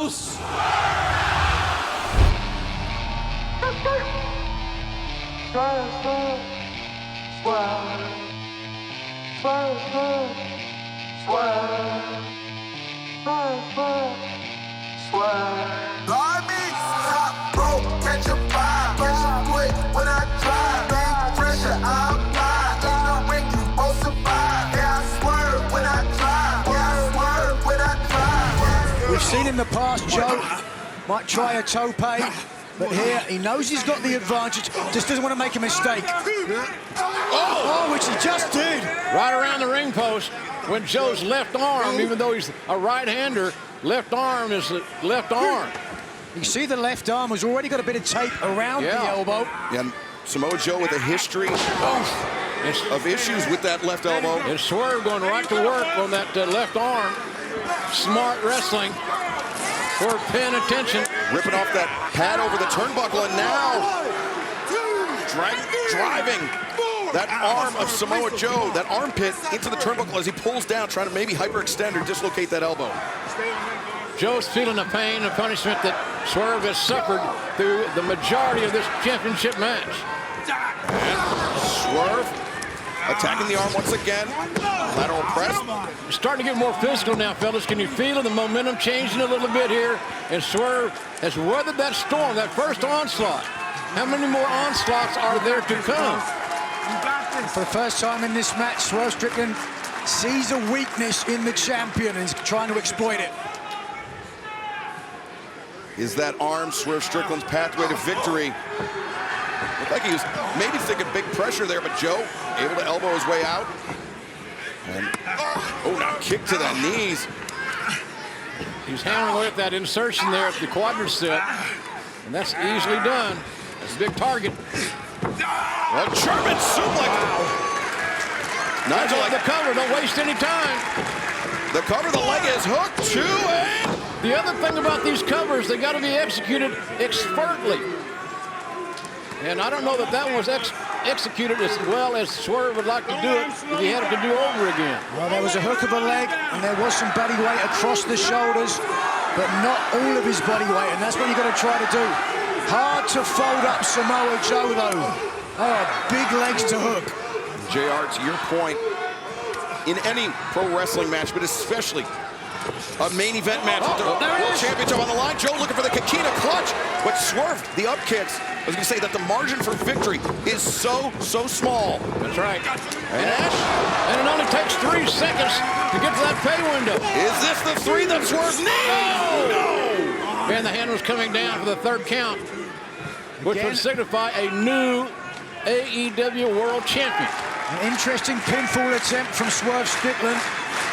house. We've seen in the past, Joe might try a tope, but here he knows he's got the advantage, just doesn't want to make a mistake. Oh, which he just did. Right around the ring post when Joe's left arm, even though he's a right-hander, left arm is the left arm. You see the left arm has already got a bit of tape around the elbow. Yeah, and Samoa Joe with a history of issues with that left elbow. And Swerve going right to work on that left arm. Smart wrestling. Swerve paying attention. Ripping off that pad over the turnbuckle, and now driving that arm of Samoa Joe, that armpit, into the turnbuckle as he pulls down, trying to maybe hyperextend or dislocate that elbow. Joe's feeling the pain and punishment that Swerve has suffered through the majority of this championship match. And Swerve attacking the arm once again. Lateral press. It's starting to get more physical now, fellas. Can you feel the momentum changing a little bit here? And Swerve has weathered that storm, that first onslaught. How many more onslaughts are there to come? For the first time in this match, Swerve Strickland sees a weakness in the champion and is trying to exploit it. Is that arm Swerve Strickland's pathway to victory? Looked like he was maybe thinking big pressure there, but Joe able to elbow his way out. And, oh, now kick to the knees. He's hammering away at that insertion there at the quadricep, and that's easily done. That's a big target. A German suplex. Nigel, like the cover, don't waste any time. The cover, the leg is hooked to it. The other thing about these covers, they got to be executed expertly. And I don't know that that one was executed as well as Swerve would like to do it if he had it to do over again. Well, there was a hook of the leg, and there was some body weight across the shoulders, but not all of his body weight, and that's what you've got to try to do. Hard to fold up Samoa Joe, though. Oh, big legs to hook. JR, to your point, in any pro wrestling match, but especially a main event match with the World Championship on the line, Joe looking for the Kikina clutch, but Swerve, the up kicks. I was going to say that the margin for victory is so small. That's right. And it only takes 3 seconds to get to that pay window. Is this the 3 that Swerve needs? No! And the hand was coming down for the 3rd count, which would signify a new AEW World Champion. An interesting pinfall attempt from Swerve Strickland.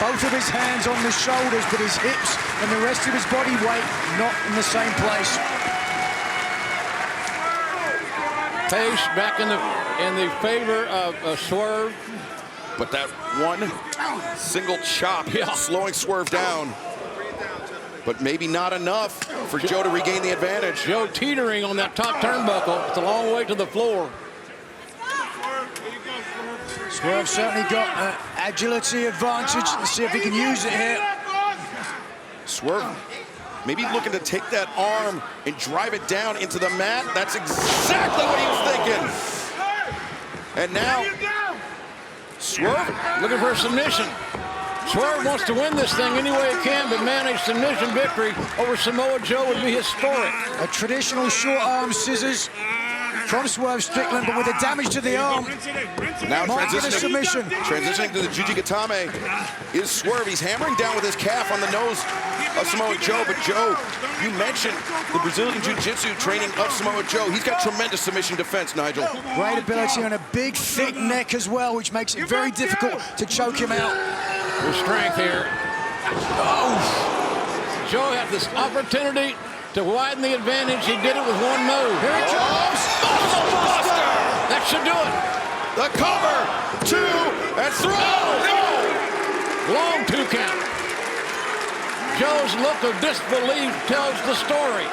Both of his hands on the shoulders, but his hips and the rest of his body weight not in the same place. Pace back in the favor of Swerve. But that one single chop slowing Swerve down. But maybe not enough for Joe to regain the advantage. Joe teetering on that top turnbuckle. It's a long way to the floor. Swerve certainly got an agility advantage. Let's see if he can use it here. Swerve maybe looking to take that arm and drive it down into the mat. That's exactly what he was thinking. And now, Swerve looking for a submission. Swerve wants to win this thing any way he can, but man, a submission victory over Samoa Joe would be historic. A traditional short arm scissors from Swerve Strickland, but with the damage to the arm. Now transitioning to the Jujigatame is Swerve. He's hammering down with his calf on the nose of Samoa Joe. But Joe, you mentioned the Brazilian Jiu-Jitsu training of Samoa Joe. He's got tremendous submission defense, Nigel. Great ability and a big, thick neck as well, which makes it very difficult to choke him out. With strength here. Oh! Joe had this opportunity to widen the advantage. He did it with one move. Here he comes! Buster! That should do it. The cover, 2, and 3. Long 2 count. Joe's look of disbelief tells the story.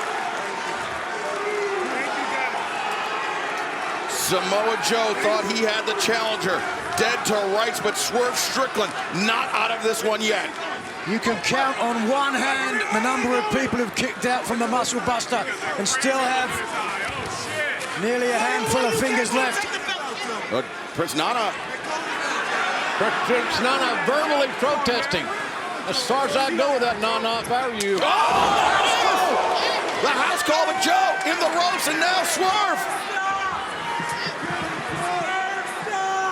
Samoa Joe thought he had the challenger dead to rights, but Swerve Strickland not out of this one yet. You can count on one hand the number of people who've kicked out from the Muscle Buster and still have nearly a handful of fingers left. But Prince Nana verbally protesting. As far as I go with that, Nana, if I were you. Oh, the house call with Joe in the ropes, and now Swerve.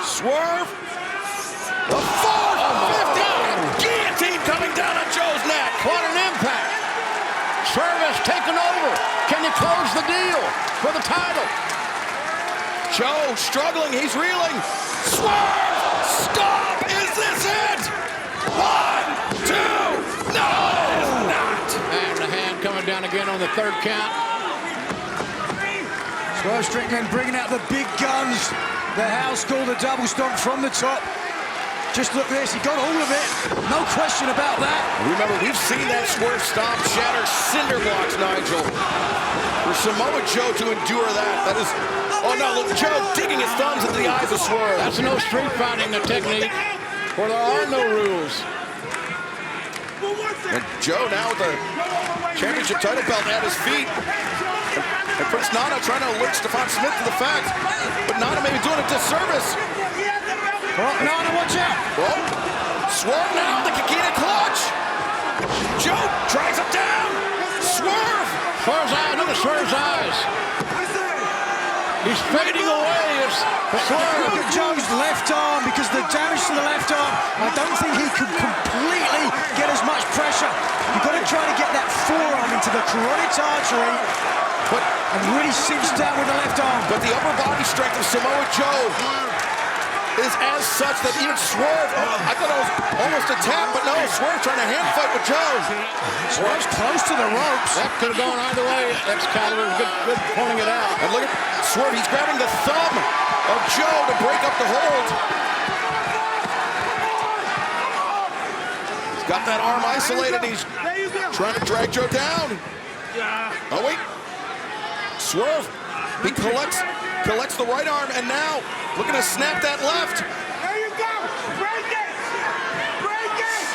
Swerve. The 450 guillotine coming down on Joe's neck. What an impact. Swerve has taken over. Can he close the deal for the title? Joe struggling, he's reeling. Swerve, stop, is this it? 1, 2, no, it is not. And the hand coming down again on the third count. Swerve Strickland bringing out the big guns. The house call, the double stomp from the top. Just look at this, he got all of it. No question about that. Remember, we've seen that Swerve stomp shatter cinder blocks, Nigel. For Samoa Joe to endure that is... Oh no, look, Joe digging his thumbs into the eyes of Swerve. That's no street fighting technique, for there are no rules. And Joe now with the championship title belt at his feet. And Prince Nana trying to alert Stephon Smith to the fact, but Nana may be doing a disservice. Oh, Nana, watch out. Well, Swerve now, the Kikita clutch. Joe drags him down. Swerve. Another Swerve's eyes. He's fading away. Look at Joe's left arm, because the damage to the left arm, I don't think he could completely get as much pressure. You've got to try to get that forearm into the carotid artery and really cinch down with the left arm. But the upper body strength of Samoa Joe is as such that even Swerve, I thought it was almost a tap, but no, Swerve trying to hand fight with Joe. Swerve's close to the ropes. That could have gone either way. Excalibur, good pointing it out. And look at Swerve, he's grabbing the thumb of Joe to break up the hold. He's got that arm isolated, he's trying to drag Joe down. Oh wait, Swerve, he collects the right arm, and now looking to snap that left. There you go! Break it! Break it!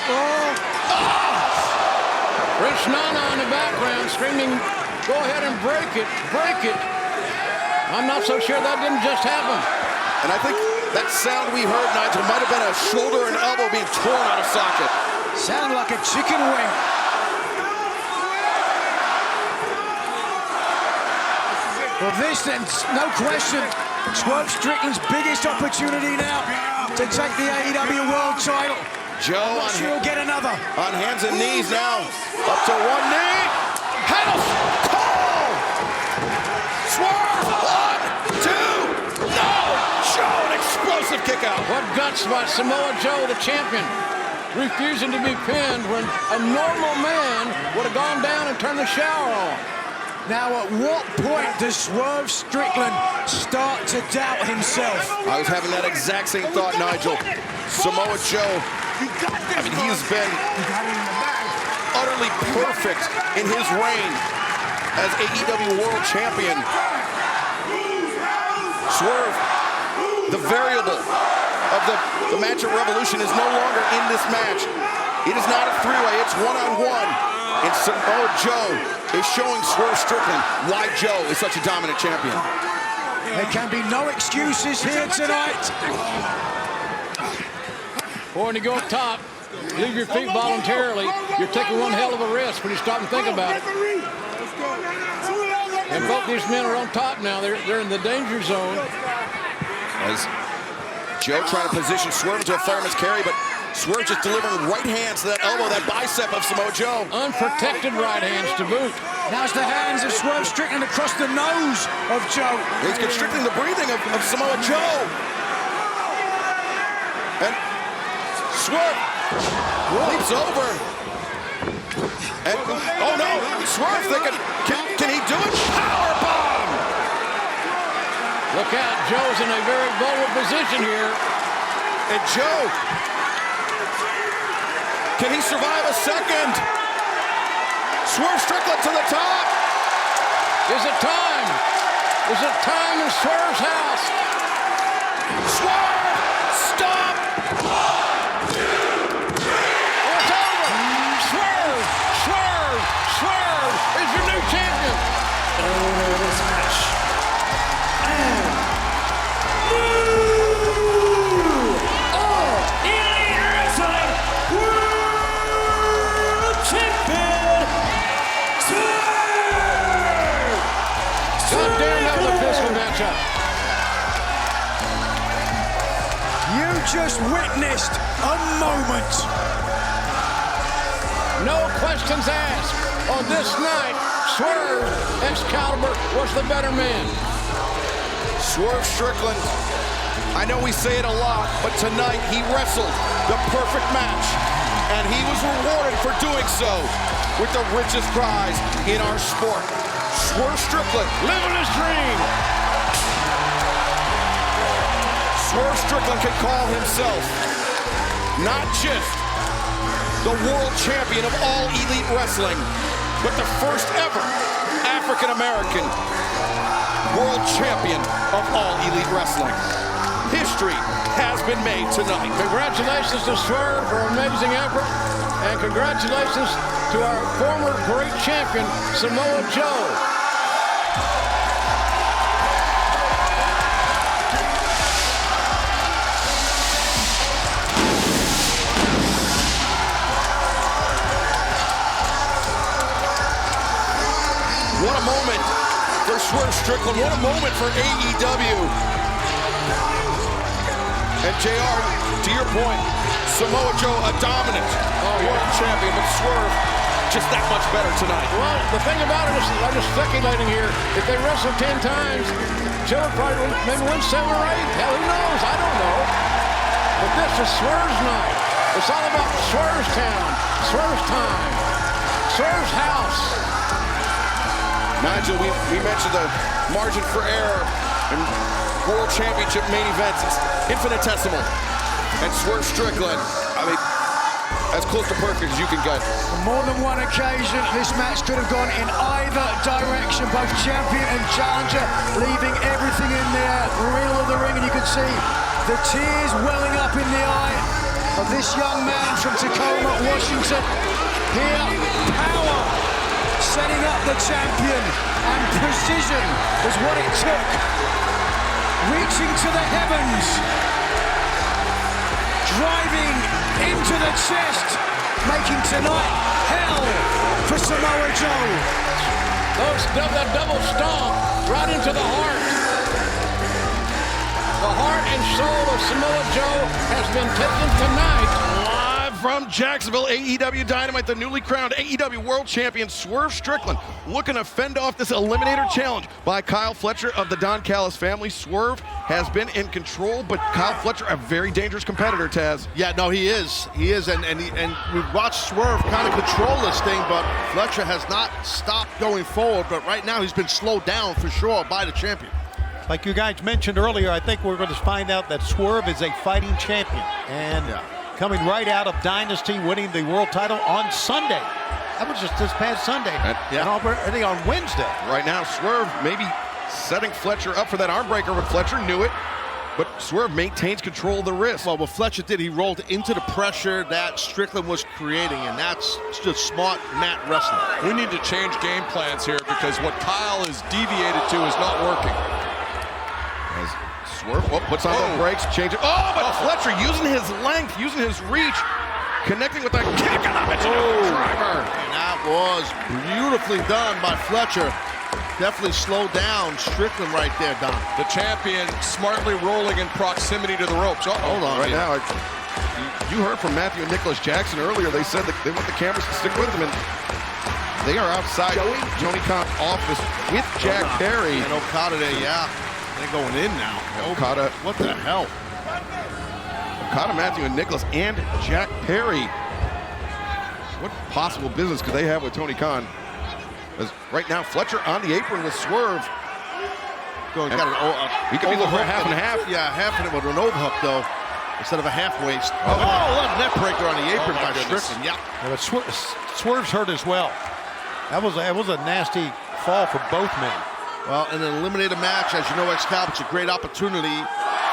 Rich Nana in the background screaming, go ahead and break it, break it. I'm not so sure that didn't just happen. And I think that sound we heard, Nigel, might have been a shoulder and elbow being torn out of socket. Sounded like a chicken wing. Well, this then, no question, Swerve Strickland's biggest opportunity now to take the AEW World title. Joe I'm sure he'll get another. on hands and knees now. Up to one knee. House call. Swerve. 1, 2. No. Joe, an explosive kick out. What guts by Samoa Joe, the champion, refusing to be pinned when a normal man would have gone down and turned the shower on. Now, at what point does Swerve Strickland start to doubt himself? I was having that exact same thought, Nigel. Samoa Joe, I mean, he has been utterly perfect in his reign as AEW World Champion. Swerve, the variable of the match at Revolution, is no longer in this match. It is not a three-way, it's one-on-one. And Samoa Joe is showing Swerve Strickland why Joe is such a dominant champion. There can be no excuses here tonight. Boy, when you go up top, leave your feet voluntarily, you're taking one hell of a risk when you stop and think about it. And both these men are on top now. They're in the danger zone. As Joe trying to position Swerve into a fireman's carry, but Swerve just delivering right hands to that elbow, that bicep of Samoa Joe. Unprotected right hands to boot. Now it's the hands of Swerve Strickland across the nose of Joe. He's constricting the breathing of Samoa Joe. And Swerve leaps over. And, oh no, Swerve thinking, can he do it? Powerbomb! Look out, Joe's in a very vulnerable position here. And Joe, can he survive a second? Swerve Strickland to the top. Is it time? Is it time in Swerve's house? Swerve, stop! Oh, it's over. is your new champion. This match. And All Elite Wrestling World Champion, Swerve God damn, that was a physical matchup. You just witnessed a moment. No questions asked. On this night, Swerve Excalibur was the better man. Swerve Strickland, I know we say it a lot, but tonight he wrestled the perfect match, and he was rewarded for doing so with the richest prize in our sport. Swerve Strickland, Living his dream. Swerve Strickland can call himself not just the world champion of all elite wrestling, but the first ever African-American world champion of all elite wrestling. History has been made tonight. Congratulations to Swerve for an amazing effort, and congratulations to our former great champion, Samoa Joe. What a moment for Swerve Strickland. What a moment for AEW. And JR, to your point, Samoa Joe, a dominant world champion, but Swerve just that much better tonight. Well, the thing about it is, I'm just speculating here, if they wrestle 10 times, Joe would probably maybe win 7 or 8. Hell, who knows? I don't know. But this is Swerve's night. It's all about Swerve's town, Swerve's time, Swerve's house. Nigel, we mentioned the margin for error in World Championship main events. It's infinitesimal. And Swerve Strickland, I mean, as close to perfect as you can get. On more than one occasion, this match could have gone in either direction, both champion and challenger leaving everything in the middle of the ring, and you could see the tears welling up in the eye of this young man from Tacoma, Washington. Here, power setting up the champion, and precision was what it took. Reaching to the heavens, driving into the chest, making tonight hell for Samoa Joe. That double stomp right into the heart. The heart and soul of Samoa Joe has been taken tonight. Live from Jacksonville, AEW Dynamite, the newly crowned AEW World Champion Swerve Strickland looking to fend off this Eliminator Challenge by Kyle Fletcher of the Don Callis family. Swerve has been in control, but Kyle Fletcher, a very dangerous competitor, Taz. Yeah, no, he is. He is, and we've watched Swerve kind of control this thing, but Fletcher has not stopped going forward, but right now he's been slowed down for sure by the champion. Like you guys mentioned earlier, I think we're going to find out that Swerve is a fighting champion. And coming right out of Dynasty, winning the world title on Sunday. That was just this past Sunday. And already on Wednesday. Right now, Swerve maybe setting Fletcher up for that arm breaker, but Fletcher knew it. But Swerve maintains control of the wrist. Well, what Fletcher did, he rolled into the pressure that Strickland was creating, and that's just smart mat wrestling. We need to change game plans here because what Kyle is deviated to is not working. As Swerve puts on the brakes, change it. Oh, but Fletcher using his length, using his reach, connecting with that kick on the driver. And that was beautifully done by Fletcher. Definitely slowed down Strickland right there, Don. The champion smartly rolling in proximity to the ropes. Hold on. Right now, you heard from Matthew and Nicholas Jackson earlier. They said that they want the cameras to stick with them, and they are outside Tony Khan's office with Jack Perry. And Okada there, they're going in now. Okada. What the hell? Okada, Matthew, and Nicholas, and Jack Perry. What possible business could they have with Tony Khan? As right now, Fletcher on the apron with Swerve. He could be looking for half and half. Yeah, half of it with an overhook, though, instead of a half waist. A neck breaker on the apron by Strickland. Yeah. But Swerve's hurt as well. That was a nasty fall for both men. Well, in an eliminator match, as you know, Excalibur, it's a great opportunity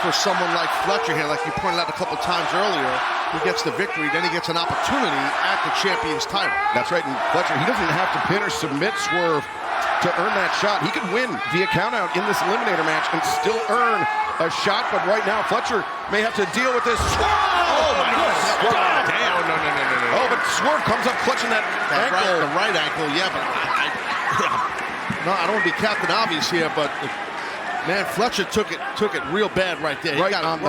for someone like Fletcher here, like you pointed out a couple times earlier, who gets the victory, then he gets an opportunity at the champion's title. That's right, and Fletcher, he doesn't have to pin or submit Swerve to earn that shot. He could win via countout in this eliminator match and still earn a shot, but right now Fletcher may have to deal with this. Oh my God! Damn! No. Oh, but Swerve comes up clutching that ankle. The right ankle, yeah, but no, I don't want to be Captain Obvious here, but man, Fletcher took it real bad right there. Right on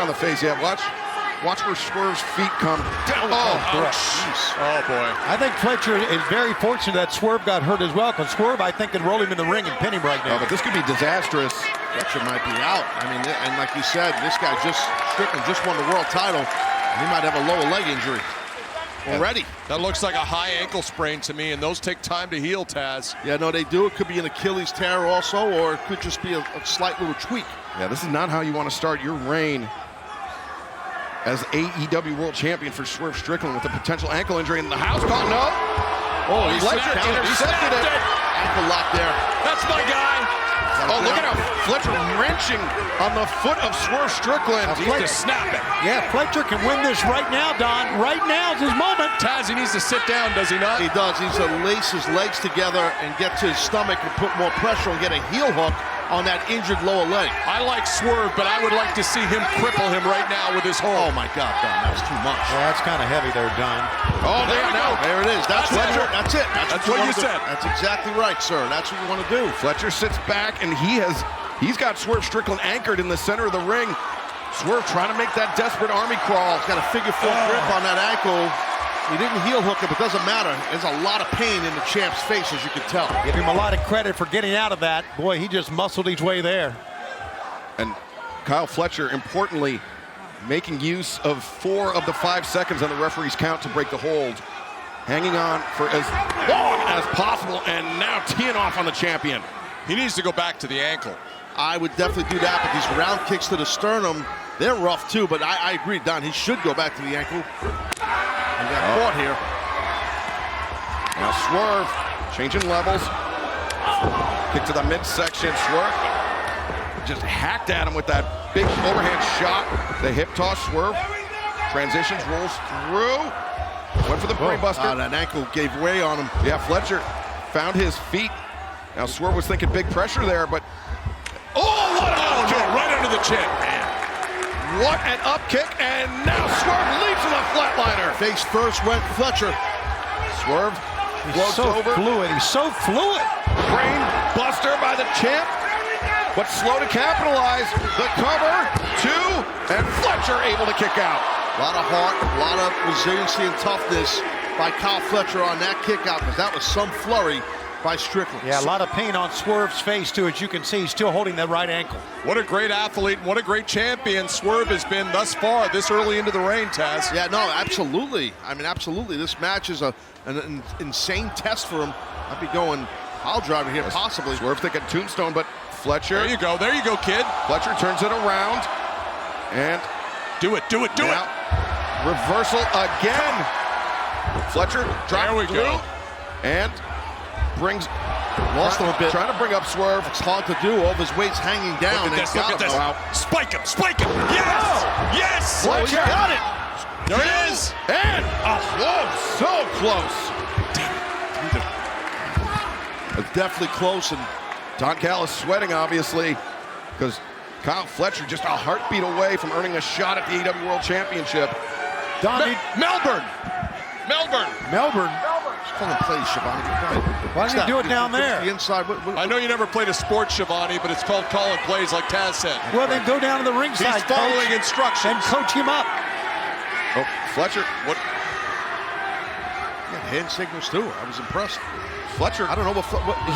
the face. Yeah, watch where Swerve's feet come down. Oh boy. I think Fletcher is very fortunate that Swerve got hurt as well, because Swerve, I think, could roll him in the ring and pin him right now. Oh, but this could be disastrous. Fletcher might be out. I mean, and like you said, this guy Strickland just won the world title. He might have a lower leg injury already. That looks like a high ankle sprain to me, and those take time to heal, Taz. Yeah, no, they do. It could be an Achilles tear also, or it could just be a slight little tweak. Yeah, this is not how you want to start your reign as AEW World Champion for Swerve Strickland with a potential ankle injury. In the house call, no. Oh, he Fletcher intercepted it. Ankle lock there. That's my guy. Oh, look at how Fletcher wrenching on the foot of Swerve Strickland. He needs to snap it. Yeah, Fletcher can win this right now, Don. Right now is his moment. Taz, he needs to sit down, does he not? He does. He needs to lace his legs together and get to his stomach and put more pressure and get a heel hook on that injured lower leg. I like Swerve, but I would like to see him cripple him right now with his hold. Oh my God, Don, that was too much. Yeah, that's kind of heavy there, Don. Oh, there we go. There it is. That's Fletcher. That's it. That's what you said. That's exactly right, sir. That's what you want to do. Fletcher sits back, and he's got Swerve Strickland anchored in the center of the ring. Swerve trying to make that desperate army crawl. He's got a figure four grip on that ankle. He didn't heel hook it, but doesn't matter. There's a lot of pain in the champ's face, as you can tell. Give him a lot of credit for getting out of that. Boy, he just muscled his way there. And Kyle Fletcher, importantly, making use of 4 of the 5 seconds on the referee's count to break the hold. Hanging on for as long as possible, and now teeing off on the champion. He needs to go back to the ankle. I would definitely do that, but these round kicks to the sternum, they're rough too, but I agree, Don, he should go back to the ankle. He got caught here. Now Swerve, changing levels. Kick to the midsection. Swerve just hacked at him with that big overhand shot. The hip toss. Swerve transitions, rolls through. Went for the brainbuster. That ankle gave way on him. Yeah, Fletcher found his feet. Now Swerve was thinking big pressure there, but what an up kick. Right under the chin. Man. What an up kick, and now Swerve leaps with a flatliner. Face first went Fletcher. Swerve floats so over. fluid. He's so fluid. Brain buster by the champ, but slow to capitalize. The cover, 2, and Fletcher able to kick out. A lot of heart, a lot of resiliency and toughness by Kyle Fletcher on that kick out, because that was some flurry by Strickland. Yeah, a lot of pain on Swerve's face, too. As you can see, he's still holding that right ankle. What a great athlete, and what a great champion Swerve has been thus far, this early into the reign, Taz. Yeah, no, absolutely. I mean, absolutely. This match is an insane test for him. I'd be going pile driver here, possibly. Swerve thinking tombstone, but Fletcher. There you go, kid. Fletcher turns it around, and do it. Reversal again. Fletcher drops through, and lost him a bit. Trying to bring up Swerve. It's hard to do. All of his weight's hanging down. Look at this. Spike him. Yes. Fletcher got it. There it is. And so close. It's definitely close, and Don Callis sweating, obviously, because Kyle Fletcher just a heartbeat away from earning a shot at the AEW World Championship. Melbourne. Just call him play, Schiavone. Why didn't he do it down there? The inside. I know you never played a sport, Schiavone, but it's called calling plays, like Taz said. Well, then go down to the ringside. He's following instructions. And coach him up. Oh, Fletcher. What? He had hand signals too. I was impressed. Fletcher. I don't know what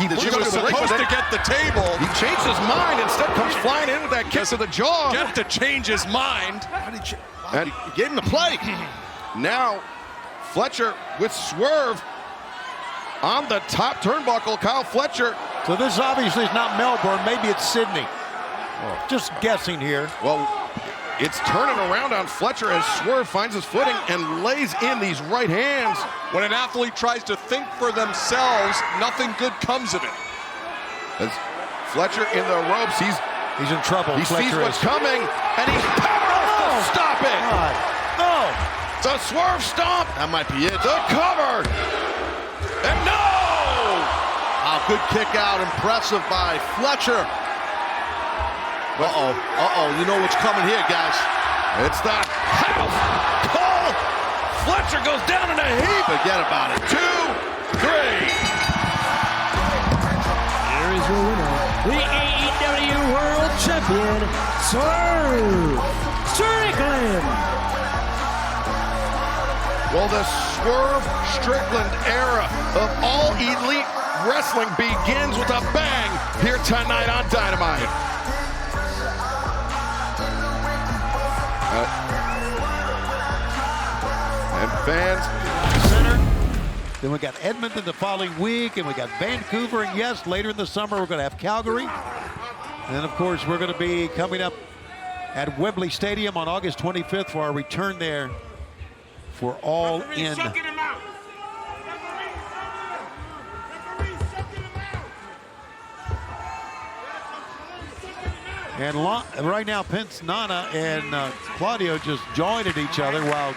He was supposed to get the table. He changed his mind. Instead, comes flying in with that kick to the jaw. Get to change his mind. He gave him the play. Now, Fletcher with Swerve on the top turnbuckle. Kyle Fletcher. So this obviously is not Melbourne. Maybe it's Sydney. Just guessing here. Well, it's turning around on Fletcher as Swerve finds his footing and lays in these right hands. When an athlete tries to think for themselves, nothing good comes of it. As Fletcher in the ropes, he's He's in trouble. He sees Fletcher what's is. coming, and he's powerless to stop it. God. No. The swerve stomp. That might be it. The cover. And no! Good kick out. Impressive by Fletcher. Uh-oh. Uh-oh. You know what's coming here, guys. It's the house call. Fletcher goes down in a heap. Forget about it. 2, 3. Here is your winner, the AEW World Champion, Swerve Strickland. Well, the Swerve Strickland era of all elite wrestling begins with a bang here tonight on Dynamite. And fans. Center. Then we got Edmonton the following week, and we got Vancouver, and yes, later in the summer we're going to have Calgary. And then, of course, we're going to be coming up at Wembley Stadium on August 25th for our return there for All In. And right now, Pence Nana and Claudio just joined at each other while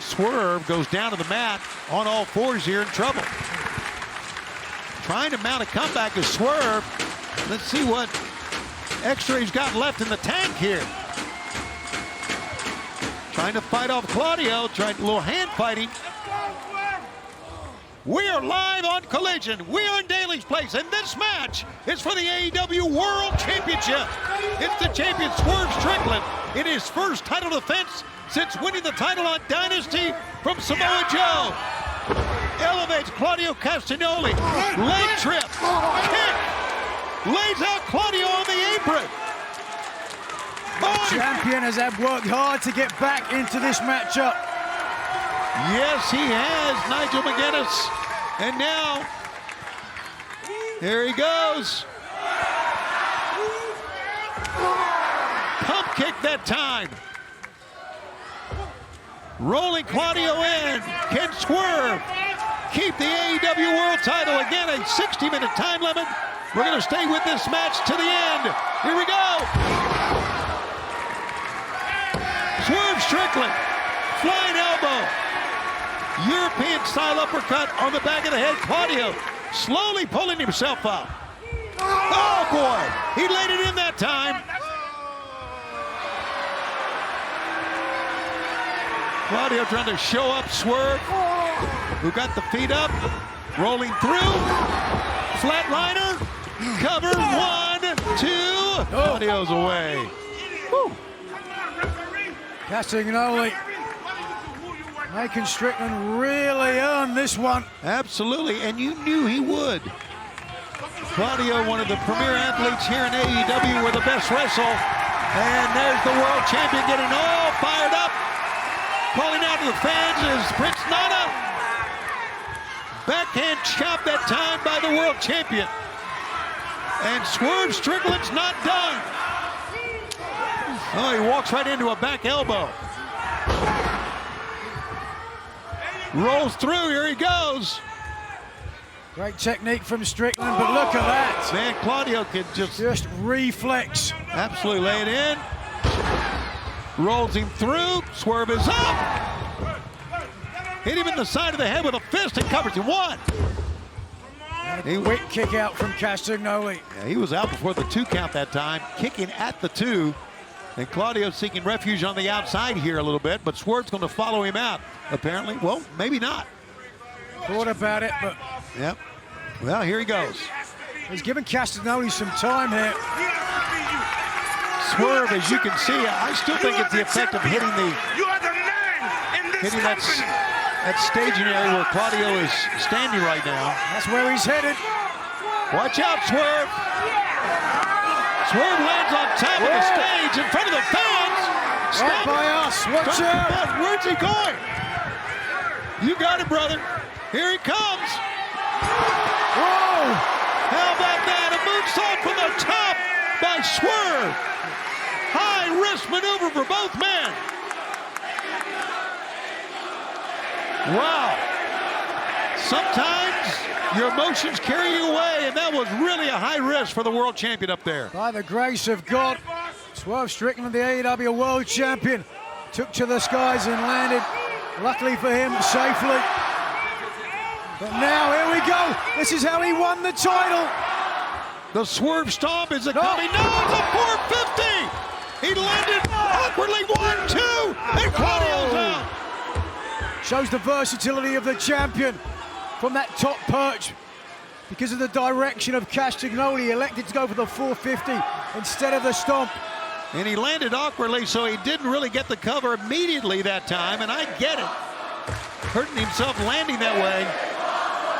Swerve goes down to the mat on all fours here in trouble. Trying to mount a comeback is Swerve. Let's see what extra he's got left in the tank here. Trying to fight off Claudio, trying a little hand fighting. We are live on Collision. We are in Daly's place, and this match is for the AEW World Championship. It's the champion Swerve Strickland in his first title defense since winning the title on Dynasty from Samoa Joe. Elevates Claudio Castagnoli. Leg trip. Kick. Lays out Claudio on the apron. Champion has had worked hard to get back into this matchup. Yes, he has, Nigel McGuinness. And now, here he goes. Pump kick that time. Rolling Claudio in. Can Swerve keep the AEW World title? Again, a 60-minute time limit. We're going to stay with this match to the end. Here we go. Swerve Strickland, flying elbow. European-style uppercut on the back of the head. Claudio slowly pulling himself up. Oh, boy. He laid it in that time. Claudio trying to show up Swerve, who got the feet up. Rolling through. Flatliner. Cover. 1, 2. Claudio's away. Woo. Castagnoli making Strickland really earn this one. Absolutely, and you knew he would. Claudio, one of the premier athletes here in AEW, where the best wrestle. And there's the world champion getting all fired up. Calling out to the fans is Prince Nana. Backhand chop that time by the world champion. And Swerve Strickland's not done. Oh, he walks right into a back elbow. Rolls through, here he goes. Great technique from Strickland, but look at that. Man, Claudio could just reflex. Absolutely lay it in. Rolls him through. Swerve is up. Hit him in the side of the head with a fist and covers him. 1. A quick kick out from Castagnoli. Yeah, he was out before the 2 count that time, kicking at the 2. And Claudio seeking refuge on the outside here a little bit, but Swerve's going to follow him out, apparently. Well, maybe not. Thought about it, but... Yep. Well, here he goes. He's giving Castagnoli some time here. Swerve, as you can see, I still think it's the effect of hitting that staging area where Claudio is standing right now. That's where he's headed. Watch out, Swerve. Swerve lands on top of the stage in front of the fans. Stop by us. Watch out. Where's he going? You got it, brother. Here he comes. Whoa. How about that? A moonsault from the top by Swerve. High risk maneuver for both men. Wow. Sometimes Your emotions carry you away, and that was really a high risk for the world champion up there. By the grace of God, Swerve Strickland, the AEW World Champion, took to the skies and landed, luckily for him, safely. But now, here we go. This is how he won the title. The Swerve Stomp is coming. No, it's a 450. He landed awkwardly. 1, 2, and Claudio's out. Shows the versatility of the champion from that top perch. Because of the direction of Castagnoli, he elected to go for the 450 instead of the stomp. And he landed awkwardly, so he didn't really get the cover immediately that time, and I get it. Hurting himself landing that way.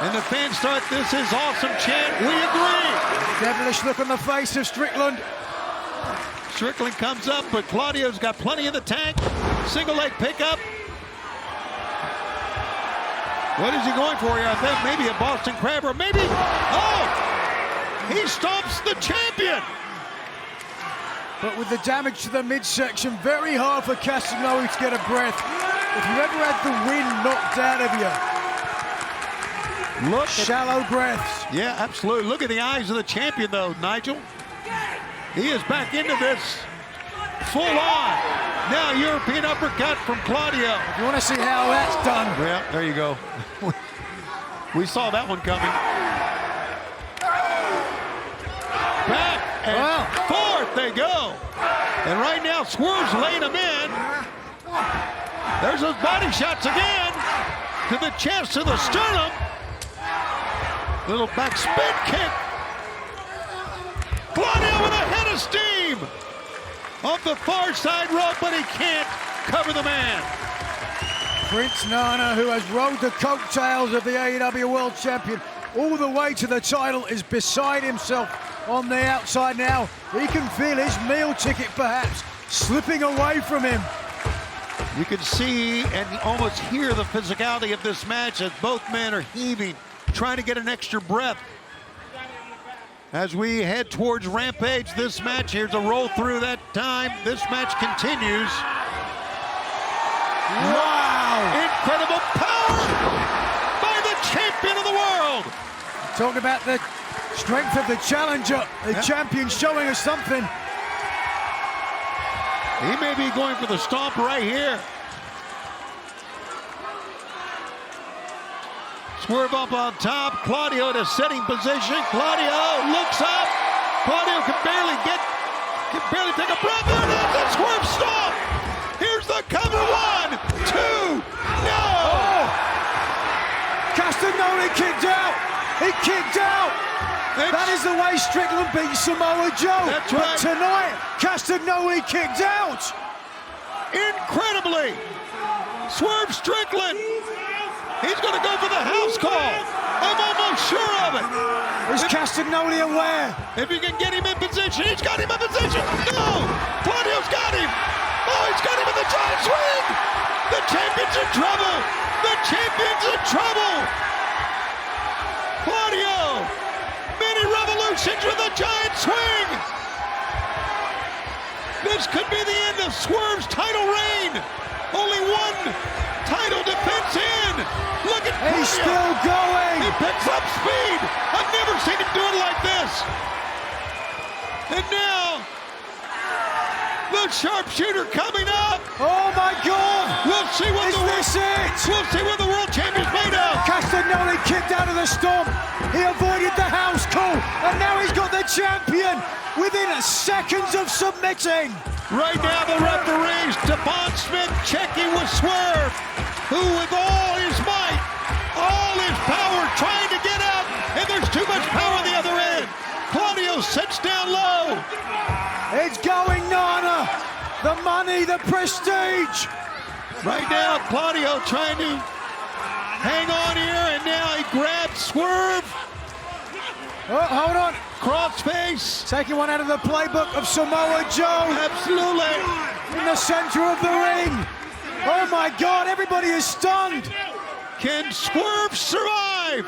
And the fans start, "This is awesome" chant. We agree. Devilish look on the face of Strickland. Strickland comes up, but Claudio's got plenty in the tank. Single leg pickup. What is he going for here? I think maybe a Boston Crab, or maybe, oh! He stomps the champion. But with the damage to the midsection, very hard for Castagnoli to get a breath. If you ever had the wind knocked out of you, look, shallow breaths. Yeah, absolutely. Look at the eyes of the champion, though, Nigel. He is back into this full on. Now European uppercut from Claudio. If you want to see how that's done. Yeah, there you go. We saw that one coming. Back and forth they go. And right now, Swerve's laying him in. There's those body shots again. To the chest, to the sternum. Little back spin kick. Claudio with a head of steam. Off the far side rope, but he can't cover the man. Prince Nana, who has rode the coattails of the AEW World Champion all the way to the title, is beside himself on the outside now. He can feel his meal ticket perhaps slipping away from him. You can see and almost hear the physicality of this match as both men are heaving, trying to get an extra breath. As we head towards Rampage, this match, here's a roll through that time. This match continues. Wow! Incredible power by the champion of the world. Talking about the strength of the challenger, the champion showing us something. He may be going for the stomp right here. Swerve up on top. Claudio in a setting position. Claudio looks up. Claudio can barely take a breath. There it is. That Swerve stomp. Here's the cover. 1, 2. No. Oh. Castagnoli kicked out. He kicked out. That is the way Strickland beat Samoa Joe. That's right. But tonight, Castagnoli kicked out. Incredibly, Swerve Strickland. He's going to go for the house call. I'm almost sure of it. Is Castagnoli aware? If you can get him in position, he's got him in position. No, Claudio's got him. Oh, he's got him in the giant swing. The champion's in trouble. The champion's in trouble. Claudio, many revolutions with a giant swing. This could be the end of Swerve's title reign. Only one title defense in. Look at Claudio. He's still going. He picks up speed. I've never seen him do it like this. And now, the sharpshooter coming up. Oh my God! We'll see what We'll see what the world champion's made of. Castagnoli kicked out of the stomp. He avoided the house call, and now he's got the champion within seconds of submitting. Right now, the referee, Devon Smith, checking with Swerve, who with all his might, all his power, trying to get out, and there's too much power on the other end. Claudio sits down low. It's going, Nana. The money, the prestige. Right now, Claudio trying to hang on here, and now he grabs Swerve. Oh, hold on. Crossface. Taking one out of the playbook of Samoa Joe. Absolutely. In the center of the ring. Oh my God, everybody is stunned. Can Swerve survive?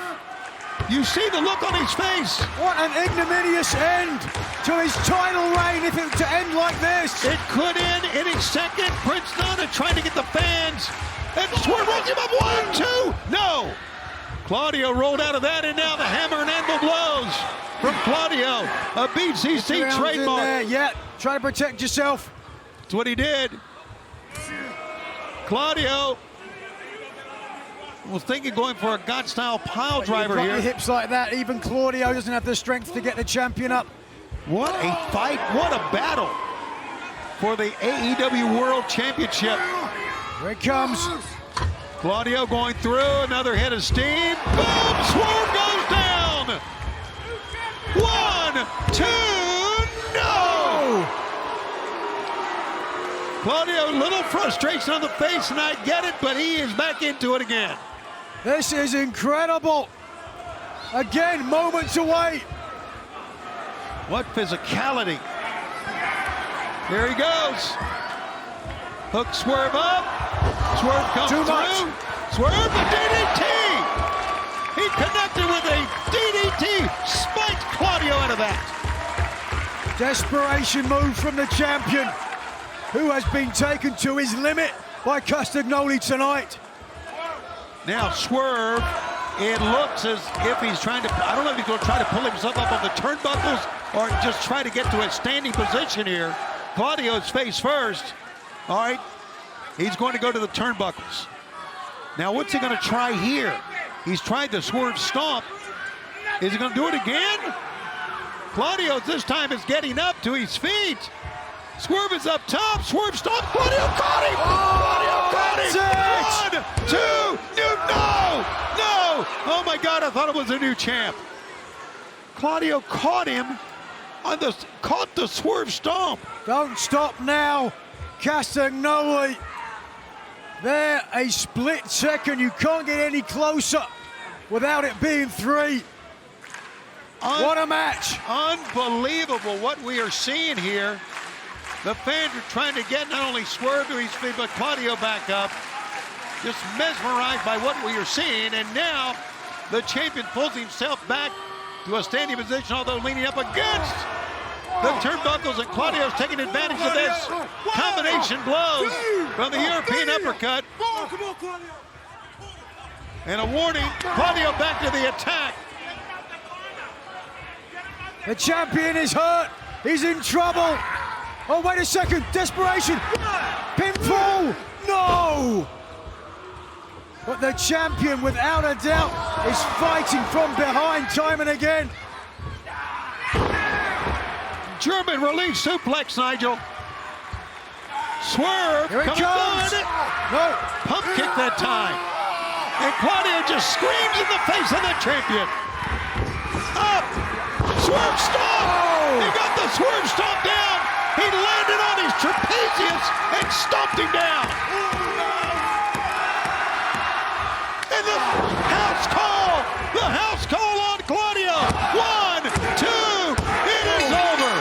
You see the look on his face. What an ignominious end to his title reign if it were to end like this. It could end any second. Prince Nana trying to get the fans. And Swerve rolls him up. 1, 2. No. Claudio rolled out of that, and now the hammer and anvil blows from Claudio, a BCC trademark. Yeah, try to protect yourself. That's what he did. Claudio was thinking going for a God-style pile driver You've got here. your hips like that. Even Claudio doesn't have the strength to get the champion up. What a fight, what a battle for the AEW World Championship. Here it comes. Claudio going through, another hit of steam. Boom, Swerve goes down. 1, 2, no! Claudio, a little frustration on the face, and I get it, but he is back into it again. This is incredible. Again, moments away. What physicality. There he goes. Hook Swerve up. Swerve comes Too through. much. Swerve the DDT. He connected with a DDT. Spiked Claudio out of that. Desperation move from the champion, who has been taken to his limit by Castagnoli tonight. Now Swerve, it looks as if he's trying to, I don't know if he's going to try to pull himself up on the turnbuckles or just try to get to a standing position here. Claudio's face first. All right, he's going to go to the turnbuckles. Now what's he going to try here? He's tried the Swerve stomp. Is he going to do it again? Claudio this time is getting up to his feet. Swerve is up top. Swerve stomp. Claudio caught him. Claudio caught him. 1, 2, no. Oh my God, I thought it was a new champ. Claudio caught him on caught the Swerve stomp. Don't stop now, Castagnoli. There, a split second. You can't get any closer without it being 3. What a match. Unbelievable what we are seeing here. The fans are trying to get not only Swerve to his feet, but Claudio back up. Just mesmerized by what we are seeing. And now the champion pulls himself back to a standing position, although leaning up against the turnbuckles, and Claudio's taking advantage of this. Combination blows from the European uppercut. And a warning, Claudio back to the attack. The champion is hurt. He's in trouble. Oh, wait a second. Desperation. Pinfall. No. But the champion, without a doubt, is fighting from behind time and again. German release suplex, Nigel. Swerve Here it coming comes. forward. No. Pump kick that time. And Claudio just screams in the face of the champion. Up. Swerve stomp. Oh. He got the Swerve stomp down. He landed on his trapezius and stomped him down. And the house call on Claudio. 1, 2, it is over.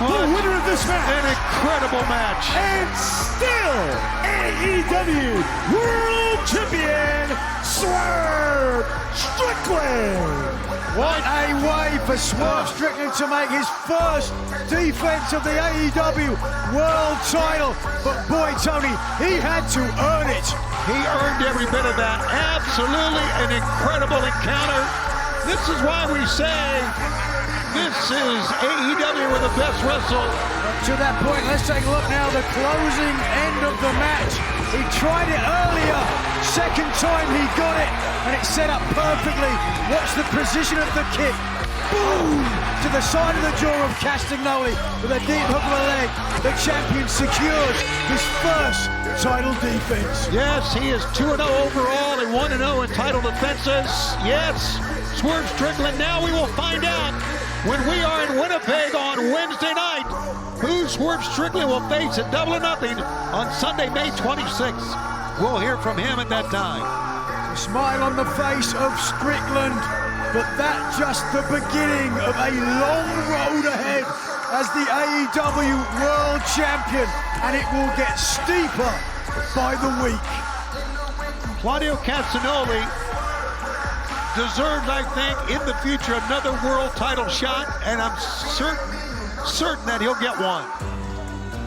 The winner of this match, An incredible match. and still AEW World Champion, Swerve Strickland. What a way for Swerve Strickland to make his first defense of the AEW World title. But boy, Tony, he had to earn it. He earned every bit of that. Absolutely an incredible encounter. This is why we say this is AEW where the best wrestle. To that point, let's take a look now. The closing end of the match. He tried it earlier. Second time he got it, and it's set up perfectly. Watch the position of the kick. Boom! To the side of the jaw of Castagnoli with a deep hook of the leg. The champion secures his first title defense. Yes, he is 2-0 overall and 1-0 in title defenses. Yes, Swerve Strickland. Now we will find out when we are in Winnipeg on Wednesday night who Swerve Strickland will face at Double or Nothing on Sunday, May 26th. We'll hear from him at that time. A smile on the face of Strickland, but that's just the beginning of a long road ahead as the AEW World Champion, and it will get steeper by the week. Claudio Castagnoli deserves, I think, in the future another world title shot, and I'm certain that he'll get one.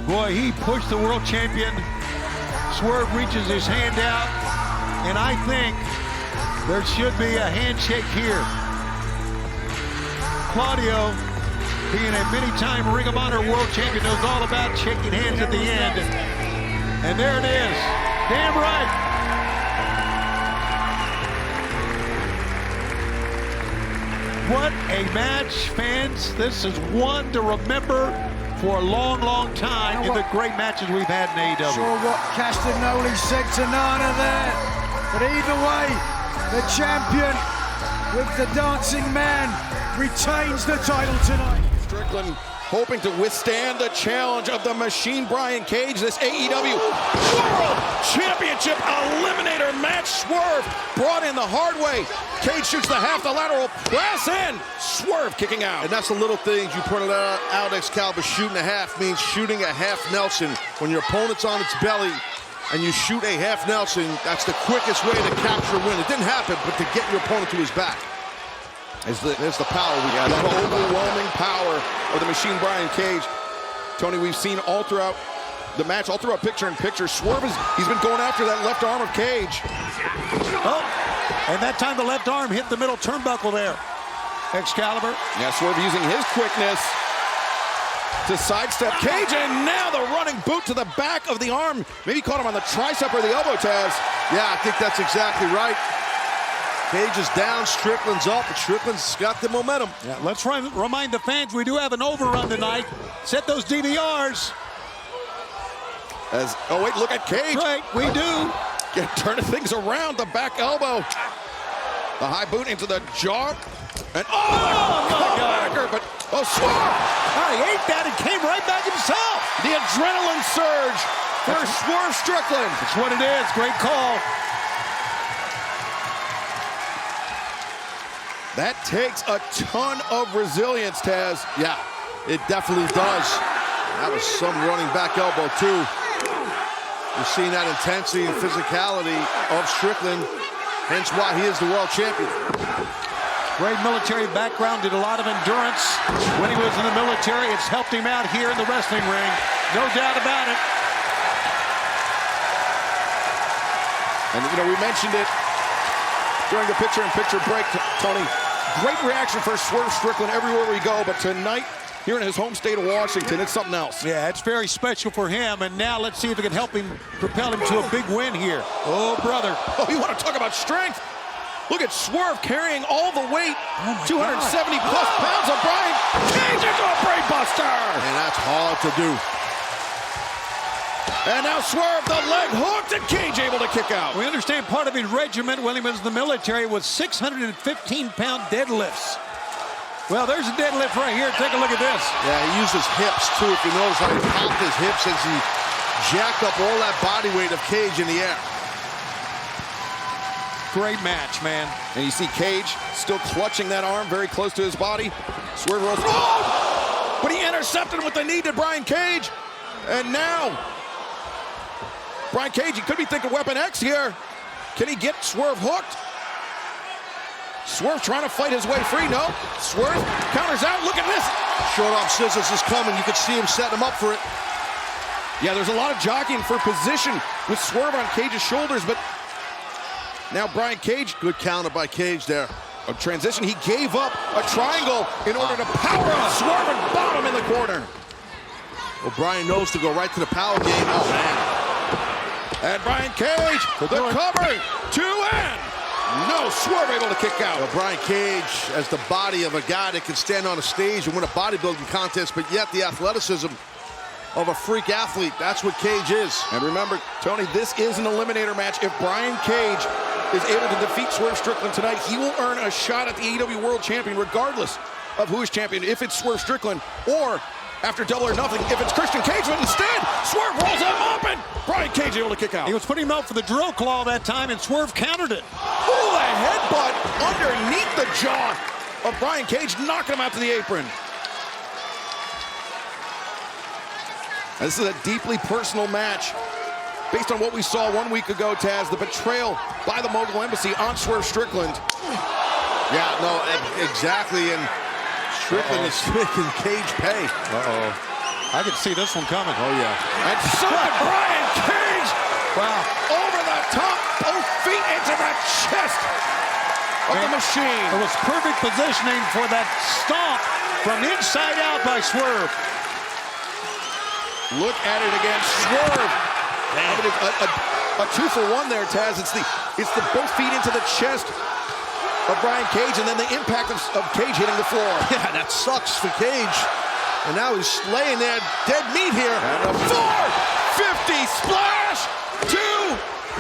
Boy, he pushed the world champion. Swerve reaches his hand out, and I think There should be a handshake here. Claudio, being a many-time Ring of Honor World Champion, knows all about shaking hands at the end. And there it is. Damn right. What a match, fans. This is one to remember for a long, long time in the great matches we've had in AEW. Sure what Castagnoli said to Nana there. But either way, the champion with the dancing man retains the title tonight. Strickland hoping to withstand the challenge of the Machine Brian Cage. This AEW World Championship Eliminator match. Swerve brought in the hard way. Cage shoots the half, the lateral press in. Swerve kicking out. And that's the little things you pointed out, Excalibur. Shooting a half means shooting a half Nelson. When your opponent's on its belly and you shoot a half Nelson, that's the quickest way to capture a win. It didn't happen, but to get your opponent to his back. There's the power we got. The overwhelming power of the Machine Brian Cage. Tony, we've seen all throughout the match, all throughout picture-in-picture. Swerve he's been going after that left arm of Cage. Oh, and that time the left arm hit the middle turnbuckle there. Excalibur. Yeah, Swerve using his quickness to sidestep Cage, and now the running boot to the back of the arm. Maybe caught him on the tricep or the elbow, Taz. Yeah, I think that's exactly right. Cage is down, Strickland's up, but Strickland's got the momentum. Yeah, let's remind the fans we do have an overrun tonight. Set those DVRs. Oh wait, look at Cage. That's right, we do. Turning things around, the back elbow. The high boot into the jaw. And my God. But Swerve! Oh, he ate that and came right back himself. The adrenaline surge for Swerve Strickland. That's what it is, great call. That takes a ton of resilience, Taz. Yeah, it definitely does. That was some running back elbow, too. You're seeing that intensity and physicality of Strickland, hence why he is the world champion. Great military background, did a lot of endurance when he was in the military. It's helped him out here in the wrestling ring, no doubt about it. And, you know, we mentioned it during the picture-in-picture break, Tony. Great reaction for Swerve Strickland everywhere we go, but tonight, here in his home state of Washington, it's something else. Yeah, it's very special for him, and now let's see if it can help him propel him to a big win here. Oh, brother. Oh, you want to talk about strength? Look at Swerve carrying all the weight, 270-plus pounds of Brian Cage into a brain buster. And that's hard to do. And now Swerve, the leg hooked, and Cage able to kick out. We understand part of his regiment when he was in the military was 615-pound deadlifts. Well, there's a deadlift right here. Take a look at this. Yeah, he used his hips, too. If you notice how he popped his hips as he jacked up all that body weight of Cage in the air. Great match, man. And you see Cage still clutching that arm very close to his body. Swerve rolls. Oh! But he intercepted with the knee to Brian Cage. And now, Brian Cage, he could be thinking Weapon X here. Can he get Swerve hooked? Swerve trying to fight his way free. No. Swerve counters out. Look at this. Short arm scissors is coming. You can see him setting him up for it. Yeah, there's a lot of jockeying for position with Swerve on Cage's shoulders, but now Brian Cage. Good counter by Cage there. A transition. He gave up a triangle in order to power up Swerve and bottom in the corner. Well, Brian knows to go right to the power game. Oh, man. And Brian Cage, the cover, 2 and no, Swerve able to kick out. Well, Brian Cage as the body of a guy that can stand on a stage and win a bodybuilding contest, but yet the athleticism of a freak athlete. That's what Cage is. And remember, Tony, this is an eliminator match. If Brian Cage is able to defeat Swerve Strickland tonight, he will earn a shot at the AEW World Champion, regardless of who is champion. If it's Swerve Strickland, or after Double or Nothing, if it's Christian Cage, but instead, Swerve rolls him up, and Brian Cage able to kick out. He was putting him out for the drill claw that time, and Swerve countered it. Oh, the headbutt underneath the jaw of Brian Cage, knocking him out to the apron. This is a deeply personal match. Based on what we saw 1 week ago, Taz, the betrayal by the Mogul Embassy on Swerve Strickland. Yeah, no, exactly, and Strickland is making Cage pay. I could see this one coming. Oh, yeah. And so did Brian Cage. Wow. Over the top, both feet into the chest of the machine. It was perfect positioning for that stomp from inside out by Swerve. Look at it again, Swerve. I mean, a 2-for-1 there, Taz. It's the both feet into the chest of Brian Cage, and then the impact of Cage hitting the floor. Yeah, that sucks for Cage. And now he's laying there dead meat here. And a 450 splash. 2.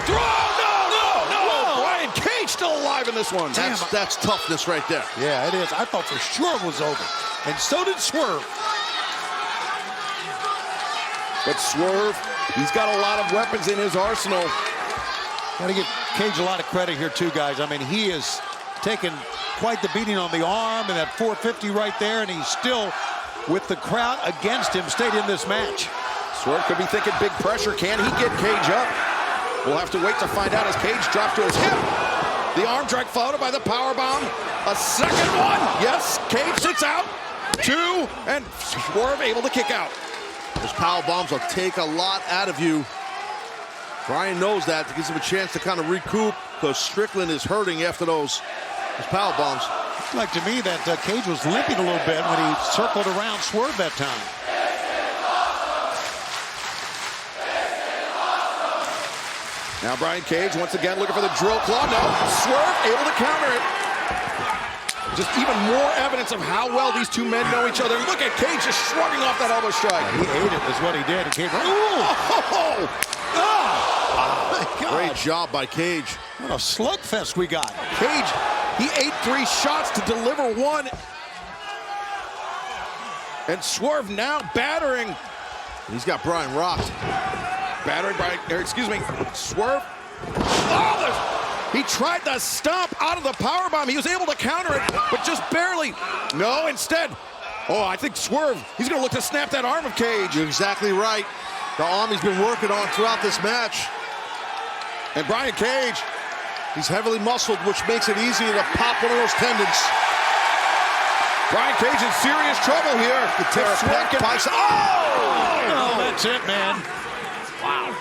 Throw. No. Brian Cage still alive in this one. That's toughness right there. Yeah, it is. I thought for sure it was over. And so did Swerve. But Swerve, he's got a lot of weapons in his arsenal. Got to give Cage a lot of credit here, too, guys. I mean, he has taken quite the beating on the arm and that 450 right there, and he's still, with the crowd against him, stayed in this match. Swerve could be thinking big pressure. Can he get Cage up? We'll have to wait to find out as Cage drops to his hip. The arm drag followed by the powerbomb. A second one. Yes, Cage sits out. 2, and Swerve able to kick out. Those power bombs will take a lot out of you. Brian knows that. It gives him a chance to kind of recoup because Strickland is hurting after those power bombs. It's like to me that Cage was limping a little bit when he circled around Swerve that time. Now Brian Cage once again looking for the drill claw. No, Swerve able to counter it. Just even more evidence of how well these two men know each other. Look at Cage just shrugging off that elbow strike. He ate it is what he did. He came right. Oh, great job by Cage. What a slugfest we got. Cage, he ate 3 shots to deliver 1. And Swerve now battering. He's got Brian rocked. Battering Brian, Swerve. Oh, he tried the stomp out of the powerbomb. He was able to counter it, but just barely. No, instead. Oh, I think Swerve, he's going to look to snap that arm of Cage. You're exactly right. The arm he's been working on throughout this match. And Brian Cage, he's heavily muscled, which makes it easier to pop one of those tendons. Brian Cage in serious trouble here. The pec bicep. Oh, that's it, man. Wow.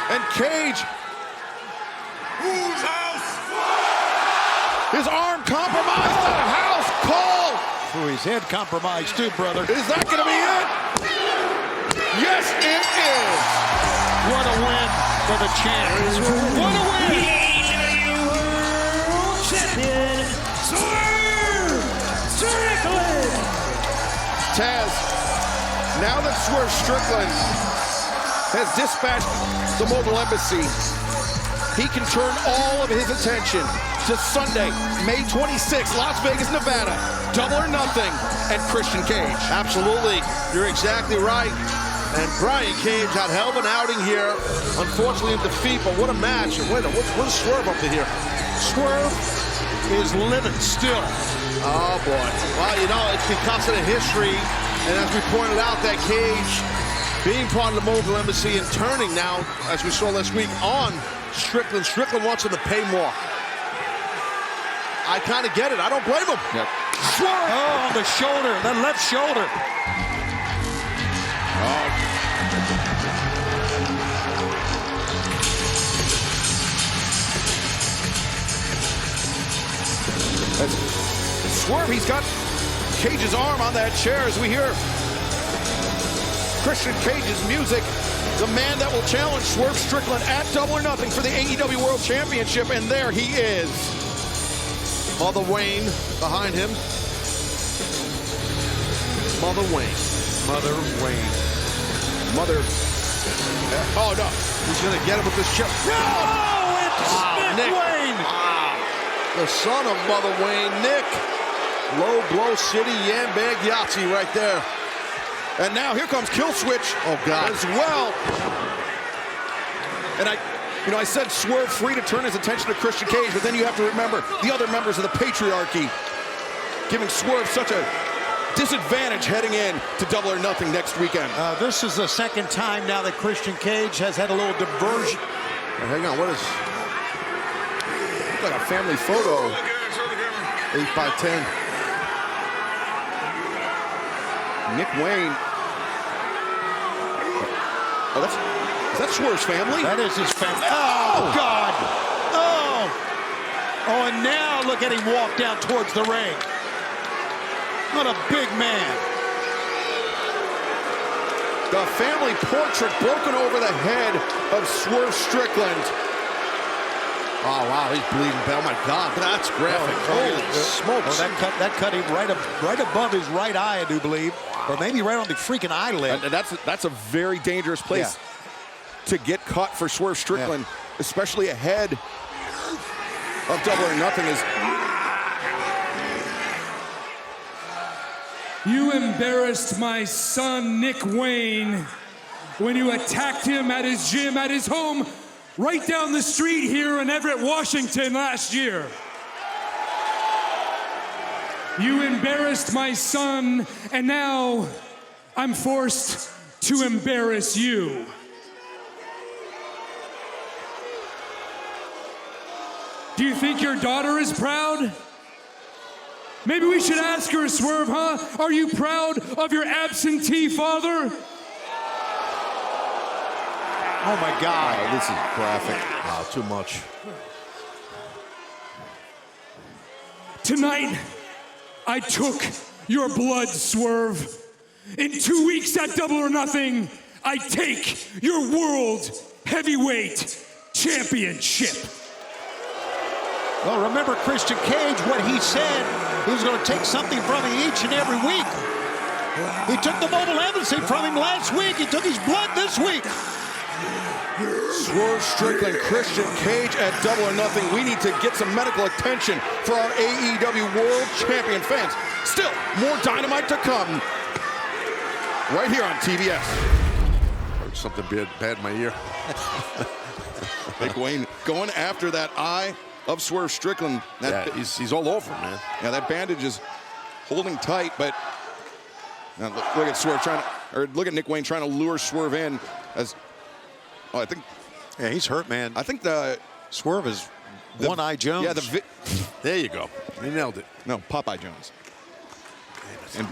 And Cage, Whose house? his arm compromised. The house call. Oh, his head compromised too, brother. Is that going to be it? Yes, it is. What a win for the champ. What a win. AEW World Champion, Swerve Strickland. Taz, now that Swerve Strickland has dispatched the Mobile Embassy, he can turn all of his attention to Sunday, May 26th, Las Vegas, Nevada. Double or Nothing and Christian Cage. Absolutely. You're exactly right. And Brian Cage had hell of an outing here. Unfortunately in defeat, but what a match. Wait, what's Swerve up to here? Swerve is living still. Oh, boy. Well, you know, it's because of the history. And as we pointed out, that Cage being part of the Mobile Embassy and turning now, as we saw last week, on Strickland. Strickland wants him to pay more. I kind of get it. I don't blame him. Yep. Swerve! Oh, on the shoulder, that left shoulder. That's Swerve, he's got Cage's arm on that chair as we hear Christian Cage's music. The man that will challenge Swerve Strickland at Double or Nothing for the AEW World Championship, and there he is. Mother Wayne behind him. Mother Wayne. Mother Wayne. Mother. Oh, no. He's going to get him with this chip. Oh, it's Nick Wayne. The son of Mother Wayne, Nick. Low Blow City Yambag Yahtzee right there. And now here comes Kill Switch. Oh, God. As well. And I said Swerve free to turn his attention to Christian Cage, but then you have to remember the other members of the patriarchy giving Swerve such a disadvantage heading in to Double or Nothing next weekend. This is the second time now that Christian Cage has had a little diversion. Hang on, what is... Looks like a family photo. 8x10. Nick Wayne. Oh, is that Swerve's family? That is his family. Oh, God. Oh. Oh, and now look at him walk down towards the ring. What a big man. The family portrait broken over the head of Swerve Strickland. Oh, wow, he's bleeding. Oh, my God, that's graphic. Holy smokes. Oh, that cut him right above his right eye, I do believe. Or maybe right on the freaking eyelid. And that's a very dangerous place to get caught for Swerve Strickland, especially ahead of Double or Nothing. You embarrassed my son, Nick Wayne, when you attacked him at his gym, at his home, right down the street here in Everett, Washington last year. You embarrassed my son, and now I'm forced to embarrass you. Do you think your daughter is proud? Maybe we should ask her, Swerve, huh? Are you proud of your absentee father? Oh, my God. Oh, this is graphic. Wow, too much. Tonight, I took your blood, Swerve. In 2 weeks at Double or Nothing, I take your World Heavyweight Championship. Well, remember Christian Cage, what he said, he was going to take something from him each and every week. He took the mobile embassy from him last week. He took his blood this week. Swerve Strickland, Christian Cage at Double or Nothing. We need to get some medical attention for our AEW World Champion fans. Still, more Dynamite to come right here on TBS. Heard something bad in my ear. Nick Wayne going after that eye of Swerve Strickland. He's all over, man. Yeah, that bandage is holding tight, but now look at Swerve look at Nick Wayne trying to lure Swerve in as. Oh, I think. Yeah, he's hurt, man. I think Swerve is One-Eye Jones. Yeah, there you go. He nailed it. No, Popeye Jones. And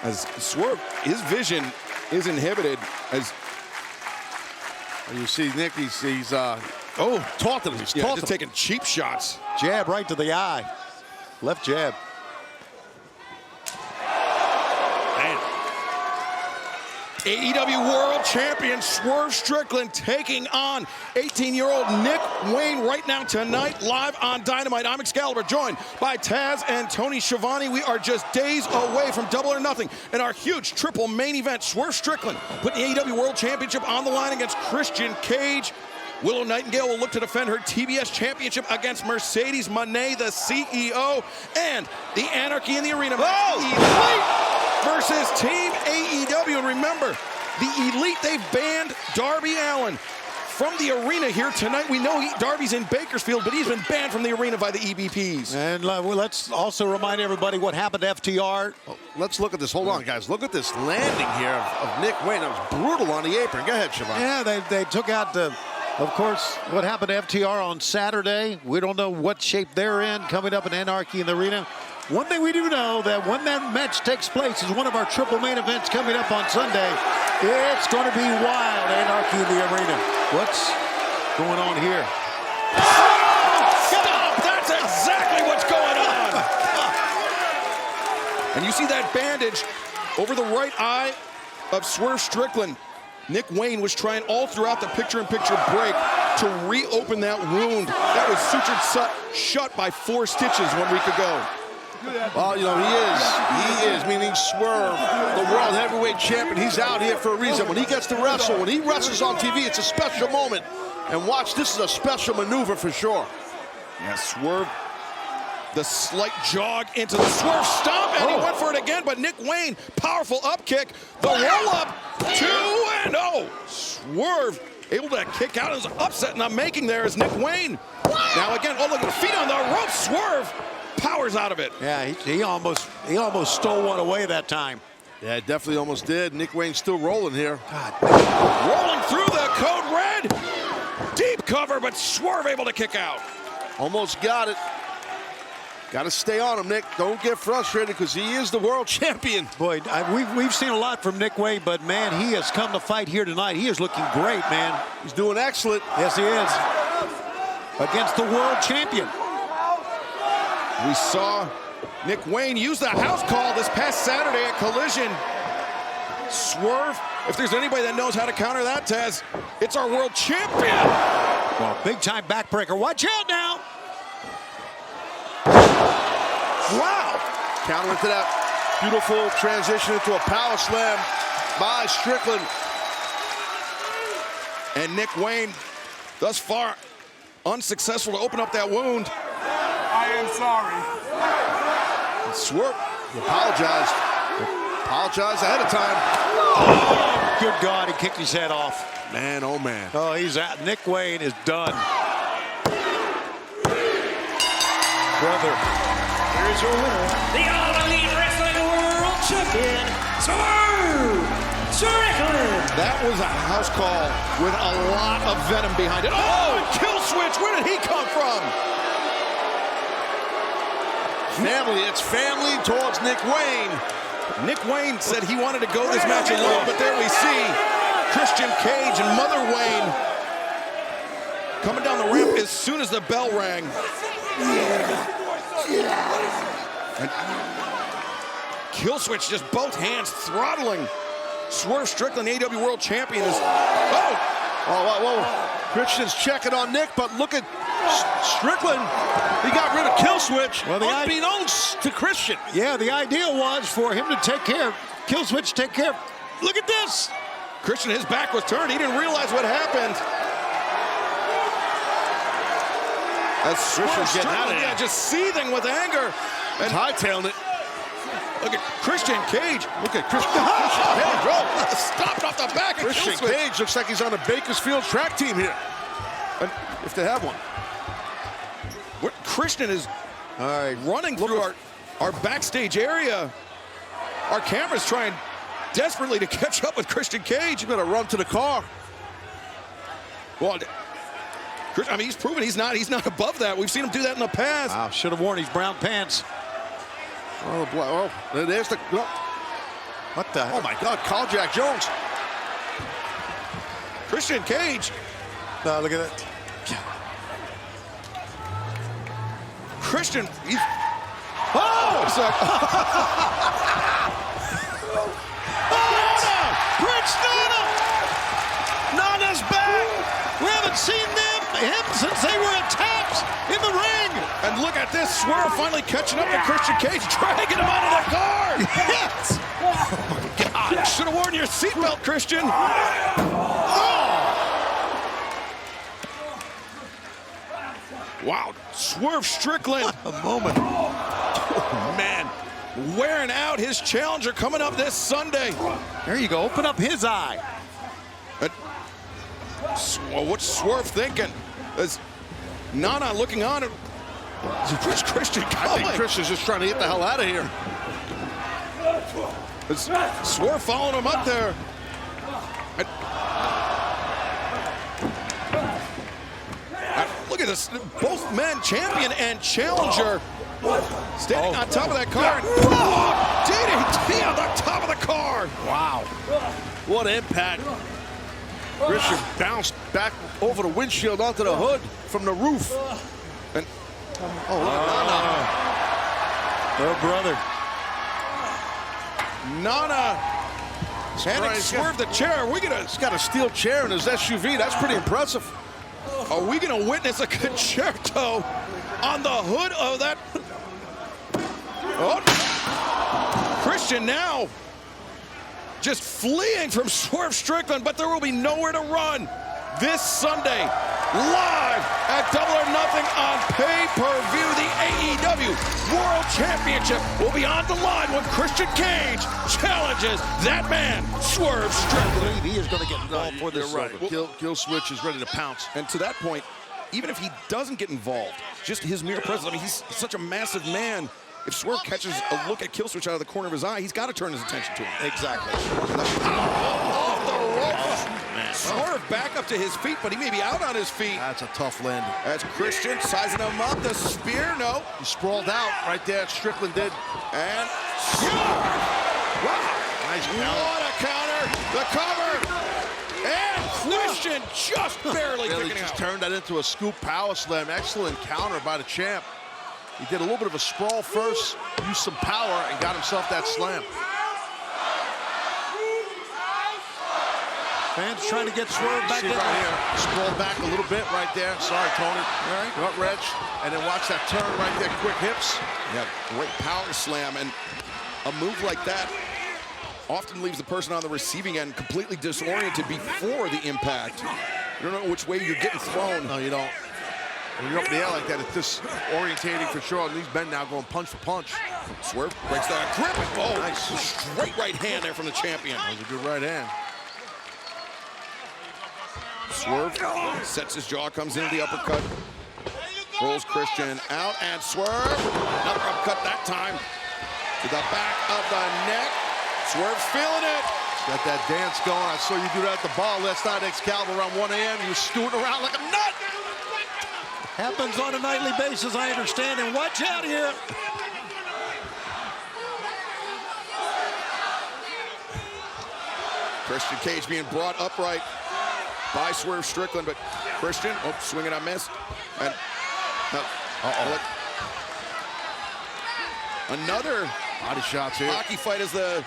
as Swerve, his vision is inhibited as. You see, Nick, he's taunting him. He's taunting just taking cheap shots. Jab right to the eye. Left jab. AEW World Champion Swerve Strickland taking on 18-year-old Nick Wayne right now tonight, live on Dynamite. I'm Excalibur, joined by Taz and Tony Schiavone. We are just days away from Double or Nothing in our huge triple main event. Swerve Strickland putting the AEW World Championship on the line against Christian Cage. Willow Nightingale will look to defend her TBS Championship against Mercedes Moné, the CEO, and the Anarchy in the Arena. Versus Team AEW. And remember, the Elite, they've banned Darby Allin from the arena here tonight. We know Darby's in Bakersfield, but he's been banned from the arena by the EBPs. And let's also remind everybody what happened to FTR. Oh, let's look at this. Hold on, guys. Look at this landing here of Nick Wayne. That was brutal on the apron. Go ahead, Siobhan. Yeah, they took out, of course, what happened to FTR on Saturday. We don't know what shape they're in coming up in Anarchy in the Arena. One thing we do know, that when that match takes place is one of our triple main events coming up on Sunday. It's going to be wild, Anarchy in the Arena. What's going on here? Stop! That's exactly what's going on! And you see that bandage over the right eye of Swerve Strickland. Nick Wayne was trying all throughout the picture-in-picture break to reopen that wound that was sutured shut by 4 stitches 1 week ago. Well, you know, he is, meaning Swerve, the world heavyweight champion. He's out here for a reason. When he gets to wrestle, when he wrestles on TV, it's a special moment. And watch, this is a special maneuver for sure. Yeah, Swerve, the slight jog into the Swerve stomp, and he went for it again, but Nick Wayne, powerful up kick, the roll-up, 2-0. Swerve able to kick out. It was upset in the making there as Nick Wayne. Now again, look at the feet on the rope. Swerve powers out of it. Yeah, he almost stole one away that time. Yeah, definitely almost did. Nick Wayne's still rolling here. God. Rolling through the code red. Deep cover, but Swerve able to kick out. Almost got it. Got to stay on him, Nick. Don't get frustrated because he is the world champion. Boy, we've seen a lot from Nick Wayne, but, man, he has come to fight here tonight. He is looking great, man. He's doing excellent. Yes, he is. against the world champion. We saw Nick Wayne use the house call this past Saturday at Collision. Swerve, if there's anybody that knows how to counter that, Taz, it's our world champion. Well, big time backbreaker. Watch out now. Wow. Counter into that beautiful transition into a power slam by Strickland. And Nick Wayne, thus far, unsuccessful to open up that wound. I am sorry. Swerve apologized. Apologized ahead of time. Oh, good God, he kicked his head off. Man, oh man. Oh, he's out. Nick Wayne is done. Brother. Here's your winner, the All Elite Wrestling World Champion, Swerve Strickland. That was a house call with a lot of venom behind it. Oh, kill switch. Where did he come from? Family, it's family towards Nick Wayne. Nick Wayne said he wanted to go this match alone, but there we see Christian Cage and Mother Wayne coming down the ramp as soon as the bell rang. And kill switch, just both hands throttling Swerve Strickland, AEW World Champion. Whoa. Christian's checking on Nick, but look at Strickland. He got rid of kill switch, well, unbeknownst to Christian. Yeah, the idea was for him to take care of, kill switch, take care of. Look at this. Christian, his back was turned. He didn't realize what happened. As Swerve getting out of there. Yeah, just seething with anger. And hightailing it. Look at Christian Cage. Look at Christian Cage. Stopped off the back of Christian Cage looks like he's on a Bakersfield track team here. If they have one. What Christian is running through our backstage area. Our camera's trying desperately to catch up with Christian Cage. You better run to the car. Well, I mean, he's proven he's not above that. We've seen him do that in the past. Wow, should have worn his brown pants. Oh, boy. Oh, there's the... What the hell? Oh, my God. Carl Jack Jones. Christian Cage. No, look at that. Christian, he's... Oh! Prince Nana! Nana's back! We haven't seen him since they were attacked in the ring! And look at this, Swerve finally catching up to Christian Cage, dragging him out of the car! Yes! Oh my God! Should have worn your seatbelt, Christian! Oh! Wow, Swerve Strickland. A moment. Oh, man, wearing out his challenger coming up this Sunday. There you go, open up his eye. Well, what's Swerve thinking? Is Nana looking on? Where's Christian going? I think Christian's just trying to get the hell out of here. Is Swerve following him up there? Look at this, both men, champion and challenger, standing on top of that car. DDT on the top of the car. Wow. What impact. Christian bounced back over the windshield onto the hood from the roof. And oh, brother. Nana handing Swerve the chair. He's got a steel chair in his SUV. That's pretty impressive. Are we going to witness a concerto on the hood of that? Oh. Christian now just fleeing from Swerve Strickland, but there will be nowhere to run this Sunday, live at Double or Nothing on pay-per-view. The AEW World Championship will be on the line when Christian Cage challenges that man, Swerve Strickland. He is going to get involved for this. Right. Kill switch is ready to pounce. And to that point, even if he doesn't get involved, just his mere presence, I mean, he's such a massive man. If Swerve catches a look at kill switch out of the corner of his eye, he's got to turn his attention to him. Exactly. Off the ropes. Swerve back up to his feet, but he may be out on his feet. That's a tough landing. That's Christian sizing him up. The spear, no. He sprawled out right there. Strickland did. And wow. Nice counter. What a counter. The cover. And Christian just barely Really kicking just out. turned that into a scoop power slam. Excellent counter by the champ. He did a little bit of a sprawl first, used some power, and got himself that slam. Fans trying to get Swerve back in. Right here, sprawl back a little bit right there. Sorry, Tony. All right. Gut wrench, and then watch that turn right there, quick hips. Yeah, great power slam, and a move like that often leaves the person on the receiving end completely disoriented before the impact. You don't know which way you're getting thrown. No, you don't. When you're up in the air like that, it's disorientating for sure. And these men now going punch for punch. Swerve breaks down a grip. Oh, nice. Straight right hand there from the champion. That was a good right hand. Swerve sets his jaw, comes into the uppercut. Rolls Christian out, and Swerve, another uppercut that time to the back of the neck. Swerve's feeling it. Got that dance going. I saw you do that at the bar last night, Excalibur, around 1 a.m. You were scooting around like a nut. Happens on a nightly basis, I understand, and watch out here. Christian Cage being brought upright by Swerve Strickland, but Christian, oh, swinging on miss. And another body shots here. hockey fight as the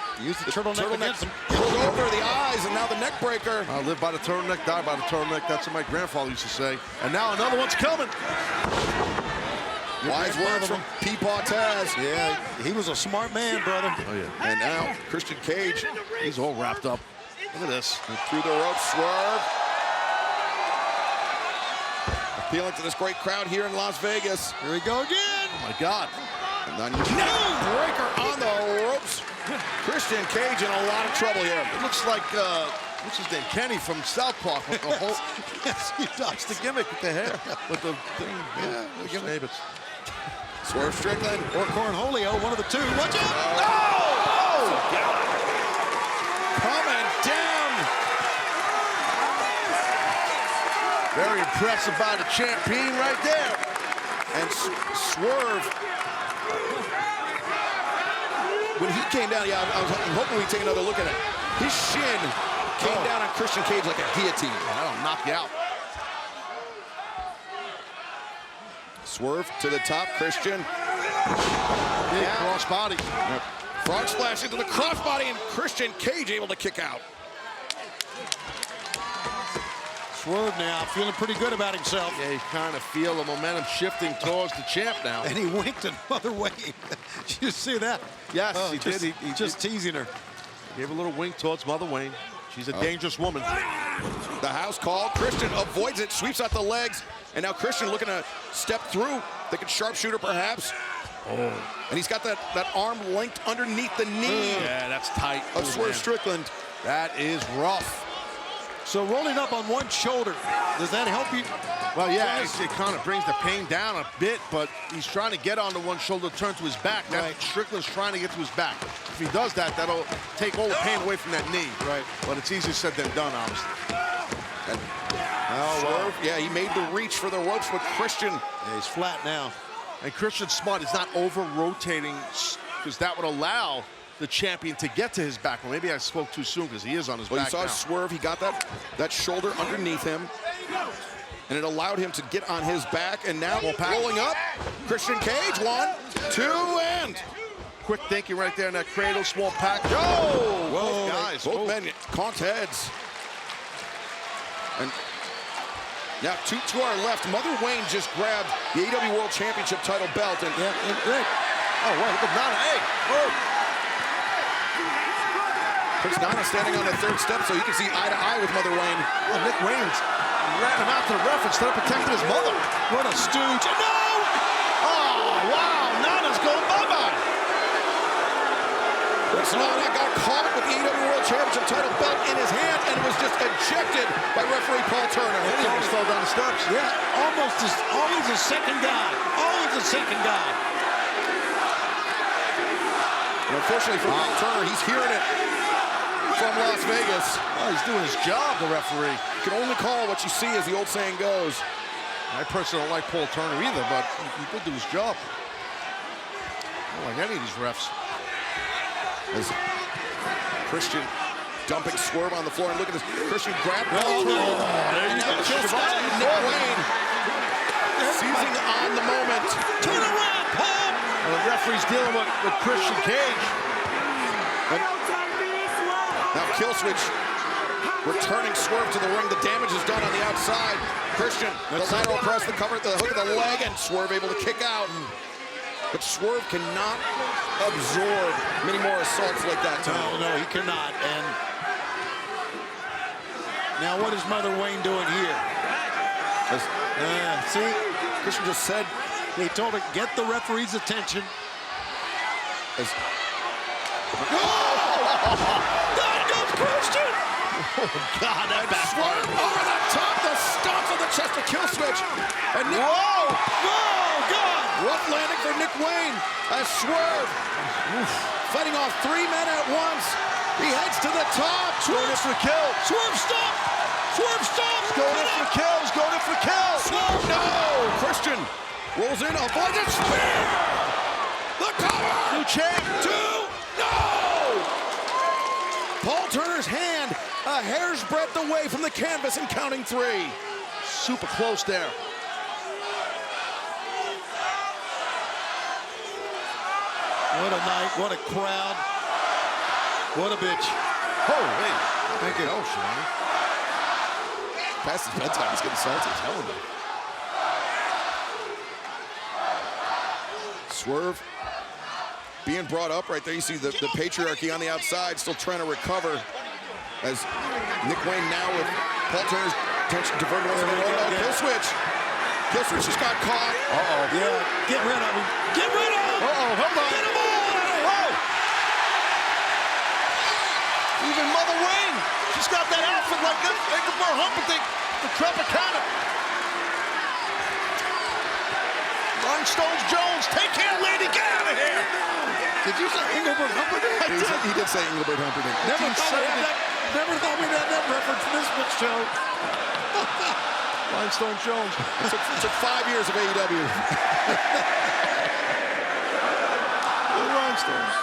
turtleneck against him. Pulled over the eyes, and now the neck breaker. I live by the turtleneck, die by the turtleneck. That's what my grandfather used to say. And now another one's coming. Wise words from Peepaw Taz. Yeah, he was a smart man, brother. Oh, yeah. And now Christian Cage. He's all wrapped up. Look at this. Through the ropes, Swerve. Appealing to this great crowd here in Las Vegas. Here we go again. Oh, my God. And the neck breaker on the ropes. Christian Cage in a lot of trouble here. It looks like, what's his name? Kenny from South Park. With the whole, Yes, he that's does. the gimmick with the hair. With the thing. Yeah, the gimmick. Swerve Strickland. Or Cornholio, one of the two. Watch out. Oh! Coming down. Very impressive by the champion right there. And Swerve, when he came down, yeah, I was hoping we'd take another look at it. His shin came down on Christian Cage like a guillotine. That'll knock you out. Swerve to the top, Christian. Big cross body. Yep. Frog splash into the crossbody, and Christian Cage able to kick out. Swerve now feeling pretty good about himself. Yeah, you kind of feel the momentum shifting towards the champ now. And he winked at Mother Wayne. Did you see that? Yes, he just, did. He just teasing her. Gave a little wink towards Mother Wayne. She's a dangerous woman. The house call. Christian avoids it, sweeps out the legs, and now Christian looking to step through. Thinking sharpshooter perhaps. Oh. And he's got that arm linked underneath the knee. Yeah, that's tight. Of Swerve Strickland. That is rough. So rolling up on one shoulder, does that help you? Well, yeah, it kind of brings the pain down a bit, but he's trying to get onto one shoulder, turn to his back. Now Strickland's trying to get to his back. If he does that, that'll take all the pain away from that knee. Right. But it's easier said than done, obviously. Swerve, yeah, he made the reach for the ropes with Christian. Yeah, he's flat now. And Christian's smart. He's not over-rotating because that would allow the champion to get to his back. Well, maybe I spoke too soon because he is on his back You saw now. Swerve, he got that shoulder underneath him. And it allowed him to get on his back, and now rolling up. Christian Cage, 1, 2, and. Quick thinking right there in that cradle, small pack. Yo! Whoa, guys. both men conked heads. And now to our left, Mother Wayne just grabbed the AEW World Championship title belt. And Oh, wait, look at Nana. Hey! Oh! Chris Nana standing on the third step so he can see eye to eye with Mother Wayne. Oh, Nick Wayne's ran him out to the ref instead of protecting his mother. What a stooge. No! Oh, wow! Nana's going bye-bye. Chris Nana got caught with the AEW World Championship title belt in his hand and was just ejected by referee Paul Turner. And he almost fell down the steps. Yeah, always a second guy. Always a second guy. And unfortunately for Paul Turner, he's hearing it from Las Vegas. Oh, he's doing his job, the referee. You can only call what you see, as the old saying goes. I personally don't like Paul Turner either, but he did do his job. I don't like any of these refs. As Christian dumping Swerve on the floor, and look at this. Christian grab. There you go. Nick Wayne seizing on the moment. Turn around, Paul! And the referee's dealing with Christian Cage. And now Killswitch returning Swerve to the ring. The damage is done on the outside. Christian, the lateral press, the cover, the hook of the leg, and Swerve able to kick out. But Swerve cannot absorb many more assaults like that. No, he cannot. And now what is Mother Wayne doing here? See, Christian just said he told her, get the referee's attention. As Down goes Christian! Oh, God, that Swerve over the top, the stomps on the chest of Killswitch. And Nick, God! rough landing for Nick Wayne as Swerve fighting off 3 men at once. He heads to the top. Going in for the kill. Swerve stop! Swerve stop! Going in for the kills. Going in for the kills. Swerve, no! Christian rolls in, avoids it, spear! The cover! New champ. 2, no! Paul Turner's hand a hair's breadth away from the canvas and counting 3. Super close there. What a night, what a crowd. What a bitch. Oh, hey. Thank you. Oh, Sean. Past his bedtime, he's getting salty, telling me. Swerve being brought up right there. You see the patriarchy on the outside, still trying to recover. As Nick Wayne now with Paul Turner's attention diverted. Killswitch. Killswitch just got caught. Uh-oh. Yeah, get rid of him. Get rid of him! Uh-oh, hold on. Get him all! Even Mother Wayne, she's got that outfit like this. They could wear Humperdinck, the Tropicana. Rhinestones Jones, take care, lady, get out of here. Did you say Engelbert Humperdinck? He did say Engelbert Humperdinck. Never thought we'd have that reference in this show. Rhinestone Jones. It took 5 years of AEW. The Rhinestones.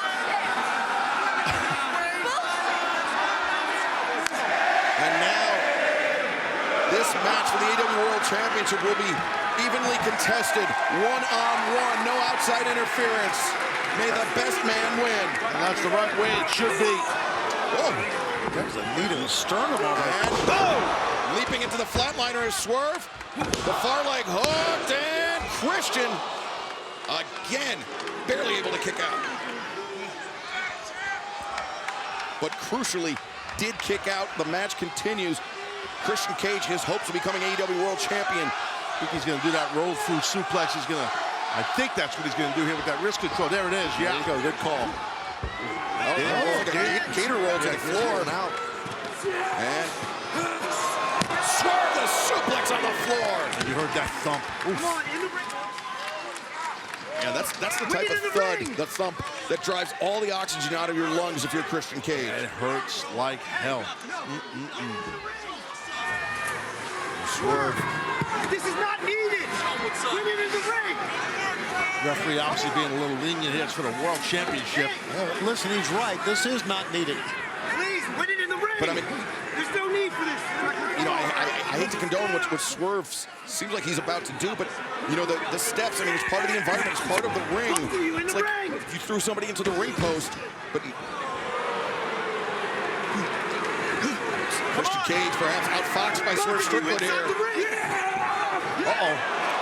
And now, this match for the AEW World Championship will be evenly contested, one-on-one, no outside interference. May the best man win. And that's the right way it should be. Oh. There's a knee to the sternum already. And boom! Leaping into the flatliner is Swerve. The far leg hooked, and Christian, again, barely able to kick out. But crucially, did kick out. The match continues. Christian Cage, his hopes of becoming AEW World Champion. I think he's going to do that roll through suplex. He's going to, I think that's what he's going to do here with that wrist control. There it is. Yeah. There you go. Good call. Gator roll to the floor. And Swerve the suplex on the floor. You heard that thump. Oof. Yeah, that's the type of thud, the thump, that drives all the oxygen out of your lungs if you're Christian Cage. It hurts like hell. Swerve. This is not needed. Women in the ring. Referee obviously being a little lenient here. It's for the World Championship. Listen, he's right. This is not needed. Please, win it in the ring. But I mean, there's no need for this. you know, I hate to condone what Swerve seems like he's about to do, but you know, the steps, I mean, it's part of the environment, it's part of the ring. It's like if you threw somebody into the ring post, but Christian Cage perhaps outfoxed by Swerve Strickland here.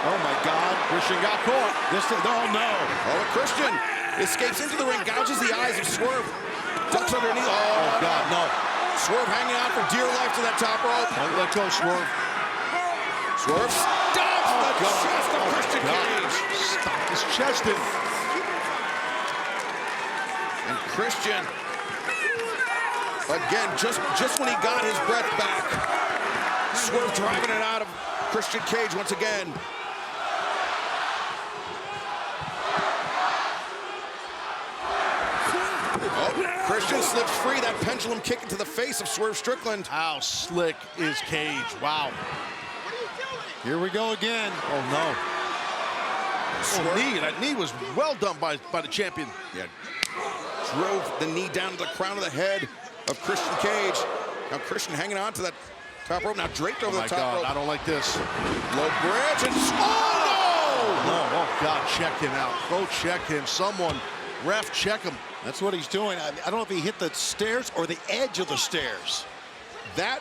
Oh my God. Christian got caught. Oh no. Oh, Christian escapes into the ring, gouges the eyes of Swerve. Ducks underneath. Oh God, no. Swerve hanging on for dear life to that top rope. Don't let go, Swerve. Swerve stomps the chest of Christian Cage. Stop his chest in. And Christian, again, just when he got his breath back, Swerve driving it out of Christian Cage once again. Oh, Christian slips free. That pendulum kick into the face of Swerve Strickland. How slick is Cage? Wow. Here we go again. Oh, no. Oh, knee. That knee was well done by the champion. Yeah. Drove the knee down to the crown of the head. of Christian Cage. Now Christian hanging on to that top rope. Now draped over the top rope. I don't like this. Low bridge and oh No, oh God, check him out. Go check him. Someone, ref, check him. That's what he's doing. I don't know if he hit the stairs or the edge of the stairs. That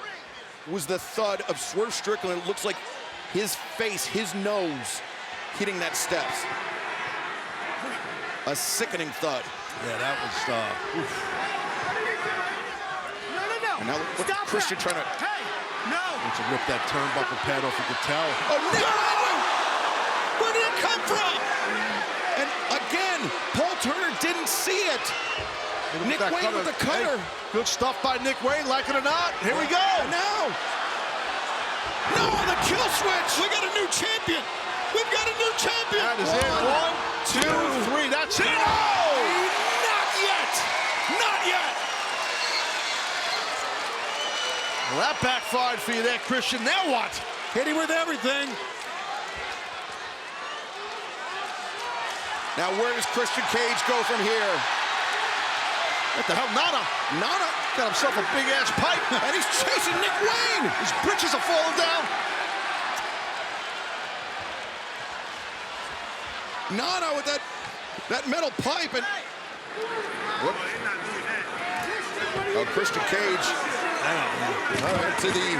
was the thud of Swerve Strickland. It looks like his face, his nose hitting that steps. A sickening thud. Yeah, that was, oof. No. And now look at Christian trying to... Hey, no. Need to rip that turnbuckle pad off, you could tell. Oh, no! Where did it come from? And again, Paul Turner didn't see it. Nick Wayne with the cutter. Hey, good stuff by Nick Wayne, like it or not. Here we go. Now. No, the kill switch. We got a new champion. We've got a new champion. That is it. 1, 2, 3. That's it. No! Not yet. Not yet. Well, that backfired for you there, Christian. Now what? Hit him with everything. Now, where does Christian Cage go from here? What the hell, Nana? Nana Got himself a big-ass pipe. and he's chasing Nick Wayne. His britches are falling down. Nana with that metal pipe and... Whoop. Oh, Christian Cage. All right, to the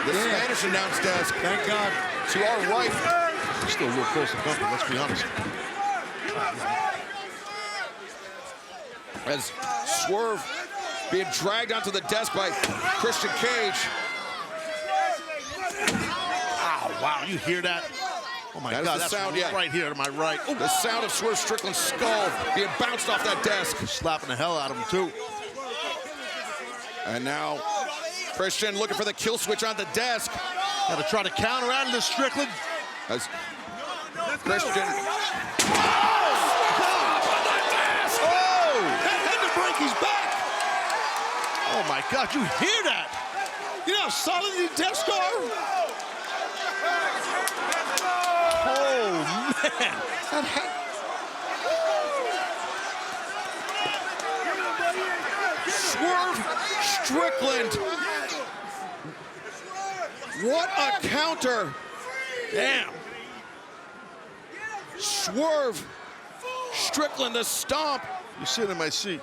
Spanish announce desk. Thank God. To our right. Still real close to company, let's be honest. As Swerve being dragged onto the desk by Christian Cage. Ow, wow, you hear that? Oh my That is God, the that's sound, yeah. right here to my right. The sound of Swerve Strickland's skull being bounced off that desk. Slapping the hell out of him, too. And now Christian looking for the kill switch on the desk. Got to try to counter out of this Strickland. As Christian... That had to break his back. Oh my God, you hear that? You know how solid these desks are? Oh man. That had... Swerve Strickland. What a counter. Damn. Swerve Strickland, the stomp. You sit in my seat.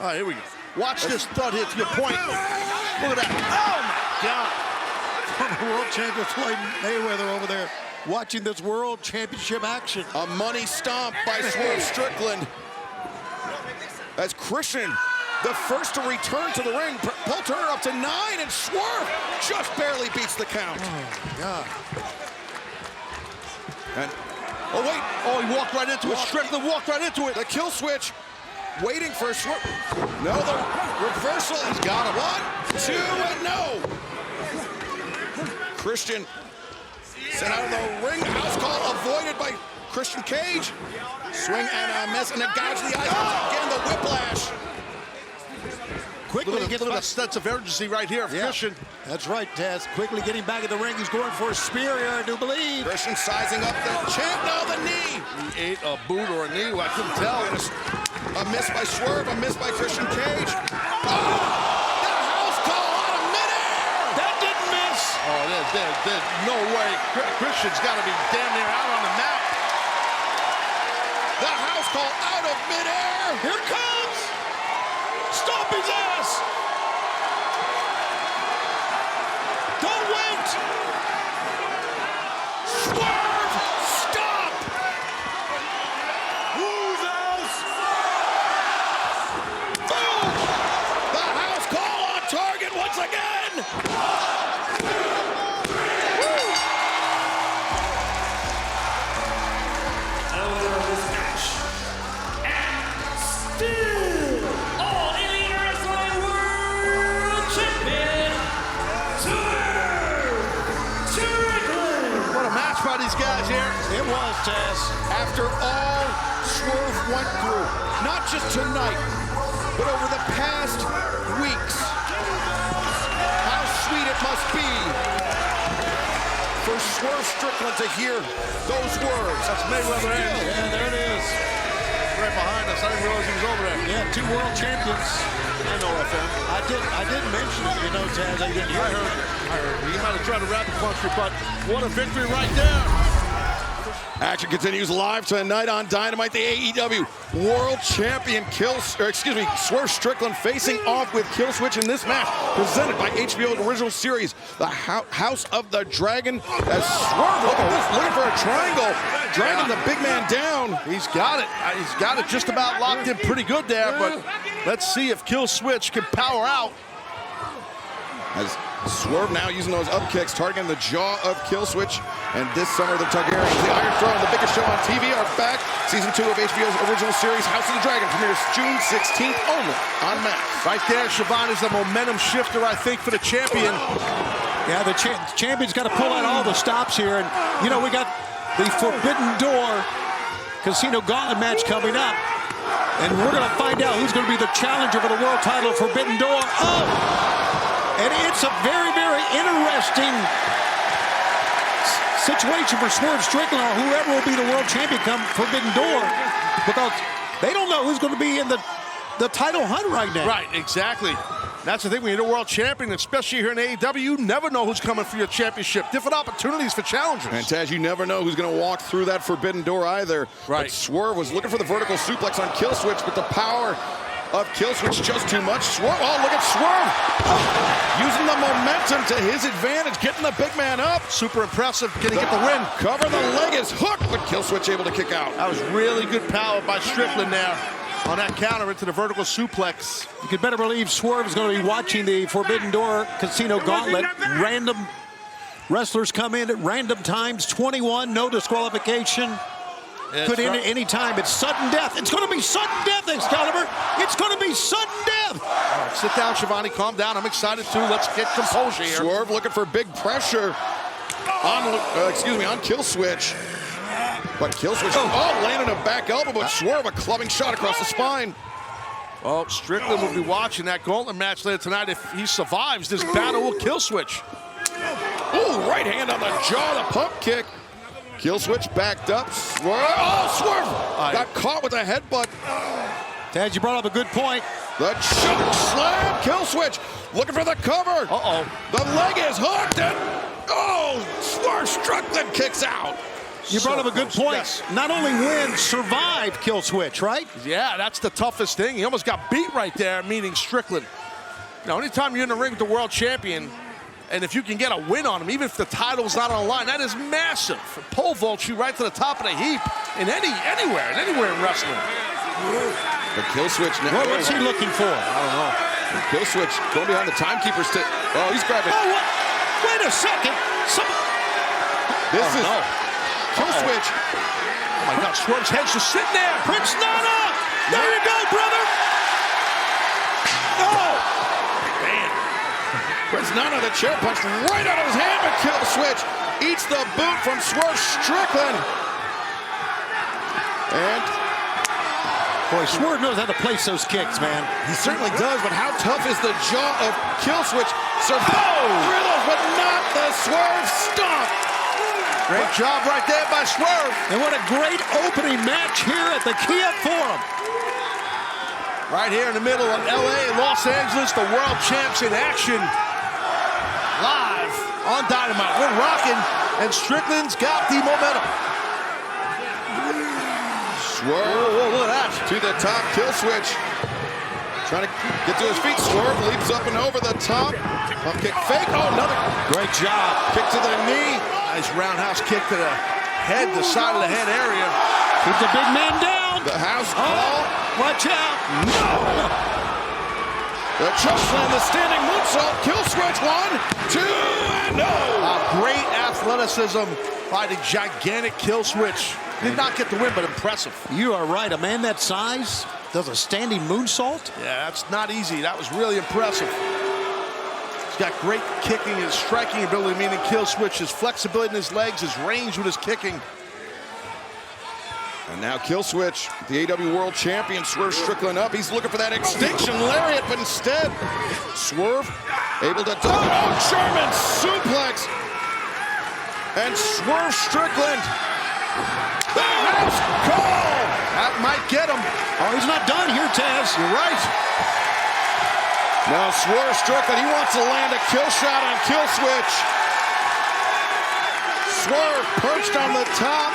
All right, here we go. Watch this thud hit to your point. Look at that. Oh my God. Former world champion Floyd Mayweather over there watching this world championship action. A money stomp by Swerve Strickland. As Christian, the first to return to the ring. Paul Turner up to 9, and Swerve just barely beats the count. Oh, my God. And, oh, wait. Oh, he walked right into it. Strickland walked right into it. The kill switch, waiting for Swerve. No, the reversal. He's got him. 1, 2, and no. Christian sent out of the ring. House call avoided by Christian Cage. Swing and a miss, and a gouge to the eyes. Again, the whiplash. Quickly Look at that sense of urgency right here, Christian. That's right, Taz. Quickly getting back in the ring. He's going for a spear here, I do believe. Christian sizing up the champ. No, the knee. He ate a boot or a knee. I couldn't tell. A miss by Swerve, a miss by Christian Cage. Oh, the house call out of midair. That didn't miss. Oh, there's no way. Christian's got to be damn near out on the mat. The house call out of midair. Here it comes. Stop his ass. Don't wait. Swerve, stop. Who's else? Boom. The house call on target once again. By these guys here. It was, Taz. After all Swerve went through, not just tonight, but over the past weeks, how sweet it must be for Swerve Strickland to hear those words. That's Mayweather. Yeah, there it is. right behind us. I didn't realize he was over there. Yeah, 2 world champions. I know, FM. I did mention it, you know, Taz. I didn't hear. I heard. He might have tried to wrap the country, but what a victory right there. Action continues live tonight on Dynamite. The AEW World Champion Swerve Strickland facing off with Killswitch in this match presented by HBO Original Series, the House of the Dragon. As Swerve, look at this, looking for a triangle, dragging the big man down. He's got it. He's got it just about locked in pretty good there, but let's see if Killswitch can power out. As Swerve now using those up kicks, targeting the jaw of Killswitch. And this summer, the Targaryens, the Iron Throne, the biggest show on TV, are back. Season 2 of HBO's original series, House of the Dragon, premieres June 16th only on Max. Right there, Siobhan, is the momentum shifter, I think, for the champion. Yeah, the champion's got to pull out all the stops here. And, you know, we got the Forbidden Door Casino Gauntlet match coming up. And we're going to find out who's going to be the challenger for the world title, Forbidden Door. Oh! And it's a very, very interesting situation for Swerve Strickland or whoever will be the world champion come Forbidden Door, because they don't know who's going to be in the title hunt right now. Right, exactly. That's the thing, when you're the world champion, especially here in AEW, you never know who's coming for your championship. Different opportunities for challengers. And Taz, you never know who's going to walk through that Forbidden Door either. Right. But Swerve was looking for the vertical suplex on Killswitch, but the power of Killswitch just too much. Swerve, oh, look at Swerve. Using the momentum to his advantage, getting the big man up. Super impressive, getting the win. Cover, the leg is hooked, but Killswitch able to kick out. That was really good power by Strickland there on that counter into the vertical suplex. You could better believe Swerve is going to be watching the Forbidden Door Casino Gauntlet. Random wrestlers come in at random times, 21, no disqualification. Could end at any time. It's sudden death. It's going to be sudden death, Excalibur. It's going to be sudden death. All right, sit down, Shivani. Calm down. I'm excited too. Let's get composure here. Swerve looking for big pressure on Killswitch. But Killswitch, landing a back elbow, but Swerve a clubbing shot across the spine. Well, Strickland will be watching that gauntlet match later tonight if he survives this battle with Killswitch. Ooh, right hand on the jaw, the pump kick. Killswitch backed up. Swerve, Swerve got caught with a headbutt. Taz, you brought up a good point. The choke slam, Killswitch looking for the cover. The leg is hooked, and Swerve Strickland kicks out. You brought up a good point. Yes. Not only win, survive Killswitch, right? Yeah, that's the toughest thing. He almost got beat right there, meaning Strickland. Now, anytime you're in the ring with the world champion, and if you can get a win on him, even if the title's not on the line, that is massive. Pole vault you right to the top of the heap in anywhere in wrestling. But Killswitch now. What's he looking for? I don't know. Killswitch going behind the timekeeper stick. Oh, he's grabbing. Oh, what? Wait a second. This is Killswitch. Oh my God, Swerve's head's just sitting there. Prince Nana! There you go, brother! Oh! Prince Nana, the chair punch right out of his hand, but Killswitch eats the boot from Swerve Strickland. And boy, Swerve knows how to place those kicks, man. He certainly does, but how tough is the jaw of Killswitch? Survived through those, but not the Swerve stomp. Great job right there by Swerve. And what a great opening match here at the Kia Forum. Right here in the middle of LA, Los Angeles, the world champs in action. Live on Dynamite. We're rocking, and Strickland's got the momentum. Swerve, look at that. To the top, Killswitch. Trying to get to his feet. Swerve leaps up and over the top. Pump kick fake. Oh, another great job. Kick to the knee. Nice roundhouse kick to the head, the side of the head area. Keep the big man down. The house call. Watch out. No. The choke slam, the standing moonsault. Killswitch 1, 2, and no. Great athleticism by the gigantic Killswitch. Did not get the win, but impressive. You are right. A man that size does a standing moonsault? Yeah, that's not easy. That was really impressive. He's got great kicking and striking ability, meaning Killswitch, his flexibility in his legs, his range with his kicking. And now Killswitch, the AEW World Champion, Swerve Strickland up. He's looking for that extinction lariat, but instead, Swerve able to German suplex. And Swerve Strickland, the house call. That might get him. Oh, he's not done here, Taz. You're right. Now Swerve Strickland, he wants to land a kill shot on kill switch. Swerve perched on the top.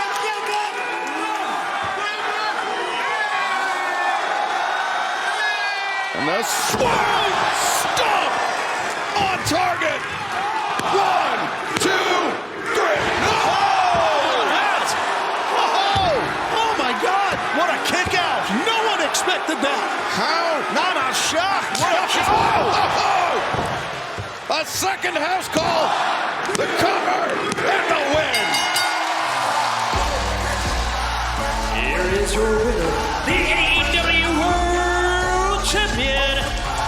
And the Swerve stomp on target. 1, 2, 3. No! Oh my God! What a kick out! No one expected that. How? Not a shot. What a shot! A second house call. The cover and the win. Here is your winner, the AEW World Champion,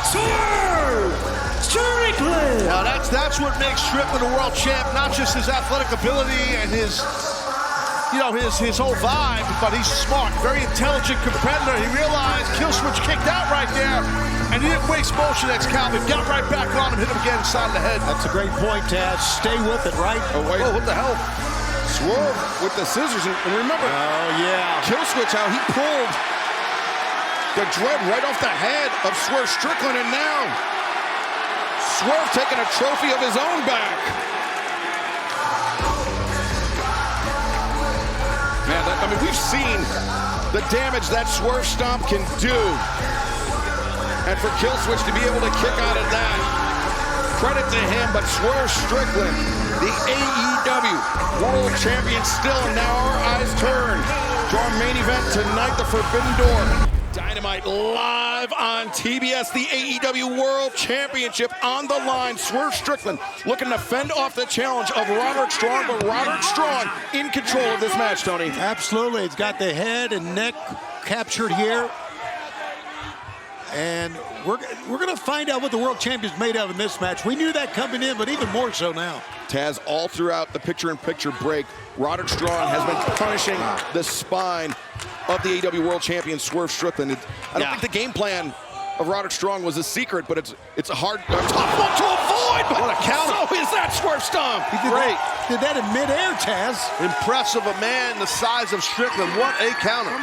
Swerve Strickland. Now that's what makes Strickland a world champ, not just his athletic ability and his whole vibe, but he's smart, very intelligent competitor. He realized kill switch kicked out right there, and he didn't waste motion. Excalibur got right back on him, hit him again inside the head. That's a great point, Taz. Stay with it, right? Oh, wait. Oh, what the hell? Swerve with the scissors, and remember, kill switch, how he pulled the dread right off the head of Swerve Strickland, and now Swerve taking a trophy of his own back. Man, I mean, we've seen the damage that Swerve Stomp can do, and for kill switch to be able to kick out of that, credit to him. But Swerve Strickland, the AEW World Champion still, and now our eyes turn to our main event tonight, the Forbidden Door. Dynamite live on TBS, the AEW World Championship on the line. Swerve Strickland looking to fend off the challenge of Roderick Strong, but Roderick Strong in control of this match, Tony. Absolutely. He's got the head and neck captured here. And we're going to find out what the world champion's made of in this match. We knew that coming in, but even more so now. Taz, all throughout the picture-in-picture break, Roderick Strong has been punishing the spine of the AEW World Champion, Swerve Strickland. I don't think the game plan of Roderick Strong was a secret, but it's a tough one to avoid. What a counter. So is that Swerve Stomp. He did that in midair, Taz. Impressive, a man the size of Strickland. What a counter.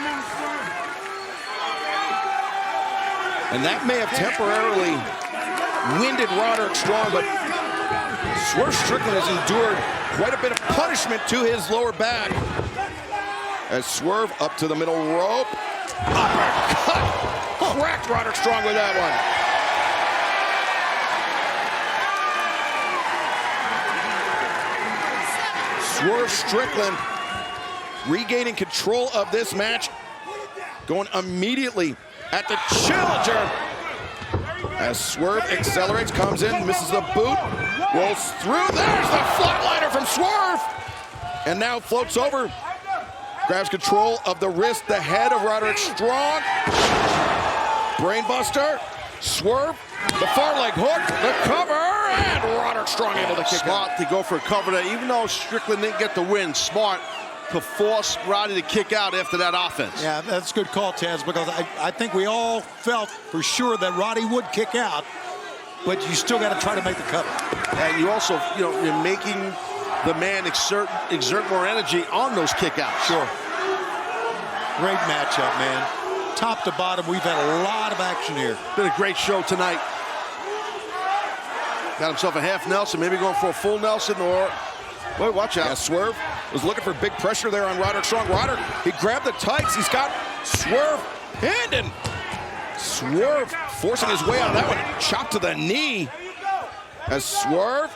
And that may have temporarily winded Roderick Strong, but Swerve Strickland has endured quite a bit of punishment to his lower back. As Swerve up to the middle rope. Uppercut! Cracked Roderick Strong with that one. Swerve Strickland regaining control of this match. Going immediately at the challenger. As Swerve accelerates, comes in, misses the boot, rolls through. There's the flatliner from Swerve. And now floats over. Grabs control of the wrist, the head of Roderick Strong. Brainbuster. Swerve. The far leg hook. The cover. And Roderick Strong able to kick out. Smart to go for a cover there. Even though Strickland didn't get the win, smart to force Roddy to kick out after that offense. Yeah, that's a good call, Taz, because I think we all felt for sure that Roddy would kick out, but you still got to try to make the cover. And you also, you're making the man exert more energy on those kickouts. Sure. Great matchup, man. Top to bottom, we've had a lot of action here. Been a great show tonight. Got himself a half Nelson, maybe going for a full Nelson, or wait, watch out. Yeah, Swerve was looking for big pressure there on Roderick Strong. Roderick, he grabbed the tights. He's got Swerve pinned, and Swerve forcing his way out of that one. Chop to the knee as Swerve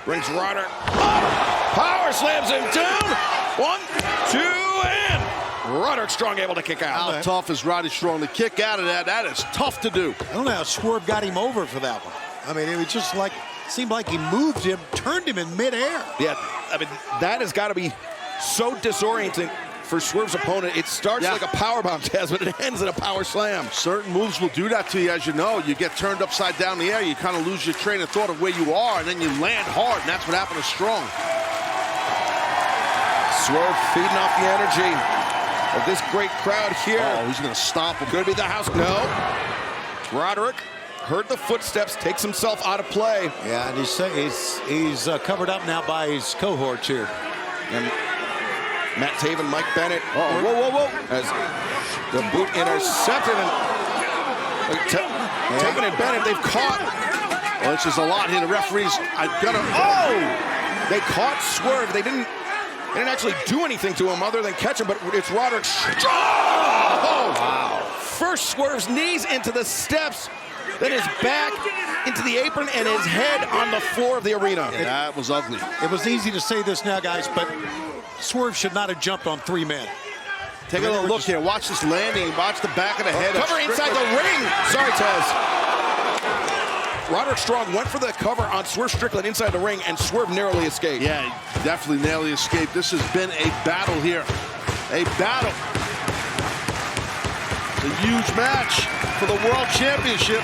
brings Roderick up. Power slams him down. 1, 2, and Roderick Strong able to kick out. How tough is Roddy Strong to kick out of that? That is tough to do. I don't know how Swerve got him over for that one. I mean, it was just like, seemed like he moved him, turned him in midair. Yeah, I mean, that has got to be so disorienting for Swerve's opponent. It starts like a powerbomb, Taz, but it ends in a power slam. Certain moves will do that to you, as you know. You get turned upside down in the air, you kind of lose your train of thought of where you are, and then you land hard, and that's what happened to Strong. Swerve feeding off the energy of this great crowd here. Oh, he's going to stomp him. Could be the house. No. Roderick heard the footsteps, takes himself out of play. Yeah, and he's covered up now by his cohorts here. And Matt Taven, Mike Bennett. Whoa. As the boot intercepted. And Taven and Bennett, they've caught. Well, this is a lot here. The referees, They caught Swerve. They didn't actually do anything to him other than catch him, but it's Roderick Strong. Oh, wow. First Swerve's knees into the steps, then his back into the apron and his head on the floor of the arena. Yeah, that was ugly. It was easy to say this now, guys, but Swerve should not have jumped on 3 men. Take a little look here. Watch this landing. Watch the back of the head. Cover inside the ring. Sorry, Taz. Roderick Strong went for the cover on Swerve Strickland inside the ring, and Swerve narrowly escaped. Yeah, definitely narrowly escaped. This has been a battle here. A battle. It's a huge match for the World Championship.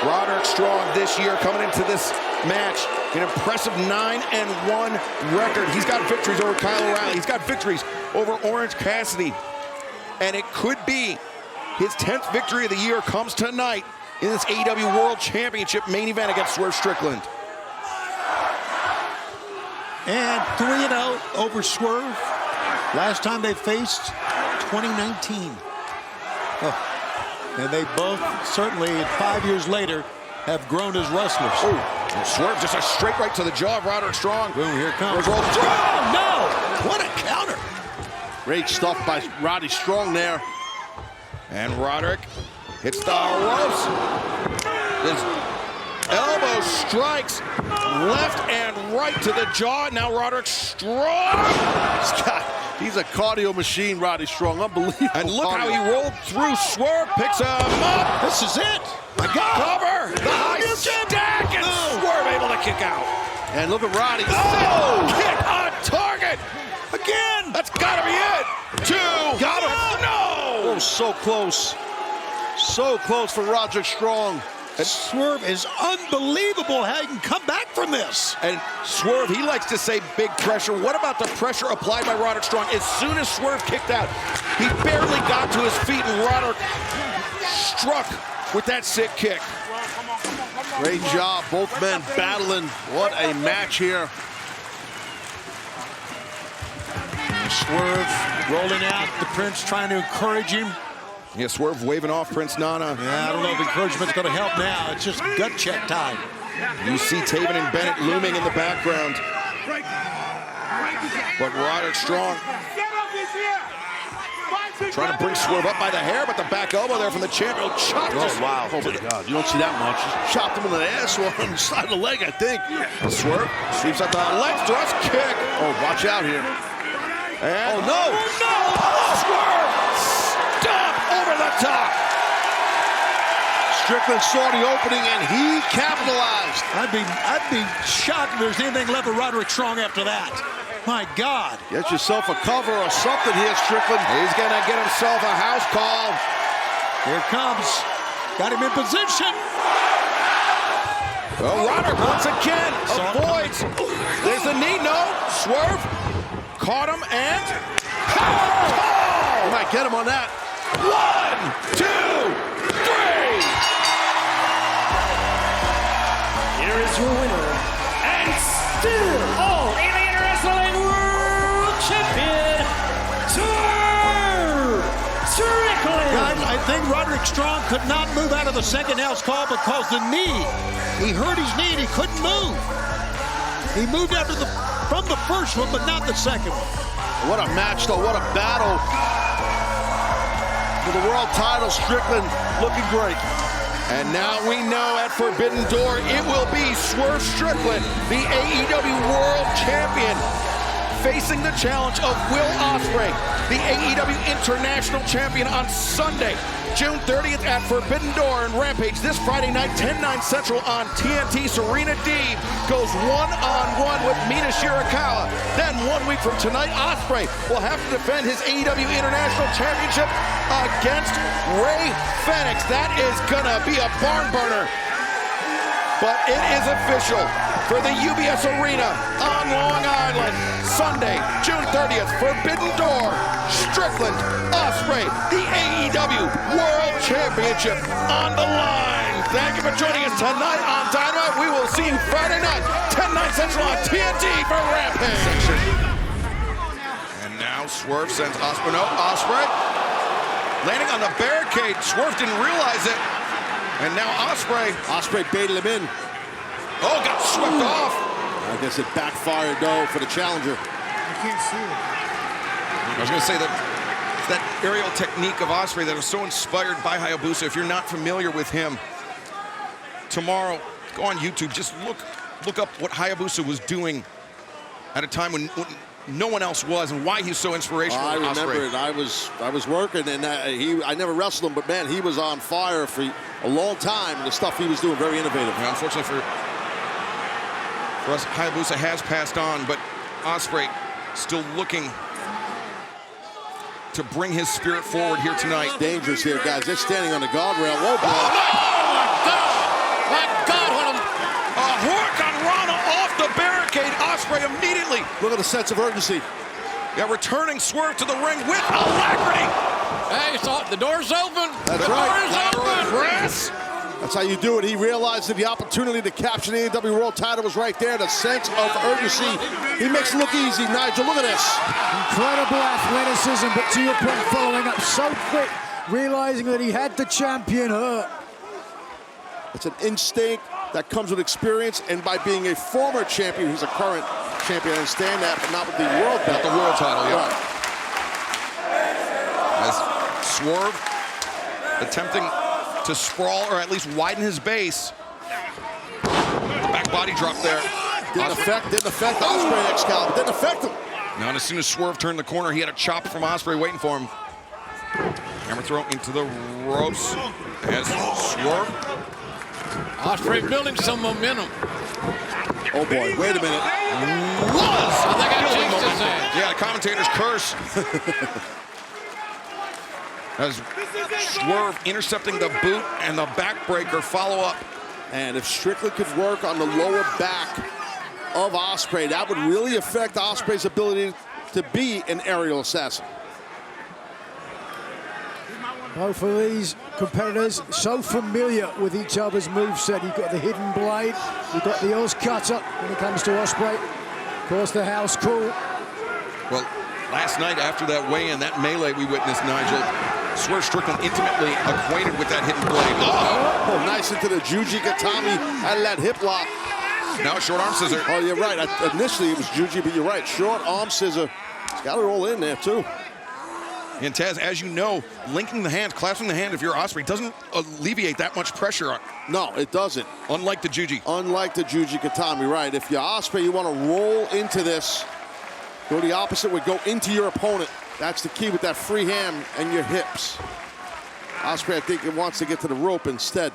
Roderick Strong this year coming into this match, an impressive 9-1 record. He's got victories over Kyle O'Reilly. He's got victories over Orange Cassidy. And it could be his 10th victory of the year comes tonight in this AEW World Championship main event against Swerve Strickland. And 3-0 over Swerve. Last time they faced, 2019. Oh. And they both, certainly 5 years later, have grown as wrestlers. Oh, Swerve just a straight right to the jaw of Roderick Strong. Boom, here it comes. Oh, no! What a counter. Great stuff by Roddy Strong there. And Roderick hits the ropes. His elbow strikes left and right to the jaw. Now Roderick Strong. He's a cardio machine, Roddy Strong. Unbelievable. And look how he rolled through. Swerve picks him up. This is it. My God. Cover. The high stack. And Swerve able to kick out. And look at Roddy. Oh! Kick on target. Again. That's got to be it. 2. Got him. Oh, no. Oh, so close. So close for Roderick Strong. And Swerve is unbelievable how he can come back from this. And Swerve, he likes to say big pressure. What about the pressure applied by Roderick Strong? As soon as Swerve kicked out, he barely got to his feet, and Roderick struck with that sick kick. Great job, both men battling. What a match here. Swerve rolling out, the Prince trying to encourage him. Yeah, Swerve waving off Prince Nana. Yeah, I don't know if encouragement's going to help now. It's just gut check time. You see Taven and Bennett looming in the background. But Roderick Strong trying to bring Swerve up by the hair, but the back elbow there from the champion. Oh, wow. Oh, my God. You don't see that much. Just chopped him in the ass or on the side of the leg, I think. Swerve sweeps up the leg thrust kick. Oh, watch out here. And oh, no. Swerve stop over the top. Strickland saw the opening, and he capitalized. I'd be shocked if there's anything left of Roderick Strong after that. My God. Get yourself a cover or something here, Strickland. He's going to get himself a house call. Here it comes. Got him in position. Oh, Roderick once again avoids. There's the knee. No. Swerve caught him and you might get him on that. 1, 2, 3. Here is your winner, and still all Alien Wrestling World Champion, Swerve Strickland. Guys, I think Roderick Strong could not move out of the second house call because the knee. He hurt his knee and he couldn't move. He moved from the first one, but not the second one. What a match, though. What a battle. For the world title, Strickland looking great. And now we know at Forbidden Door, it will be Swerve Strickland, the AEW World Champion, facing the challenge of Will Ospreay, the AEW International Champion, on Sunday, June 30th at Forbidden Door and Rampage. This Friday night, 10/9 Central on TNT. Serena Deeb goes one-on-one with Mina Shirakawa. Then 1 week from tonight, Ospreay will have to defend his AEW International Championship against Ray Fenix. That is gonna be a barn burner. But it is official for the UBS Arena on Long Island. Sunday, June 30th, Forbidden Door, Strickland, Ospreay, the AEW World Championship on the line. Thank you for joining us tonight on Dynamite. We will see you Friday night, 10/9 Central on TNT for Rampage. And now Swerve sends Ospreay. No, Ospreay landing on the barricade. Swerve didn't realize it. And now Ospreay baited him in. Oh, got swept off. I guess it backfired, though, for the challenger. I can't see it. I was going to say that aerial technique of Ospreay that was so inspired by Hayabusa. If you're not familiar with him, tomorrow, go on YouTube. Just look up what Hayabusa was doing at a time when no one else was, and why he's so inspirational. I remember it. I was working, and I never wrestled him, but man, he was on fire for a long time. The stuff he was doing, very innovative. Yeah, unfortunately for us, Hayabusa has passed on, but Ospreay still looking to bring his spirit forward here tonight. It's dangerous here, guys. They're standing on the guardrail. Whoa, boy. My God, what a Hurricane Rana off the barricade. Ospreay immediately. Look at the sense of urgency. Yeah, returning Swerve to the ring with alacrity. Hey, the door's open. That's the right. Door is open. Press. That's how you do it. He realized that the opportunity to capture the AEW World title was right there. The sense of urgency. He makes it look easy. Nigel, look at this. Incredible athleticism, but to your point, following up so quick, realizing that he had the champion hurt. It's an instinct that comes with experience, and by being a former champion, he's a current champion. I understand that, but not with the world belt. Not the world title, yeah. Right. As Swerve attempting to sprawl or at least widen his base. Back body drop there. Didn't affect Ospreay, Excalibur. Didn't affect him. Now, and as soon as Swerve turned the corner, he had a chop from Ospreay waiting for him. Hammer throw into the ropes as Swerve. Ospreay building some momentum. Oh boy, wait a minute. I think I jinxed his ass. Yeah, the commentator's curse. As Swerve intercepting the boot and the backbreaker follow-up. And if Strickland could work on the lower back of Ospreay, that would really affect Ospreay's ability to be an aerial assassin. Both of these competitors so familiar with each other's moveset. You've got the hidden blade, you've got the Oz cutter when it comes to Ospreay. Of course, the house call. Well, last night after that weigh-in, that melee we witnessed, Nigel, Swerve Strickland intimately acquainted with that hidden blade. Oh, nice into the Juji Gatami out of that hip lock. Now a short arm scissor. Oh, you're right. Initially it was Juji, but you're right. Short arm scissor. He's got it all in there, too. And Taz, as you know, linking the hands, clasping the hand if you're Ospreay doesn't alleviate that much pressure. No, it doesn't. Unlike the Juji. Unlike the Juji Gatami, right. If you're Ospreay, you want to roll into this. Go the opposite way. Go into your opponent. That's the key with that free hand and your hips. Ospreay, I think, it wants to get to the rope instead.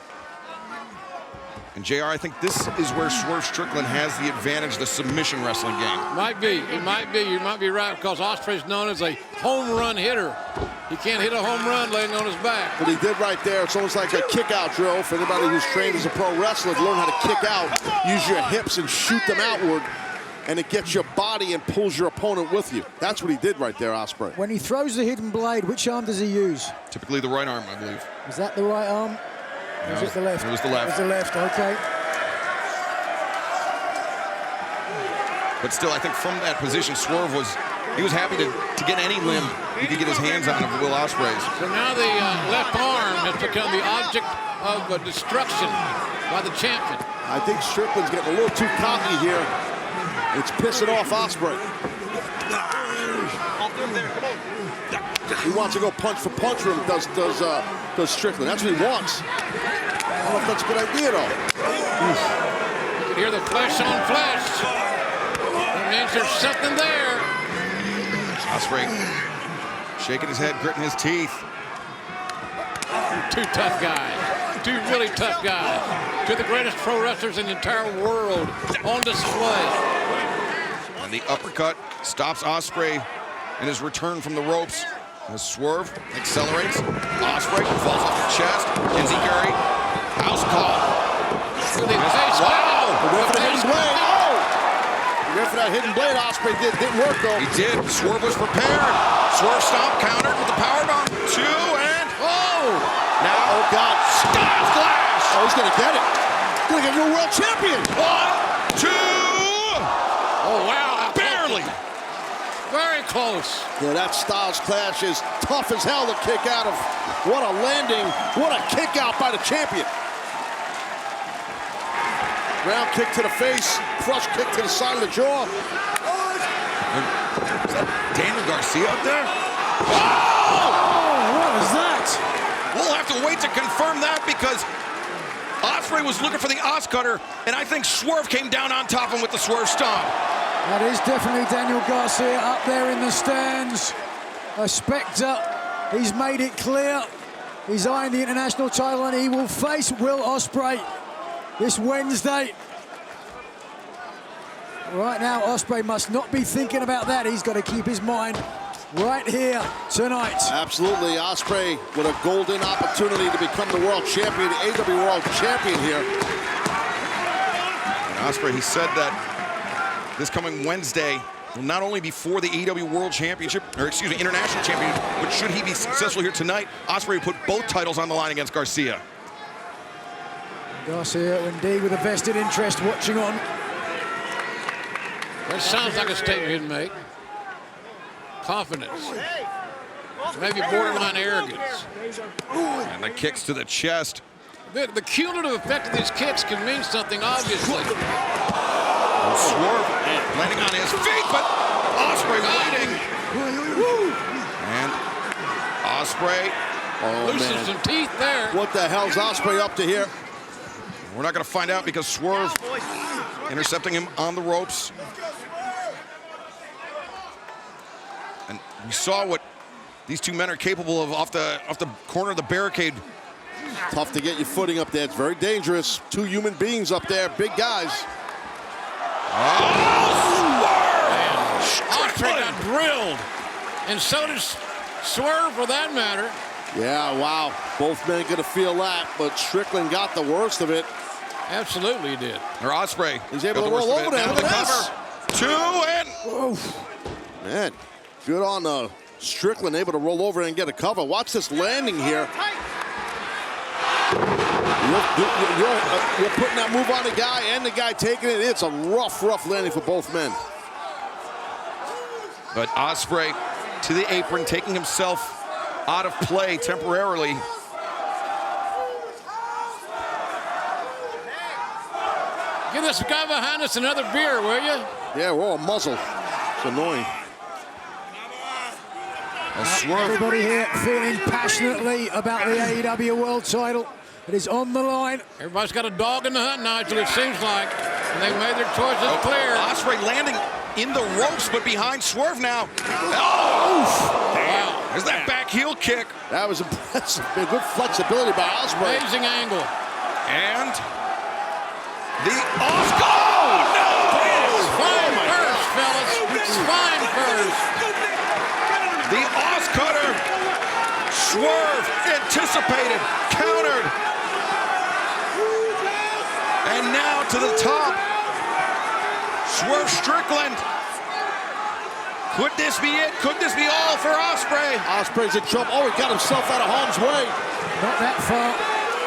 And JR, I think this is where Swerve Strickland has the advantage, the submission wrestling game. Might be. It might be. You might be right, because Ospreay's known as a home run hitter. He can't hit a home run laying on his back. What he did right there, it's almost like a kick-out drill for anybody who's trained as a pro wrestler to learn how to kick out. Use your hips and shoot them outward, and it gets your body and pulls your opponent with you. That's what he did right there, Ospreay. When he throws the hidden blade, which arm does he use? Typically the right arm, I believe. Is that the right arm? Or is it the left? It was the left. It was the left, okay. But still, I think from that position, Swerve was happy to get any limb he could get his hands on of Will Ospreay's. So now the left arm has become the object of destruction by the champion. I think Strickland's getting a little too cocky here. It's pissing off Ospreay. He wants to go punch for punch with him, does Strickland. That's what he wants. I don't know if that's a good idea, though. You can hear the flesh on flesh. That means there's something there. Ospreay shaking his head, gritting his teeth. Two tough guys. Two really tough guys. Two of the greatest pro wrestlers in the entire world on display. And the uppercut stops Ospreay in his return from the ropes. As Swerve accelerates, Ospreay falls off the chest. Enziguri, house call. Wow! The for that hidden blade, Ospreay didn't work though. He did. Swerve was prepared. Swerve stomp countered with the powerbomb. 2 and oh! Now, oh God, Sky Flash! Oh, he's gonna get it. Gonna get your world champion. 1, 2. Oh, wow. Barely. Very close. Yeah, that Styles Clash is tough as hell to kick out of. What a landing. What a kick out by the champion. Round kick to the face. Crush kick to the side of the jaw. Is that Daniel Garcia up there? What was that? We'll have to wait to confirm that because Ospreay was looking for the Oscutter, and I think Swerve came down on top of him with the Swerve Stomp. That is definitely Daniel Garcia up there in the stands. A spectre. He's made it clear. He's eyeing the international title, and he will face Will Ospreay this Wednesday. Right now, Ospreay must not be thinking about that. He's got to keep his mind right here tonight. Absolutely, Ospreay with a golden opportunity to become the world champion, the AEW world champion here. And Ospreay, he said that this coming Wednesday will not only be for the AEW World Championship, or excuse me, International Championship, but should he be successful here tonight, Ospreay will put both titles on the line against Garcia. Garcia, indeed, with a vested interest watching on. That sounds like a statement he'd make. Confidence. Maybe borderline arrogance. And the kicks to the chest. The cumulative effect of these kicks can mean something, obviously. Swerve landing on his feet, but Ospreay waiting. And Ospreay Loosened some teeth there. What the hell's Ospreay up to here? We're not going to find out because Swerve intercepting him on the ropes. And we saw what these two men are capable of off the corner of the barricade. Tough to get your footing up there. It's very dangerous. Two human beings up there, big guys. Ospreay got drilled. And so did Swerve, for that matter. Yeah, wow. Both men gonna feel that, but Strickland got the worst of it. Absolutely he did. Or Ospreay. He's able to roll over there. Now Look the at this. cover. 2 and... Man, good on Strickland, able to roll over and get a cover. Watch this landing here. You're putting that move on the guy and the guy taking it. It's a rough landing for both men. But Ospreay to the apron, taking himself out of play temporarily. Give this guy behind us another beer, will you? Yeah, we're all muzzled. It's annoying. Everybody here feeling passionately about the AEW World title. It is on the line. Everybody's got a dog in the hunt, Nigel, it seems like. And they made their choices clear. Ospreay landing in the ropes, but behind Swerve now. Oh! Damn. There's that back heel kick. That was impressive. Good flexibility by Ospreay. Amazing angle. And the off-goal! No! Spine first, fellas. Spine first. The Oscutter. Swerve anticipated, countered. And now to the top. Swerve Strickland. Could this be it? Could this be all for Ospreay? Ospreay's in trouble. Oh, he got himself out of harm's way. Not that far.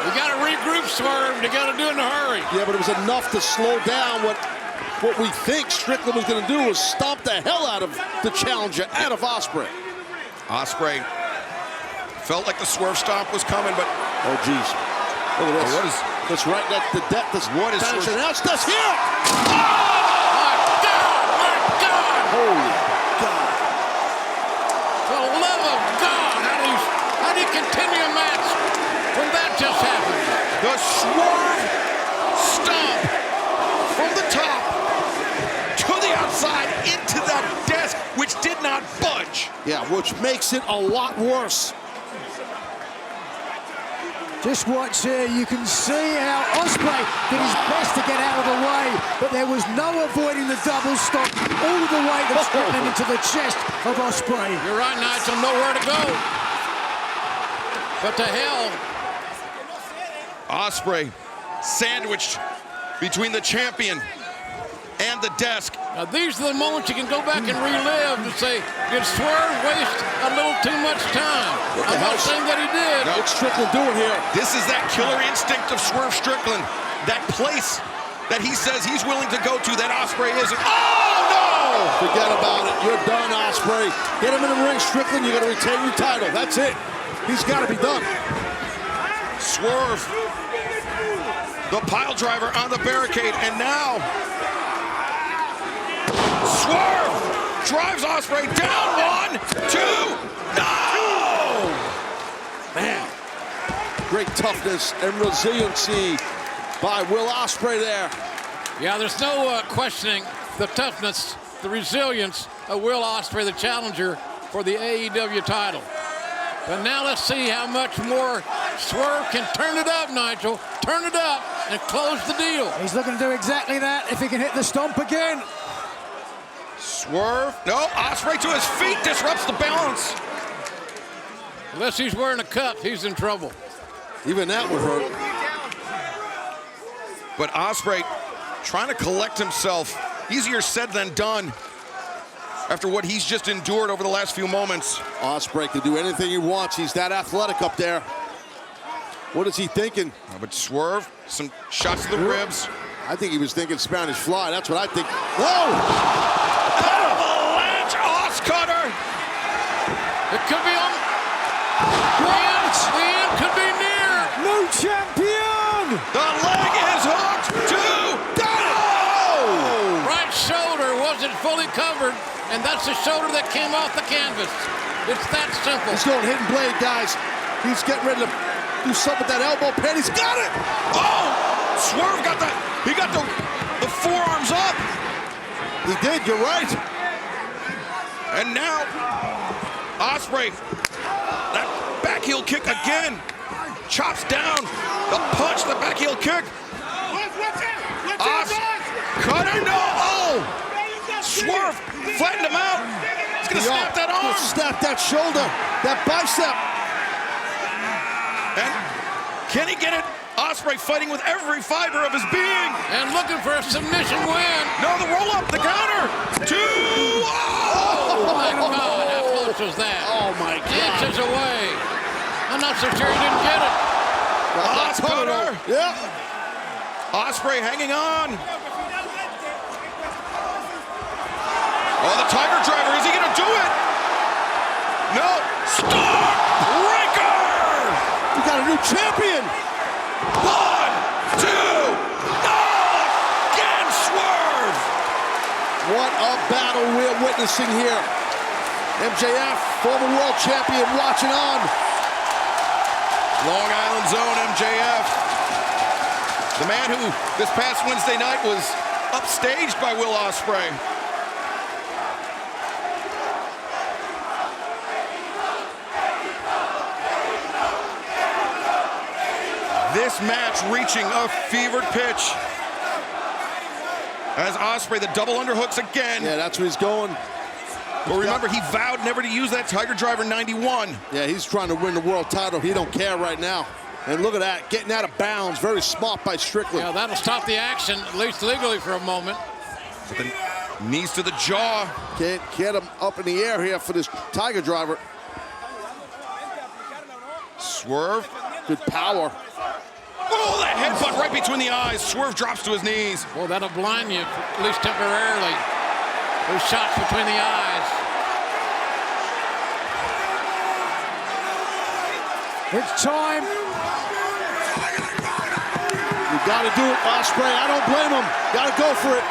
You got to regroup, Swerve. You got to do it in a hurry. Yeah, but it was enough to slow down what we think Strickland was going to do was stomp the hell out of the challenger, out of Ospreay. Ospreay felt like the Swerve Stomp was coming, but... Oh, geez. Look at this. What is... That's right, that's the depth. What is... Announced us here! My God! Holy God. For the love of God, how do you continue a match when that just happened? The Swerve Stomp from the top to the outside into that desk, which did not budge. Yeah, which makes it a lot worse. Just watch here, you can see how Ospreay did his best to get out of the way, but there was no avoiding the double stop all the way to Strickland into the chest of Ospreay. You're right, Nigel, nowhere to go. But to hell. Ospreay sandwiched between the champion and the desk. Now, these are the moments you can go back and relive and say, did Swerve waste a little too much time? I'm not saying that he did. What's Strickland doing here? This is that killer instinct of Swerve Strickland. That place that he says he's willing to go to, that Ospreay isn't. Oh, no! Forget about it. You're done, Ospreay. Get him in the ring, Strickland. You're going to retain your title. That's it. He's got to be done. Swerve, the pile driver on the barricade, and now Swerve drives Ospreay down. 1, 2, no! Man, great toughness and resiliency by Will Ospreay there. Yeah, there's no questioning the toughness, the resilience of Will Ospreay, the challenger for the AEW title. But now let's see how much more Swerve can turn it up, Nigel. Turn it up and close the deal. He's looking to do exactly that if he can hit the stomp again. Swerve, no, Ospreay to his feet, disrupts the balance. Unless he's wearing a cup, he's in trouble. Even that would hurt. But Ospreay trying to collect himself. Easier said than done after what he's just endured over the last few moments. Ospreay can do anything he wants. He's that athletic up there. What is he thinking? But Swerve, some shots to the ribs. I think he was thinking Spanish Fly. That's what I think. Whoa! Avalanche Os Cutter! It could be on. The end could be near. No champion! The leg is hooked to go! Right shoulder wasn't fully covered, and that's the shoulder that came off the canvas. It's that simple. He's going hidden blade, guys. He's getting ready to do something with that elbow pin. He's got it! Oh! Swerve got the forearms up. He did, you're right. And now, Ospreay, that back heel kick again. Chops down, the punch, the back heel kick. Cutter, no! Oh! Swerve flattened him out. He's gonna snap that arm. Snap that shoulder, that bicep. And can he get it? Ospreay fighting with every fiber of his being. And looking for a submission win. No, the roll up, the counter. 2. Oh my God, how close was that? Oh my God. Inches away. I'm not so sure he didn't get it. Cutter. Yeah. Ospreay hanging on. Oh, the Tiger Driver. Is he going to do it? No. Star Breaker. We got a new champion. 1, 2. No. Again, Swerve. What a battle we're witnessing here. MJF, former world champion, watching on. Long Island Zone, MJF. The man who this past Wednesday night was upstaged by Will Ospreay. This match reaching a fevered pitch. As Ospreay, the double underhooks again. Yeah, that's where he's going. But remember, he vowed never to use that Tiger Driver 91. Yeah, he's trying to win the world title. He don't care right now. And look at that, getting out of bounds. Very smart by Strickland. Yeah, that'll stop the action, at least legally for a moment. But the knees to the jaw. Can't get him up in the air here for this Tiger Driver. Swerve. Good power. Oh, that headbutt right between the eyes. Swerve drops to his knees. Well, that'll blind you, at least temporarily. Those shots between the eyes. It's time. You got to do it, Ospreay. I don't blame him. Got to go for it.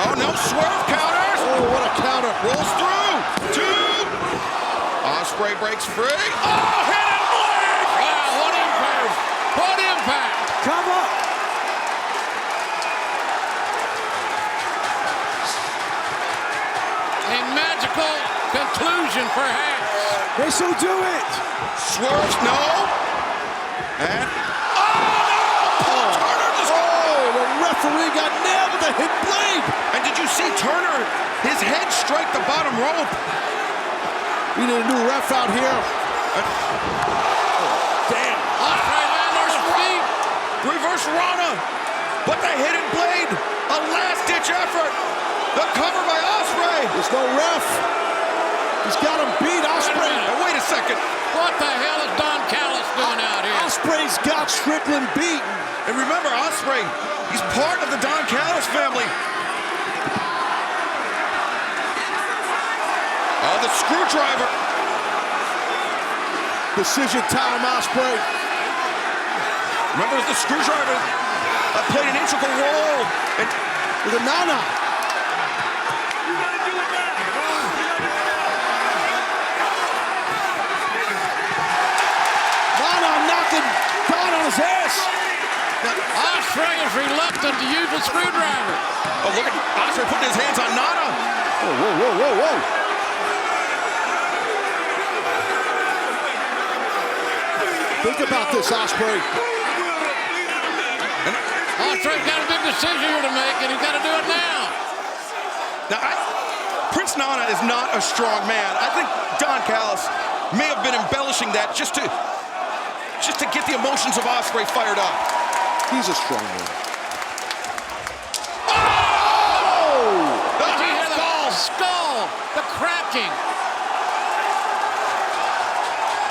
Oh, no. Swerve counters. Oh, what a counter. Rolls through. 2. Ospreay breaks free. Oh, hidden blade. Wow, what impact. What impact. Come on. A magical conclusion, perhaps. This'll do it. Swerves, no. And, oh, Turner just... Oh, the referee got nailed with a hit blade. And did you see Turner, his head strike the bottom rope? We need a new ref out here. Damn. Ospreay landed on his feet. Reverse Rana. But the hidden blade, a last-ditch effort. The cover by Ospreay. There's no ref. He's got him beat, Ospreay. Wait a second. What the hell is Don Callis doing out here? Ospreay's got Strickland beat. And remember, Ospreay, he's part of the Don Callis family. Oh, the screwdriver. Decision time, Ospreay. Remember, the screwdriver played an integral role. And with a Nana. Nana knocking Don on his ass. Ospreay is reluctant to use the screwdriver. Oh, look at Ospreay putting his hands on Nana. Whoa, whoa, whoa, whoa, whoa. Think about this, Ospreay. Ospreay's got a big decision here to make, and he's got to do it now. Now, Prince Nana is not a strong man. I think Don Callis may have been embellishing that just to get the emotions of Ospreay fired up. He's a strong man. Oh! The skull, the cracking.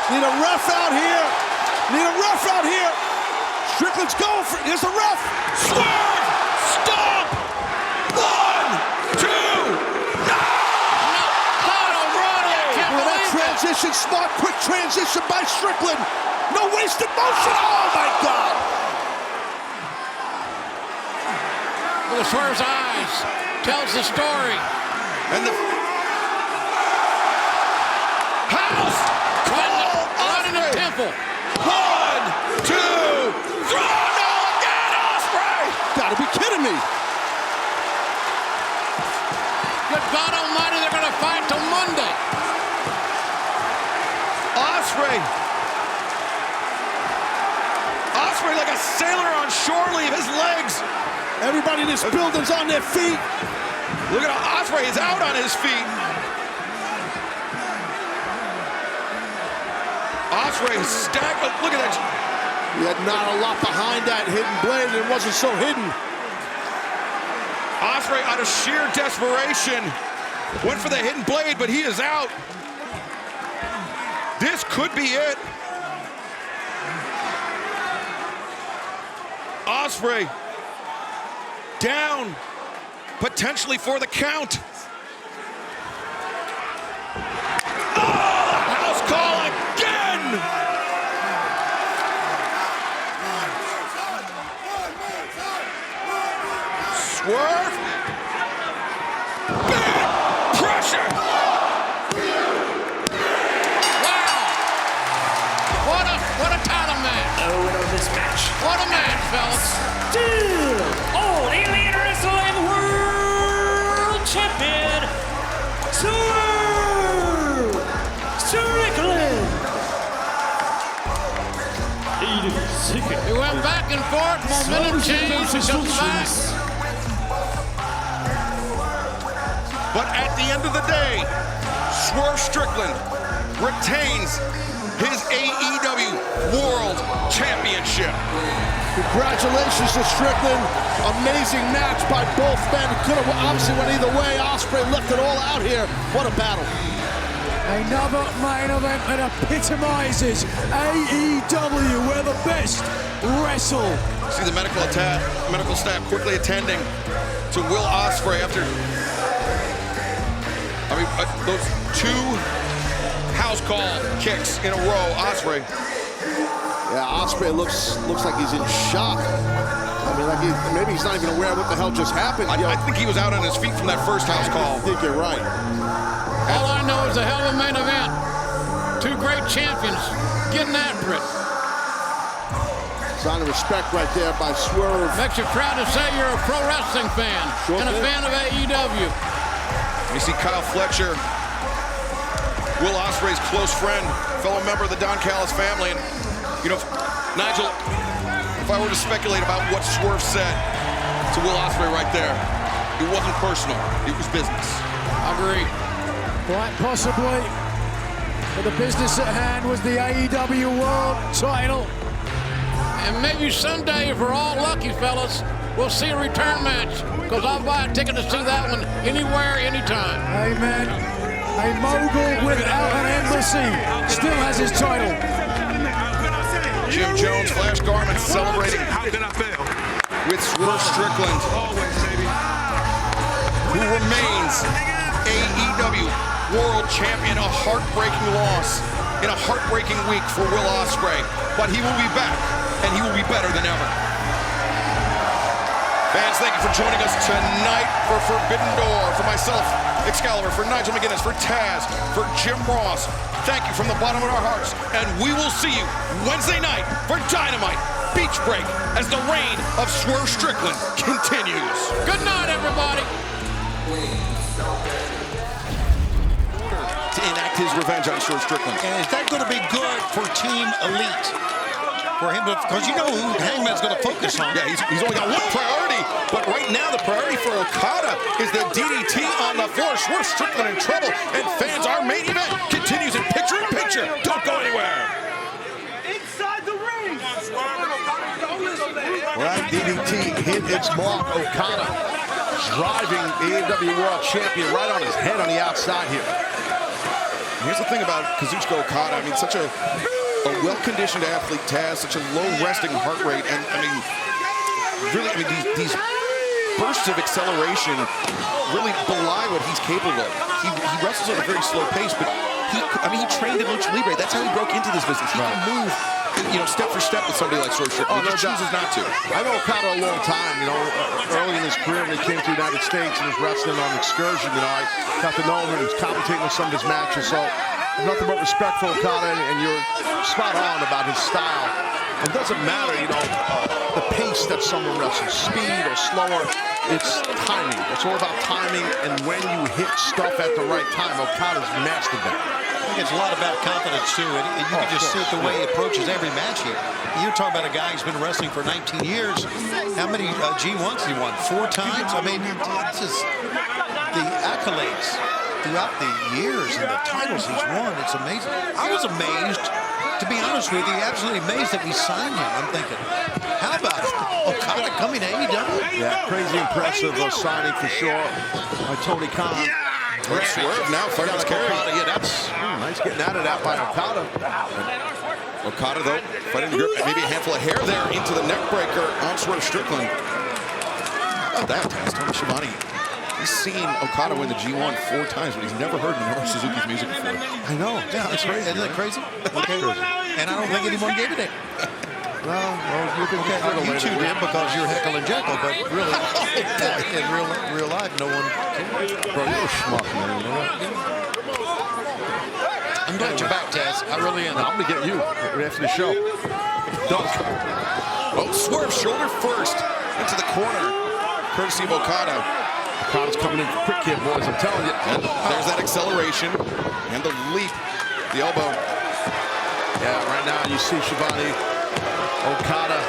Need a ref out here. Need a ref out here. Strickland's going for it. Here's the ref. Swerve! Stop! 1, 2, no! That transition, smart, quick transition by Strickland. No wasted motion. Oh, my God. Look at Swerve's eyes. Tells the story. And the house call in the temple. 1, 2, throw! No, again, Ospreay! Gotta be kidding me. Good God Almighty, they're gonna fight till Monday. Ospreay like a sailor on shore leave, his legs. Everybody in this building's on their feet. Look at how Ospreay is out on his feet. Ospreay stacked. Look at that. He had not a lot behind that hidden blade, and it wasn't so hidden. Ospreay, out of sheer desperation, went for the hidden blade, but he is out. This could be it. Ospreay down, potentially for the count. Oh, house call again! Swerve. Big pressure. Wow! What a title match. The winner of this match. What a match, fellas. Still All Elite Wrestling World Champion, Swerve Strickland. We went back and forth, momentum change, and comes back. But at the end of the day, Swerve Strickland retains his AEW World Championship. Congratulations to Strickland. Amazing match by both men. Could have obviously went either way. Ospreay left it all out here. What a battle. Another main event that epitomizes AEW, where the best wrestle. See the medical staff quickly attending to Will Ospreay after, those two house call kicks in a row. Ospreay. Yeah, Ospreay looks like he's in shock. I mean, like maybe he's not even aware of what the hell just happened. I think he was out on his feet from that first house call. I think you're right. All I know is a hell of a main event. Two great champions getting after it. Sign of respect right there by Swerve. Makes you proud to say you're a pro wrestling fan and a fan of AEW. You see Kyle Fletcher, Will Ospreay's close friend, fellow member of the Don Callis family. And, you know, Nigel, if I were to speculate about what Swerve said to Will Ospreay right there, it wasn't personal, it was business. Agreed. Quite possibly. But the business at hand was the AEW World title. And maybe someday, if we're all lucky, fellas, we'll see a return match, because I'll buy a ticket to see that one anywhere, anytime. Amen. A mogul without an embassy still has his title. Jim Jones, Flash Garment, celebrating with Swerve Strickland, who remains AEW World Champion. A heartbreaking loss in a heartbreaking week for Will Ospreay, but he will be back, and he will be better than ever. Fans, thank you for joining us tonight for Forbidden Door. For myself, Excalibur, for Nigel McGuinness, for Taz, for Jim Ross, thank you from the bottom of our hearts, and we will see you Wednesday night for Dynamite Beach Break as the reign of Swerve Strickland continues. Good night, everybody. To enact his revenge on Swerve Strickland. And is that going to be good for Team Elite? For him to, because you know who Hangman's going to focus on. Yeah, he's only got one priority, but right now the priority for Okada is the DDT on the floor. Swerve Strickland in trouble, and fans, our main event continues in picture-in-picture. Don't go anywhere. Inside the ring. Well, that DDT hit its mark. Okada driving the AEW World Champion right on his head on the outside here. Here's the thing about Kazuchika Okada. I mean, such a well-conditioned athlete, Taz, such a low resting heart rate, and I mean, really, these bursts of acceleration really belie what he's capable of. He wrestles at a very slow pace, but he trained in Lucha Libre. That's how he broke into this business. He can move, step for step with somebody like Swerve Strickland. He just chooses not to. I know Okada a long time, early in his career when he came to the United States and was wrestling on Excursion, I got to know him and he was commentating on some of his matches, so nothing but respect for Okada, and you're spot on about his style. It doesn't matter, the pace that someone wrestles, speed or slower, it's timing. It's all about timing and when you hit stuff at the right time. Okada's mastered that. I think it's a lot about confidence, too, and you can just see it the way he approaches every match here. You're talking about a guy who's been wrestling for 19 years. How many G1s he won? 4 times? I mean, it's just the accolades throughout the years and the titles he's won. It's amazing. I was amazed, to be honest with you, absolutely amazed that we signed him. I'm thinking, how about Okada coming to AEW? Yeah, crazy impressive signing for sure by Tony Khan. Swerve now fighting his carry. Yeah, that's nice getting out of that by Okada. Okada, though, fighting the grip, maybe a handful of hair there into the neck breaker on Swerve Strickland. How about that, Taz? Tony Schiavone. He's seen Okada win the G1 4 times, but he's never heard Minoru Suzuki's music before. I know. Yeah, that's crazy. Isn't that crazy? Okay. And I don't think anyone gave it to him. Well, you two did because you're Heckle and Jekyll, but really, in real life, no one cares. Bro, you're a schmuck, man. You know what? I'm glad you're back, Taz. I really am. I'm going to get you right after the show. Dunk. Oh, Swerve shoulder first into the corner, courtesy of Okada. Okada's coming in quick here, boys, I'm telling you. And there's that acceleration and the leap, the elbow. Yeah, right now you see Schiavone, Okada,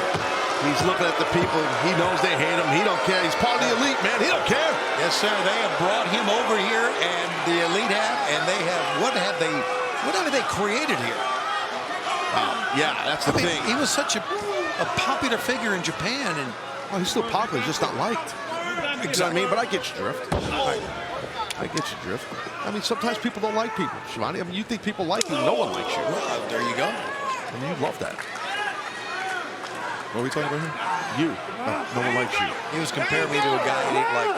he's looking at the people. He knows they hate him. He don't care. He's part of the elite, man. He don't care. Yes, sir. They have brought him over here, and the elite have, and they have, what have they created here? Wow. Yeah, that's the thing. He was such a popular figure in Japan, and he's still popular. He's just not liked. You know what I mean? But I get your drift. I get your drift. I mean, sometimes people don't like people, Shivani. I mean, you think people like you, no one likes you. Well, there you go. I mean, you love that. What are we talking about here? You. No one likes you. He was comparing me to a guy who ate like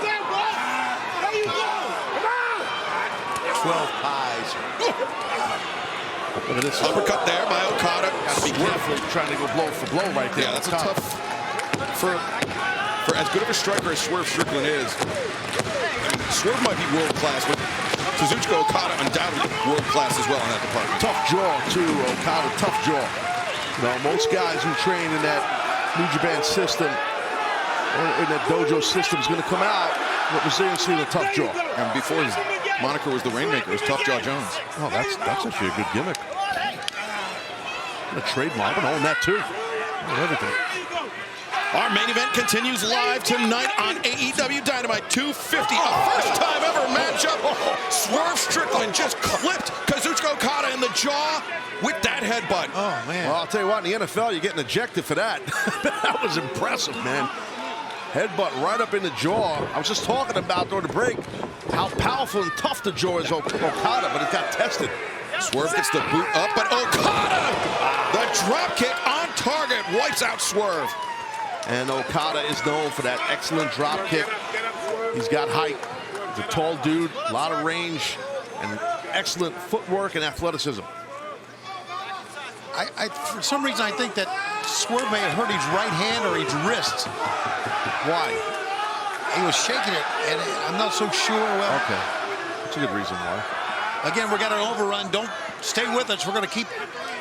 12 pies. Look at this. Uppercut there by Okada. Be careful trying to go blow for blow right there. Yeah, that's a tough. For as good of a striker as Swerve Strickland is, Swerve might be world class, but Kazuchika Okada undoubtedly world class as well in that department. Tough jaw too, Okada. Tough jaw. Most guys who train in that New Japan system, in that dojo system, is going to come out with resiliency and a tough jaw. And before his moniker was the Rainmaker, it was Tough Jaw Jones. Oh, that's actually a good gimmick. A trademark. I'm gonna own that too. Everything. Our main event continues live tonight on AEW Dynamite 250. A first-time ever matchup. Swerve Strickland just clipped Kazuchika Okada in the jaw with that headbutt. Oh, man. Well, I'll tell you what, in the NFL, you're getting ejected for that. That was impressive, man. Headbutt right up in the jaw. I was just talking about during the break how powerful and tough the jaw is Okada, but it got tested. Swerve gets the boot up, but Okada, the drop kick on target, wipes out Swerve. And Okada is known for that excellent drop kick. He's got height. He's a tall dude, a lot of range, and excellent footwork and athleticism. For some reason, I think that Swerve may have hurt his right hand or his wrist. Why? He was shaking it, and I'm not so sure. Well, okay, that's a good reason why. Again, we got an overrun. Don't stay with us. We're going to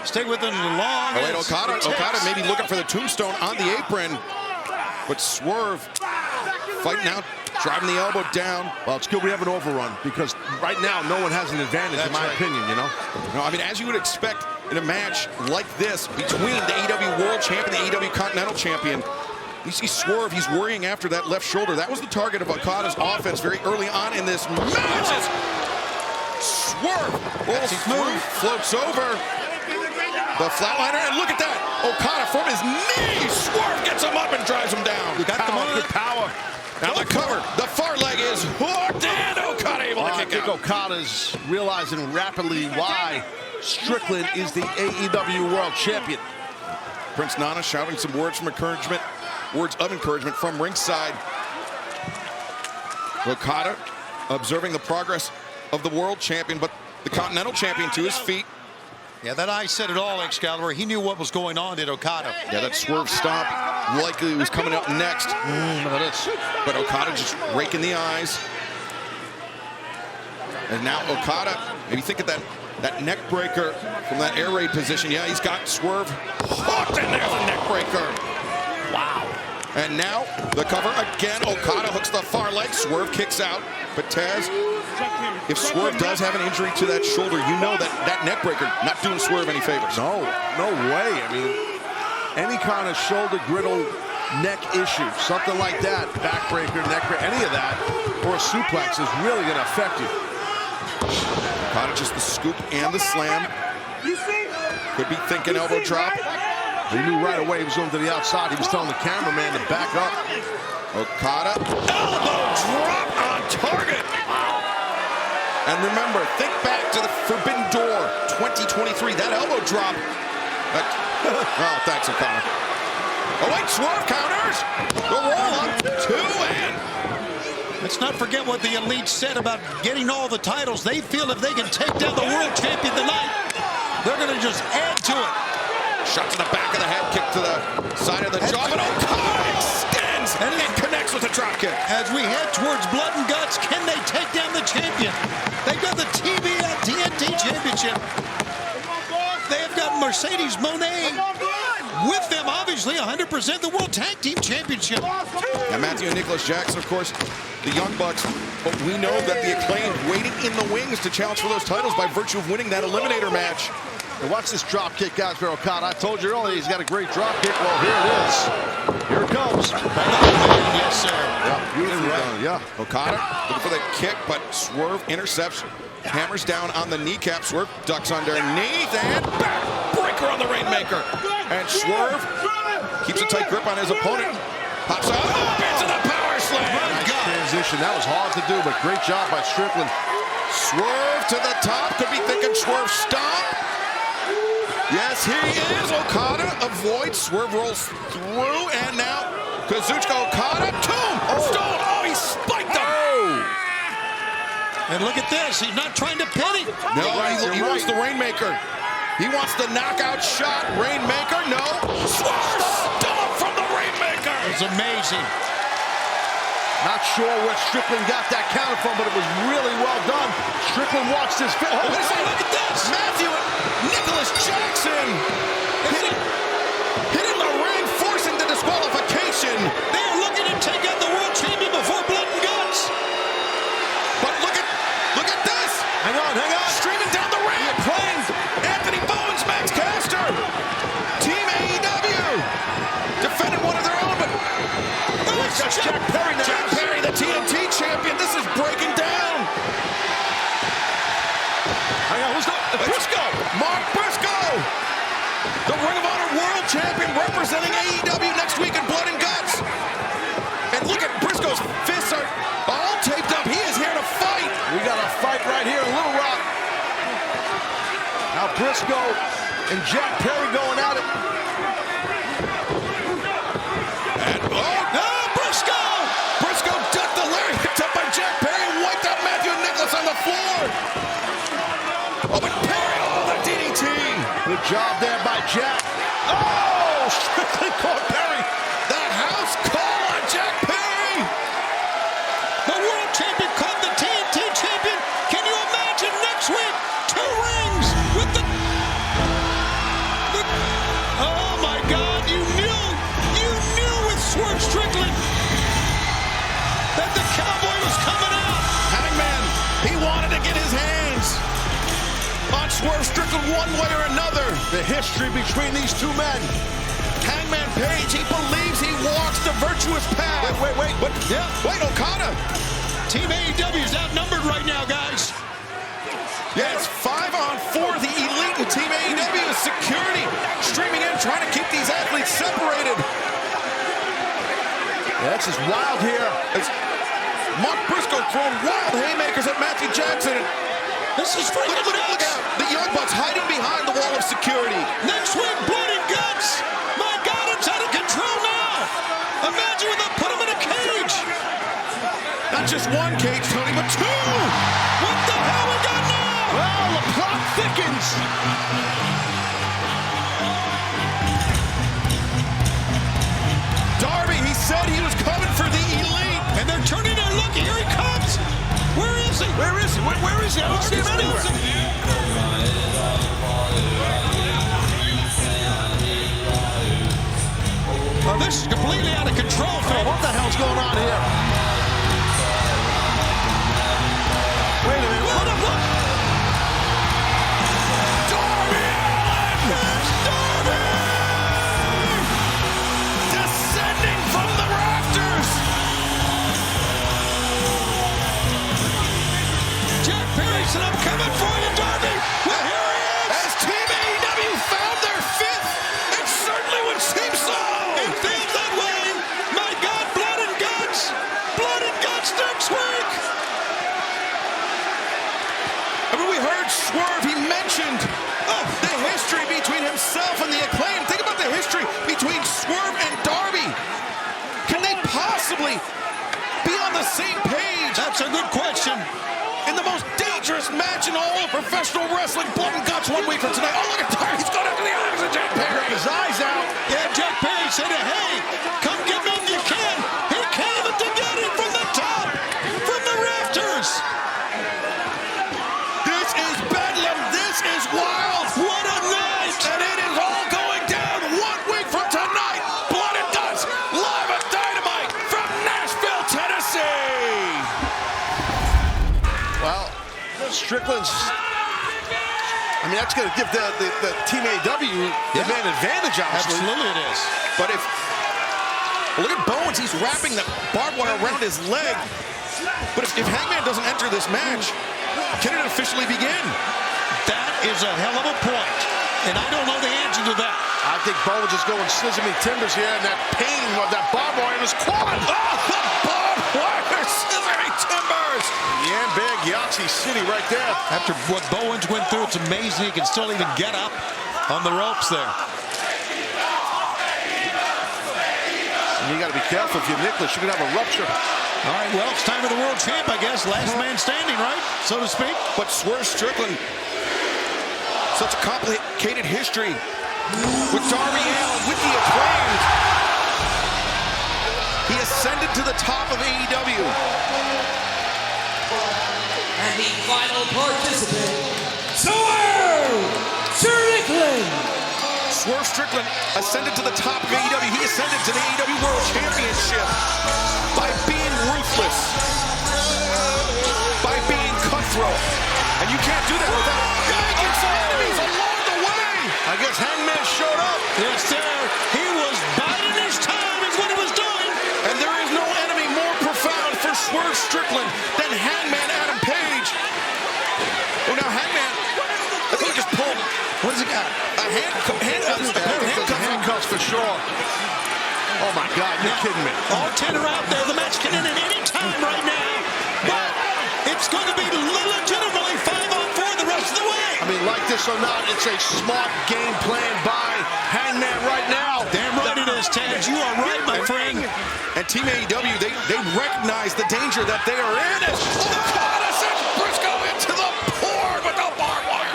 stay with them long. Oh, wait, Okada maybe looking for the tombstone on the apron, but Swerve fighting out, driving the elbow down. Well, it's good we have an overrun because right now no one has an advantage, in my opinion, you know? No, I mean, as you would expect in a match like this between the AEW World Champion and the AEW Continental Champion, you see Swerve, he's worrying after that left shoulder. That was the target of Okada's offense very early on in this match. Swerve rolls through, floats over the flatliner, and look at that. Okada from his knees. Swerve gets him up and drives him down. Good power. Now the cover, the far leg is hooked, and Okada able to kick out. I think Okada's realizing rapidly why Strickland is the AEW World Champion. Prince Nana shouting some words of encouragement from ringside. Okada observing the progress of the world champion, but the Continental Champion to his feet. Yeah, that eye said it all, Excalibur. He knew what was going on at Okada. Yeah, that Swerve stomp likely was coming up next. But Okada just raking the eyes. And now Okada, maybe think of that neck breaker from that air raid position. Yeah, he's got Swerve hooked, and there's a neck breaker. Wow. And now the cover again. Okada hooks the far leg. Swerve kicks out. But Taz, if Swerve does have an injury to that shoulder, you know that neck breaker not doing Swerve any favors. No way. I mean, any kind of shoulder griddle neck issue, something like that, backbreaker, neck breaker, any of that, or a suplex is really going to affect you. Okada just the scoop and the slam. Could be thinking elbow drop. He knew right away he was going to the outside. He was telling the cameraman to back up. Okada, elbow drop on target. And remember, think back to the Forbidden Door 2023. That elbow drop. Oh, thanks, Okada. Oh, wait, Swerve counters. The roll up, 2 and. Let's not forget what the Elite said about getting all the titles. They feel if they can take down the world champion tonight, they're going to just add to it. Shot to the back of the head, kick to the side of the jaw, but Okada extends and it connects with a drop kick. As we head towards blood and guts, can they take down the champion? They've got the TNT championship. They have got Mercedes Moné with them, obviously, 100% the World Tag Team Championship. Now, Matthew and Nicholas Jackson, of course, the Young Bucks, but we know that the Acclaimed waiting in the wings to challenge for those titles by virtue of winning that Eliminator match. And watch this drop kick, guys, for Okada. I told you earlier he's got a great drop kick. Well, here it is. Here it comes. Yes, sir. Yeah, beautifully done. Yeah. Okada looking for the kick, but Swerve intercepts, hammers down on the kneecap. Swerve ducks underneath and backbreaker on the Rainmaker. And Swerve keeps a tight grip on his opponent. Pops up into the power slam. Transition. That was hard to do, but great job by Strickland. Swerve to the top. Could be thinking Swerve stomp. Yes, he is. Okada avoids. Swerve rolls through, and now Kazuchika Okada. Stone. Oh, he spiked him. And look at this. He's not trying to pin him. No, he wants the Rainmaker. He wants the knockout shot. Rainmaker, no. Swerve stomp from the Rainmaker. It's amazing. Not sure where Strickland got that counter from, but it was really well done. Strickland watched his fit. Oh, look at this. Matthew Nicholas Jackson hitting the ring, forcing the disqualification. They're looking to take out the world champion before blood and guts. But look at this. Hang on. Streaming down the ramp. Playing Anthony Bowens, Max Caster. Team AEW. Defending one of their own, but Jack Perry now. Jack Perry, the TNT champion. This is breaking down. Hang on, who's that? Briscoe. Mark Briscoe. The Ring of Honor World Champion representing AEW next week in Blood and Guts. And Briscoe and Jack Perry going at it. And Briscoe ducked the Larry, picked up by Jack Perry, wiped out Matthew Nicholas on the floor. Oh, but Perry, the DDT. Good job there by Jack. Oh, Strickland caught Perry. The house call on Jack Perry. The world champion called the TNT champion. Can you imagine next week? 2 rings with the... Oh my God, you knew with Swerve Strickland that the Cowboy was coming out. Hangman, he wanted to get his hands on Swerve Strickland one way or another. The history between these two men. Hangman Page, he believes he walks the virtuous path. Wait. Wait, Okada. Team AEW is outnumbered right now, guys. Yes, 5-on-4. The Elite and Team AEW is security streaming in, trying to keep these athletes separated. Yeah, this is wild here. It's Mark Briscoe throwing wild haymakers at Matthew Jackson. This is freaking Look out. The Young Bucks hiding behind the wall of security. Next week, blood and guts. My God, it's out of control now. Imagine when they put him in a cage. Not just one cage, Tony, but 2. What the hell we got now? Well, the plot thickens. Darby, he said he was coming for the Elite. And they're turning their look. Here he comes. Where is he? Where is he? Where is he? I don't see him anywhere. Oh, this is completely out of control, Phil. What the hell's going on here? Wait a minute. What? Darby Allin! Darby! Descending from the rafters! Jack Perry said, I'm coming for you, Darby! Well, here he is! As Team AEW found their 5th, it certainly would seem so! It feels that way! My God, blood and guts! Blood and guts next week! I mean, we heard Swerve, he mentioned the history between himself and the Acclaim. Think about the history between Swerve and Darby. Can they possibly be on the same page? That's a good question. In the most dangerous match in all of professional wrestling, blood and guts 1 week from tonight. Oh, look at Darby, he's going after the eyes of Jack Perry. His eyes out. Yeah, Jack Perry said, hey, come get me if you can. He came to get him from the top, from the rafters. This is bedlam. This is wild. What a night. And it is all going down 1 week from tonight. Blood and guts, live at Dynamite from Nashville, Tennessee. Well, Strickland's... I mean, that's going to give the Team AEW the man advantage, obviously. Absolutely it is. But if... Well, look at Bowens. He's wrapping the barbed wire around his leg. But if Hangman doesn't enter this match, can it officially begin? That is a hell of a point. And I don't know the answer to that. I think Bowens is going scissoring timbers here, and that pain of that barbed wire in his quad. Oh, the barbed wire scissoring timbers. Yeah, big Yahtzee City right there. After what Bowens went through, it's amazing he can still even get up on the ropes there. And you got to be careful if you're Nicholas. You could have a rupture. All right, well, it's time for the world champ, I guess. Last man standing, right? So to speak. But Swerve Strickland, such a complicated history with Darby Allin, with the Acclaimed. He ascended to the top of AEW. And the final participant, Swerve Strickland. Swerve Strickland ascended to the top of AEW. He ascended to the AEW World Championship by being ruthless, by being cutthroat. And you can't do that without making some enemies along the way. I guess Hangman showed up. Yes, sir. He was biding his time is what he was doing. And there is no enemy more profound for Swerve Strickland than Hangman Adam Page. Oh, now Hangman, I think he just pulled. What has he got? A handcuffs for sure. Oh my God, you're kidding me. All 10 are out there. The match can end at any time right now. But it's going to be legitimately 5-on-4 the rest of the way. I mean, like this or not, it's a smart game plan by Hangman right now. Damn right it is, Taz. You are right, my friend. And Team AEW, they recognize the danger that they are in. As Okada sends Briscoe into the board with the barbed wire.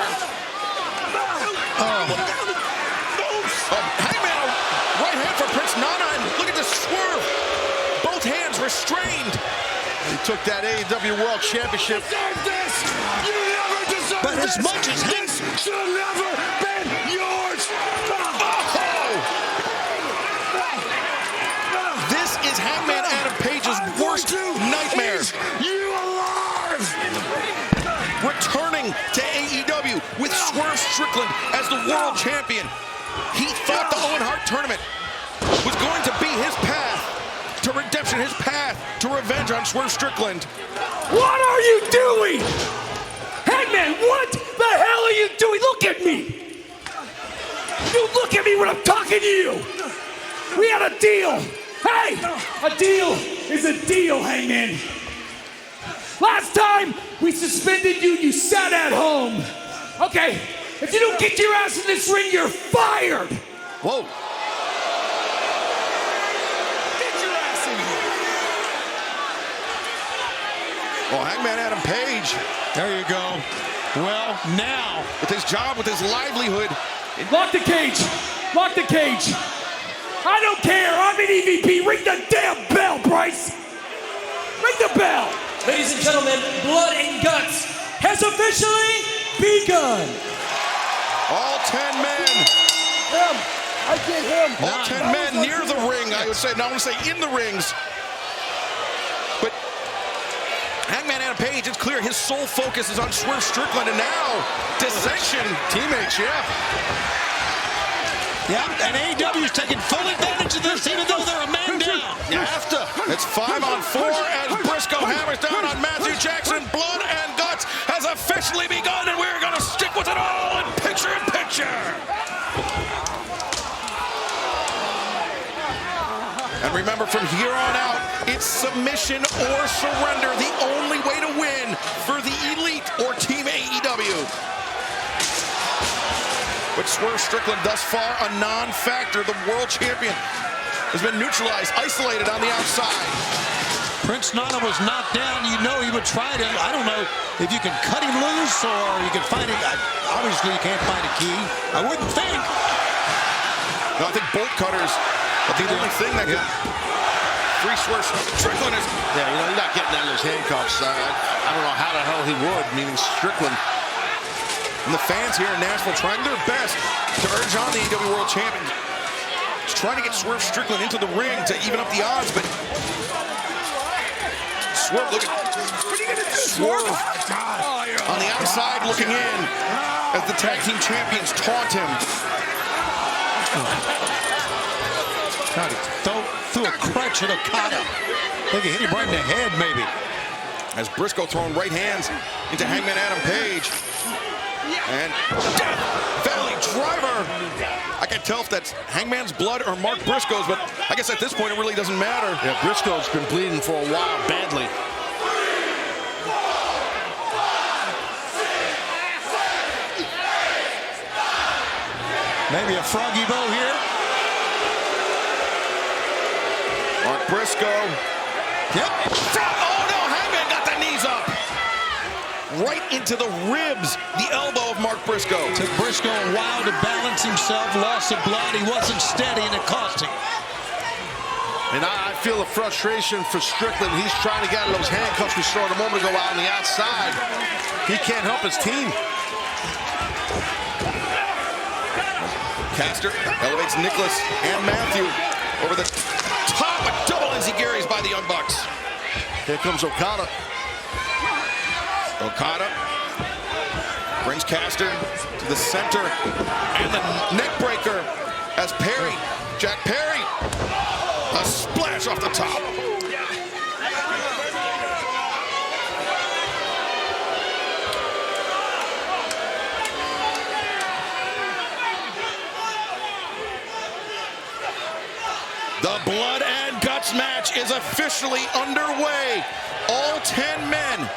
Hangman, right hand for Prince Nana, and look at the swerve. Both hands restrained. He took that AEW World Championship. But as much as this should never been yours. This is Hangman Adam Page's worst nightmare. You alive? Returning to AEW with Swerve Strickland as the world champion. He thought the Owen Hart tournament was going to be his path to redemption, his path to revenge on Swerve Strickland. What are you doing? Hangman, what the hell are you doing? Look at me. You look at me when I'm talking to you. We had a deal. Hey, a deal is a deal, Hangman. Last time we suspended you, you sat at home. Okay, if you don't get your ass in this ring, you're fired. Whoa. Well, Hangman Adam Page, There you go. Well, now. with his job, with his livelihood. Lock the cage. Lock the cage. I don't care. I'm an EVP. Ring the damn bell, Bryce. Ring the bell. Ladies and gentlemen, Blood and Guts has officially begun. All 10 men. I get him. All 10 men near the ring, I would say. Now I want to say in the rings. But Hangman Adam Page, it's clear his sole focus is on Swerve Strickland, and now dissension. Teammates, yeah. Yeah, and AEW's taking full advantage of this, even though they're a man down. You have to. It's 5-on-4 as Briscoe hammers down on Matthew Jackson. Blood and Guts has officially begun, and we're going to stick with it all in picture-in-picture. And remember, from here on out, it's submission or surrender, the only way to win for the Elite or Team AEW. But Swerve Strickland, thus far a non-factor. The world champion has been neutralized, isolated on the outside. Prince Nana was knocked down. You know he would try to, I don't know if you can cut him loose or you can find it. Obviously, you can't find a key. I wouldn't think. No, I think bolt cutters are the only thing that could free Swerve Strickland. Yeah, you know, you're not getting out of those handcuffs. I don't know how the hell he would, meaning Strickland. And the fans here in Nashville trying their best to urge on the AEW World Champion. Just trying to get Swerve Strickland into the ring to even up the odds, but Swerve, look at Swerve on the outside looking in as the tag team champions taunt him. God, he threw a crutch at Okada. I think he hit him right in the head, maybe. As Briscoe throwing right hands into Hangman Adam Page. And Death Valley Driver. I can't tell if that's Hangman's blood or Mark Briscoe's, but I guess at this point it really doesn't matter. Yeah, Briscoe's been bleeding for a while, badly. Maybe a froggy bow here. Mark Briscoe. Yep. Oh no, Hangman got the knees up. Right into the ribs, the elbow of Mark Briscoe. Took Briscoe a while to balance himself, lost some blood, he wasn't steady, and it cost him. And I feel the frustration for Strickland. He's trying to get out of those handcuffs we saw a moment ago out on the outside. He can't help his team. Caster elevates Nicholas and Matthew over the top, a double enziguri's by the Young Bucks. Here comes Okada. Okada brings Caster to the center, and the neck breaker as Perry, Jack Perry, a splash off the top. The Blood and Guts match is officially underway. All 10 men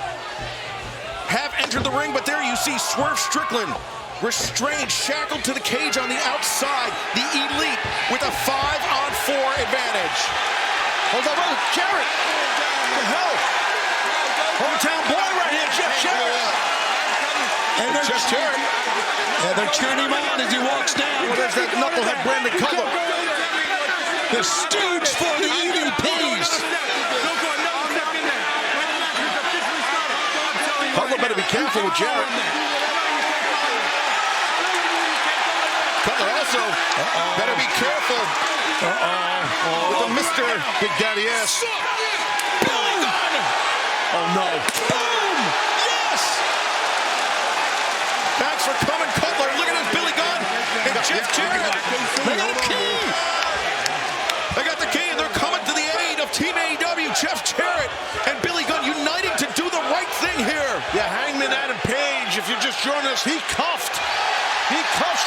have entered the ring, but there you see Swerve Strickland restrained, shackled to the cage on the outside. The Elite with a 5-on-4 advantage. Hold on, brother. Jarrett. What the hell? Hometown boy right here, Jeff Jarrett. And they're cheering him on as he walks down. Well, there's that knucklehead Brandon Cutler. The stooge for the EVPs. Cutler better be careful with Jarrett. Cutler also better be careful with the Mr. Big Daddy ass. Billy Gunn. Oh, no. Boom! Yes! Thanks for coming, Cutler. Look at this, Billy Gunn and Jeff Jarrett. They got a key. They got the key, and they're coming to the aid of Team AEW. Jeff Jarrett and Billy Gunn uniting to do the right thing here. Yeah, Hangman Adam Page, if you're just joining us, he cuffed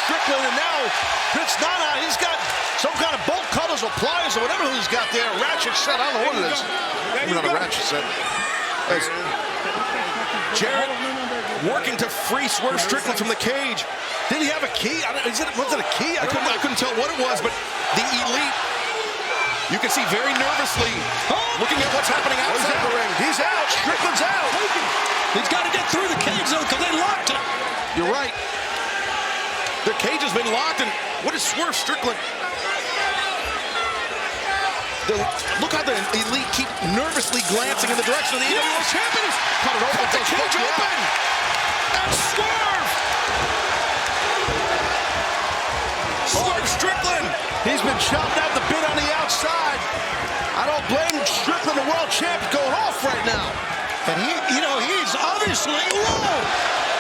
Strickland, and now Prince Nana, he's got some kind of bolt cutters or pliers or whatever he's got there. A ratchet set, I don't know what it is. Maybe not a ratchet set. As Jarrett working to free Swerve Strickland from the cage. Did he have a key? Was it a key? I couldn't tell what it was, but the Elite, you can see very nervously looking at what's happening outside the ring. He's out. Strickland's out. He's got to get through the cage, though, because they locked him. You're right. The cage has been locked, and what is Swerve Strickland? Look how the Elite keep nervously glancing in the direction of the AEW World Champions. Cut it open. Cut the cage open. And Swerve. Swerve Strickland. He's been chopped out the bit on the outside. I don't blame Strickland, the world champ, going off right now. And he's obviously low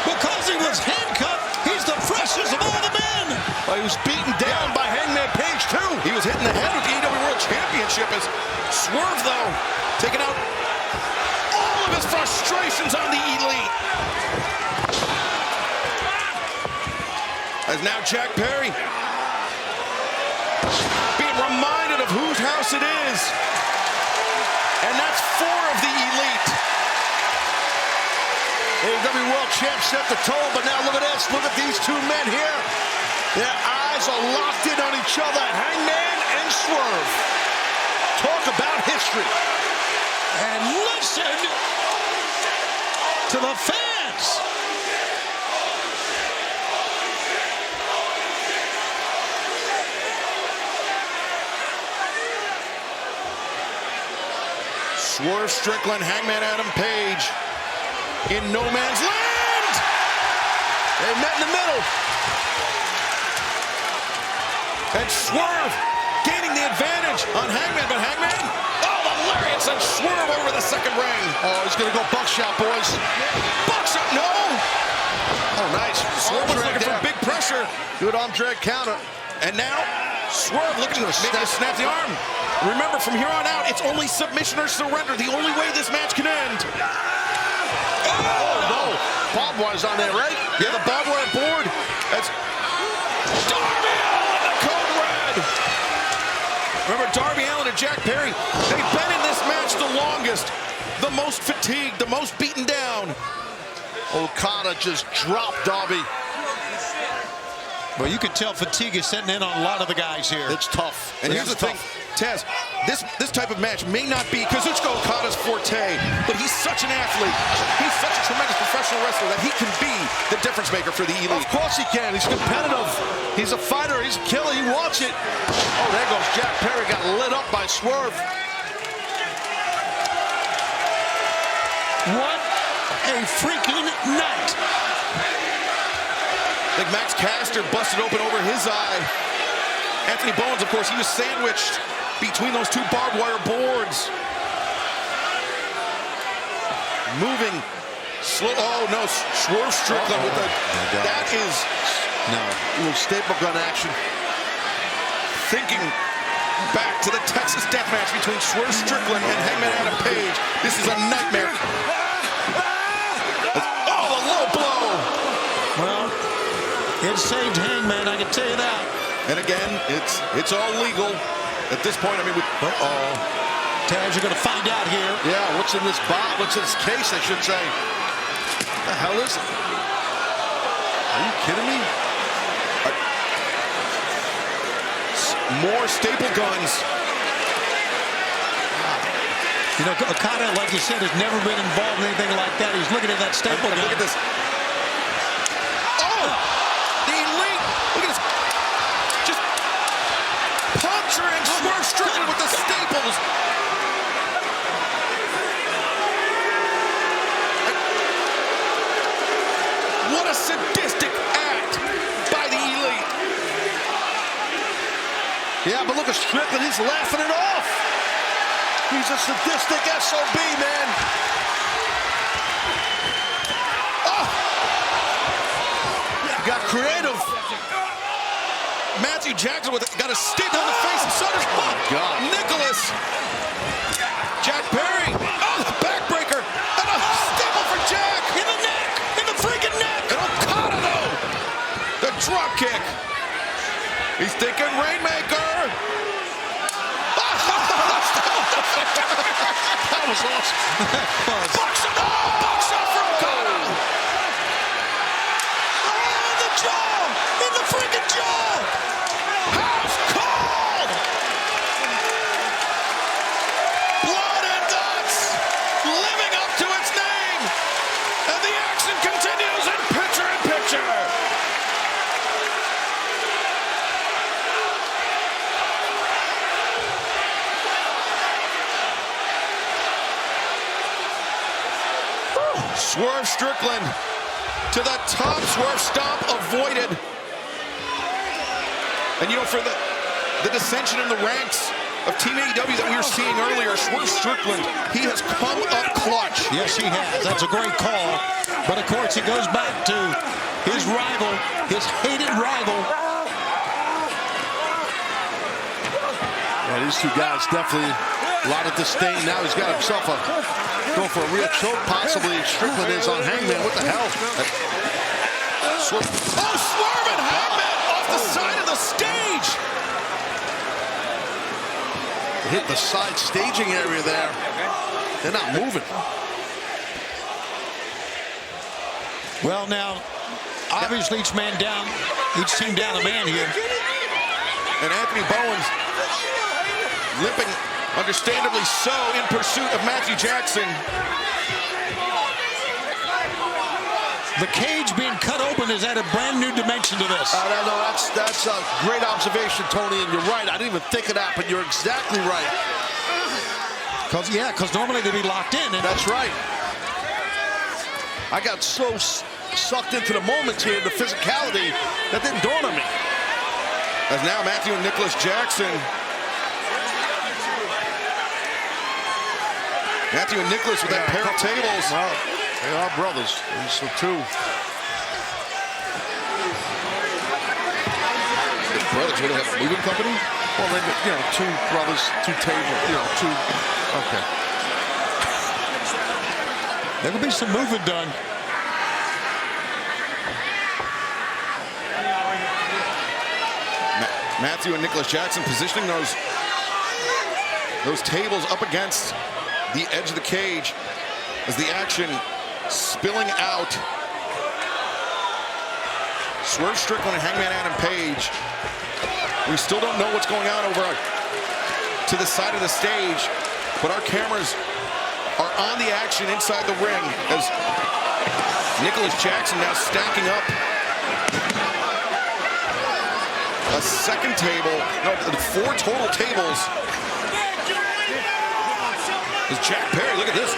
because he was handcuffed. He's the freshest of all the men. Well, he was beaten down by Hangman Page, too. He was hitting the head with the AEW World Championship as Swerve, though, taking out all of his frustrations on the Elite. As now Jack Perry being reminded of whose house it is. And that's 4 of the Elite. AEW World Champ set the tone, but now look at this. Look at these two men here. Their eyes are locked in on each other. Hangman and Swerve. Talk about history. And listen to the fans. Swerve Strickland, Hangman Adam Page in no man's land. They met in the middle. And Swerve gaining the advantage on Hangman, but Hangman, the lariats and Swerve over the second ring. Oh, he's going to go buckshot, boys. Buckshot, no. Oh, nice. Swerve was looking for big pressure. Good arm drag counter. And now, Swerve looking to snap the arm. Remember, from here on out, it's only submission or surrender. The only way this match can end. Oh, no. Barbed wire's on there, right? Yeah, the barbed wire board. That's Darby Allin, the code red. Remember, Darby Allin and Jack Perry, they've been in this match the longest, the most fatigued, the most beaten down. Okada just dropped Darby. Well, you can tell fatigue is setting in on a lot of the guys here. It's tough. And here's the thing, Taz, this type of match may not be Kazuchika Okada's forte, but he's such an athlete. He's such a tremendous professional wrestler that he can be the difference maker for the Elite. Of course he can. He's competitive. He's a fighter. He's a killer. He wants it. Oh, there goes Jack Perry. Got lit up by Swerve. What a freaking night. I think Max Caster busted open over his eye. Anthony Bowens, of course, he was sandwiched between those two barbed wire boards. Moving slow. Oh, no. Swerve Strickland with the... That is... No. A little staple gun action. Thinking back to the Texas death match between Swerve Strickland and Hangman Adam Page. This is a nightmare. Oh, the low blow. Well, it saved Hangman, I can tell you that. And again, it's all legal at this point. I mean, Taz, you're going to find out here. Yeah, what's in this box? What's in this case, I should say? What the hell is it? Are you kidding me? More staple guns. You know, Okada, like you said, has never been involved in anything like that. He's looking at that staple gun. Look at this. Oh! The Elite! Look at this. Just puncturing Swerve Strickland with the staples. What a sadistic act by the Elite. Yeah, but look at Strickland. He's laughing it off. He's a sadistic SOB, man. Oh! He got creative. Matthew Jackson got a stick on the face, and so does Nicholas. Jack Perry. Oh, the backbreaker. And a staple for Jack. In the neck. In the freaking neck. And Okada, though. The drop kick. He's thinking Rainmaker. That was awesome. Box up from Okada. Oh, the jaw. In the freaking jaw. House cold. Blood and guts. Living up to its name. And the action continues in picture-in-picture. Swerve Strickland to the top. Swerve stomp avoided. And you know, for the dissension in the ranks of Team AEW that we were seeing earlier, Swerve Strickland, he has come up clutch. Yes, he has. That's a great call. But of course, he goes back to his rival, his hated rival. Yeah, these two guys definitely a lot of disdain. Now he's got himself going for a real choke, possibly. Strickland is on Hangman. What the hell? Swerve. Oh, Swerve and Hangman off the side of the stage. Hit the side staging area there. They're not moving. Well, now, obviously each team down a man here. And Anthony Bowens limping, understandably so, in pursuit of Matthew Jackson. The cage being cut open has added a brand new dimension to this. No, that's a great observation, Tony, and you're right. I didn't even think of that, but you're exactly right. Because normally they'd be locked in. That's right. I got so sucked into the moments here, the physicality, that didn't dawn on me. As now Matthew and Nicholas Jackson. Matthew and Nicholas with that pair of tables. Well, they are brothers, and so too. Brothers, what do they have, a moving company? Well, they, two brothers, two tables, okay. There could be some movement done. Matthew and Nicholas Jackson positioning those tables up against the edge of the cage as the action spilling out. Swerve Strickland and Hangman Adam Page. We still don't know what's going on over to the side of the stage, but our cameras are on the action inside the ring as Nicholas Jackson now stacking up a second table. No, 4 total tables. Is Jack Perry, look at this.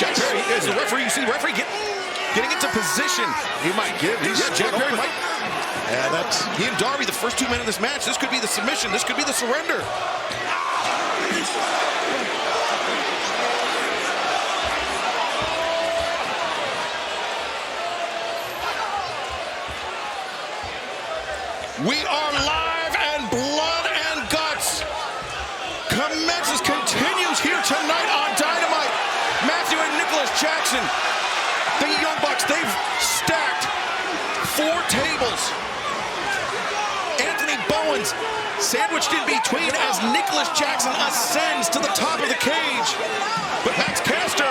Jack Perry is the referee. You see the referee getting into position. He might give. Jack Perry might. Yeah, that's... He and Darby, the first 2 men in this match. This could be the submission. This could be the surrender. We are live, and blood and guts continues here tonight on Dynamite. Matthew and Nicholas Jackson, the Young Bucks, they've stacked 4 tables. Anthony Bowens sandwiched in between as Nicholas Jackson ascends to the top of the cage. But Max Caster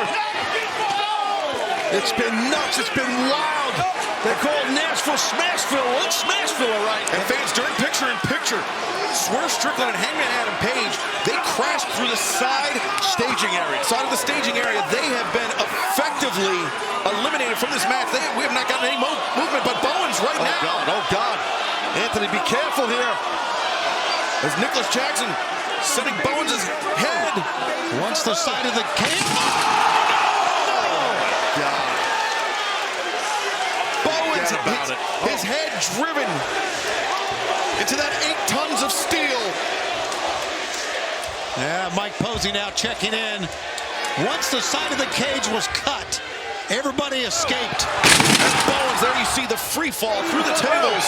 It's been nuts. It's been wild. They call it Nashville Smashville. Well, it's Smashville, all right. And fans, during picture-in-picture, Swerve Strickland and Hangman Adam Page, they crashed through the side Staging area. of the staging area. They have been effectively eliminated from this match. We have not gotten any movement, but Bowens right now. Oh, God. Anthony, be careful here. As Nicholas Jackson setting Bowens' head. Once the side of the cage. God. Bowens, Forget about it. his head driven into that 8 tons of steel. Yeah, Mike Posey now checking in. Once the side of the cage was cut, everybody escaped. And Bowens, there you see the free fall through the tables.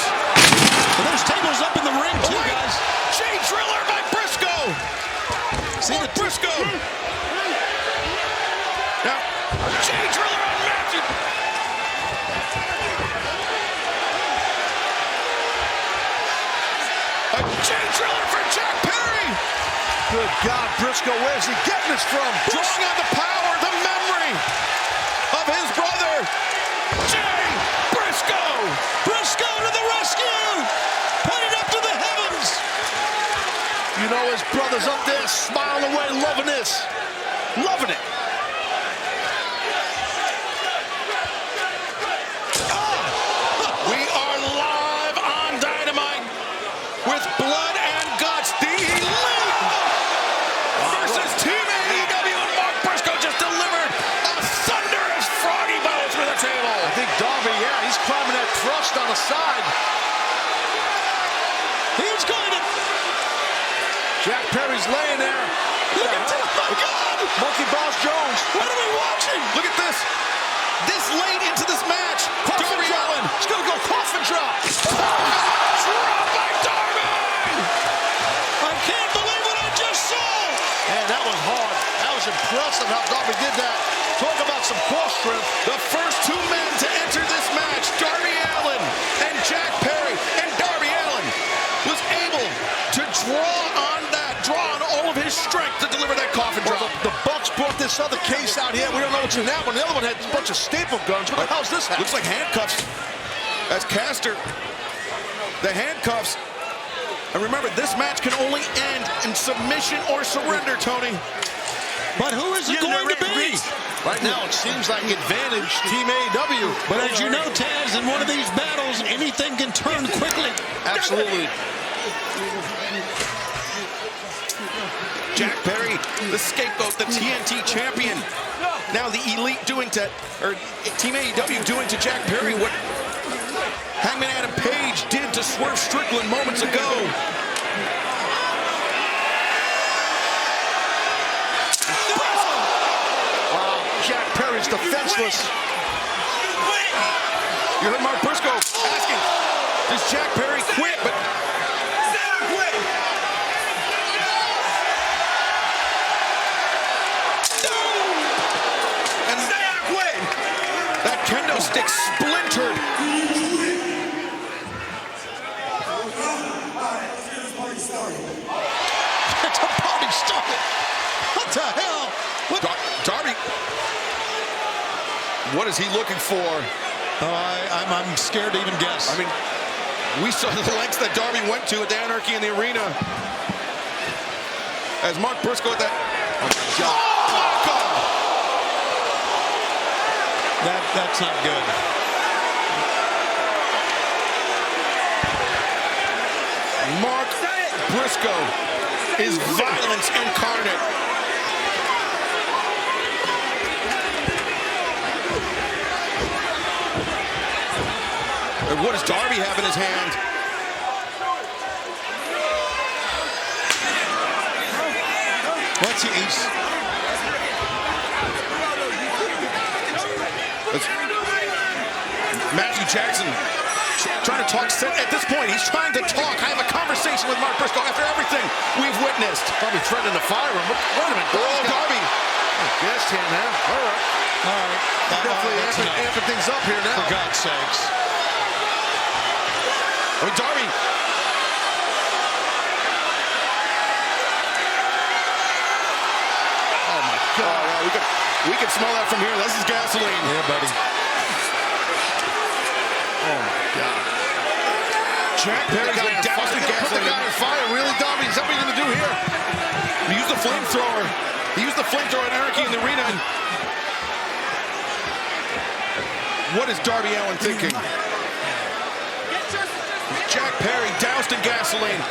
And there's tables up in the ring too, guys. Jay Driller by Briscoe. See the Briscoe. Now, Jay Driller unmatched. A Jay Driller for Jack Perry. Good God, Briscoe, where's he getting this from? Drawing on the power, the memory of his brother, Jay Briscoe. Briscoe to the rescue! Put it up to the heavens! You know his brother's up there smiling away, loving this. Loving it. We are live on Dynamite with blood and guts. The Elite versus Team AEW, and Mark Briscoe just delivered a thunderous froggy bones for the table. I think Darby, yeah, he's climbing that thrust on the side. He's going to... Jack Perry's laying there. Look at this! Oh, my God! Monkey Boss Jones. What are we watching? Look at this. This late into this match, Darby Allin. He's going to go coffin drop. Drop by Darby. I can't believe what I just saw! Man, that was hard. That was impressive how Darby did that. Talk about some core strength. The first 2 men to enter this match, Darby Allin and Jack Perry. And Darby Allin was able to draw on all of his strength to deliver that coffin drop. Well, the Bucks brought this other case out here. We don't know what's in that one. The other one had a bunch of staple guns. What the hell's this happen? Looks like handcuffs. As Caster, the handcuffs. And remember, this match can only end in submission or surrender, Tony. But who is it going to be? Right now, it seems like advantage Team AEW. But as you know, Taz, in one of these battles, anything can turn quickly. Absolutely. Jack Perry, the scapegoat, the TNT champion. Now the Elite doing to, or Team AEW doing to Jack Perry what Hangman Adam Page did to Swerve Strickland moments ago. Wow, Jack Perry's defenseless. You heard Mark Briscoe asking, does Jack Perry quit? But that kendo stick splintered. It's a party started. What the hell? Darby, what is he looking for? I'm scared to even guess. I mean, we saw the lengths that Darby went to at the Anarchy in the Arena. As Mark Briscoe at that. Oh my God. That's not good. Mark Briscoe is violence incarnate. And what does Darby have in his hand? What's he? Matthew Jackson trying to talk. At this point, he's trying to talk. I have a conversation with Mark Briscoe after everything we've witnessed. Probably threatening the fire room. Wait a minute. Oh, Darby. Guest here now. All right. All right. Definitely amping things up here now. For God's sakes. I mean, Darby. Oh, my God. We got We can smell that from here. This is gasoline. Yeah, buddy. Oh, my God. Jack Perry's like dousing gasoline. Put the guy on fire, really, Darby? Is that what you're going to do here? He used the flamethrower. He used the flamethrower on Anarchy in the arena. And what is Darby Allin thinking? Jack Perry doused in gasoline.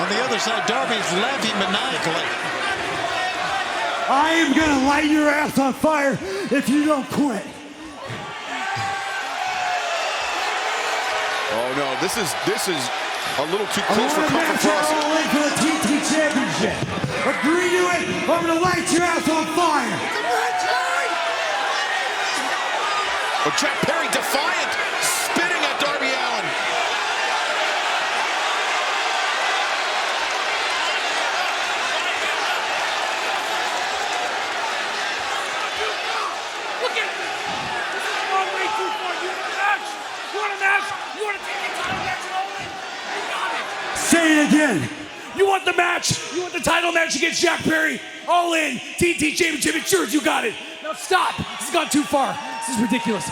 On the other side, Darby is laughing maniacally. I am gonna light your ass on fire if you don't quit. Oh no, this is a little too close for comfort for us. All in for the TT Championship. Agree to it, I'm gonna light your ass on fire. But Jack Perry defiant, spitting at Darby Allin. Look at this. This is a long way too far. You want a match? You want a match? You want to take the title match and all in? You got it. Say it again. You want the match? You want the title match against Jack Perry? All in, TT Championship insurance, you got it. Now stop. This has gone too far. This is ridiculous.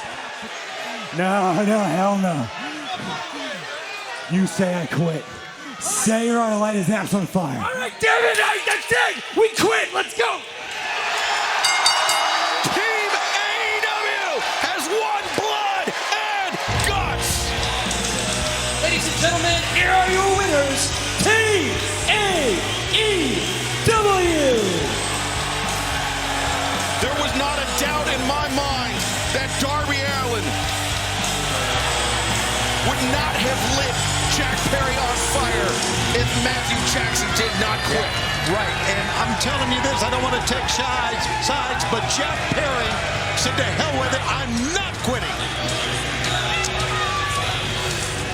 No, hell no. You say I quit. Say you're gonna light his ass on fire. All right, damn it, that's it. We quit, let's go. Team AEW has won blood and guts. Ladies and gentlemen, here are your winners. Team AEW. There was not a doubt in my mind that Darby Allin would not have lit Jack Perry on fire if Matthew Jackson did not quit. Right, and I'm telling you this, I don't want to take sides, but Jack Perry said to hell with it, I'm not quitting.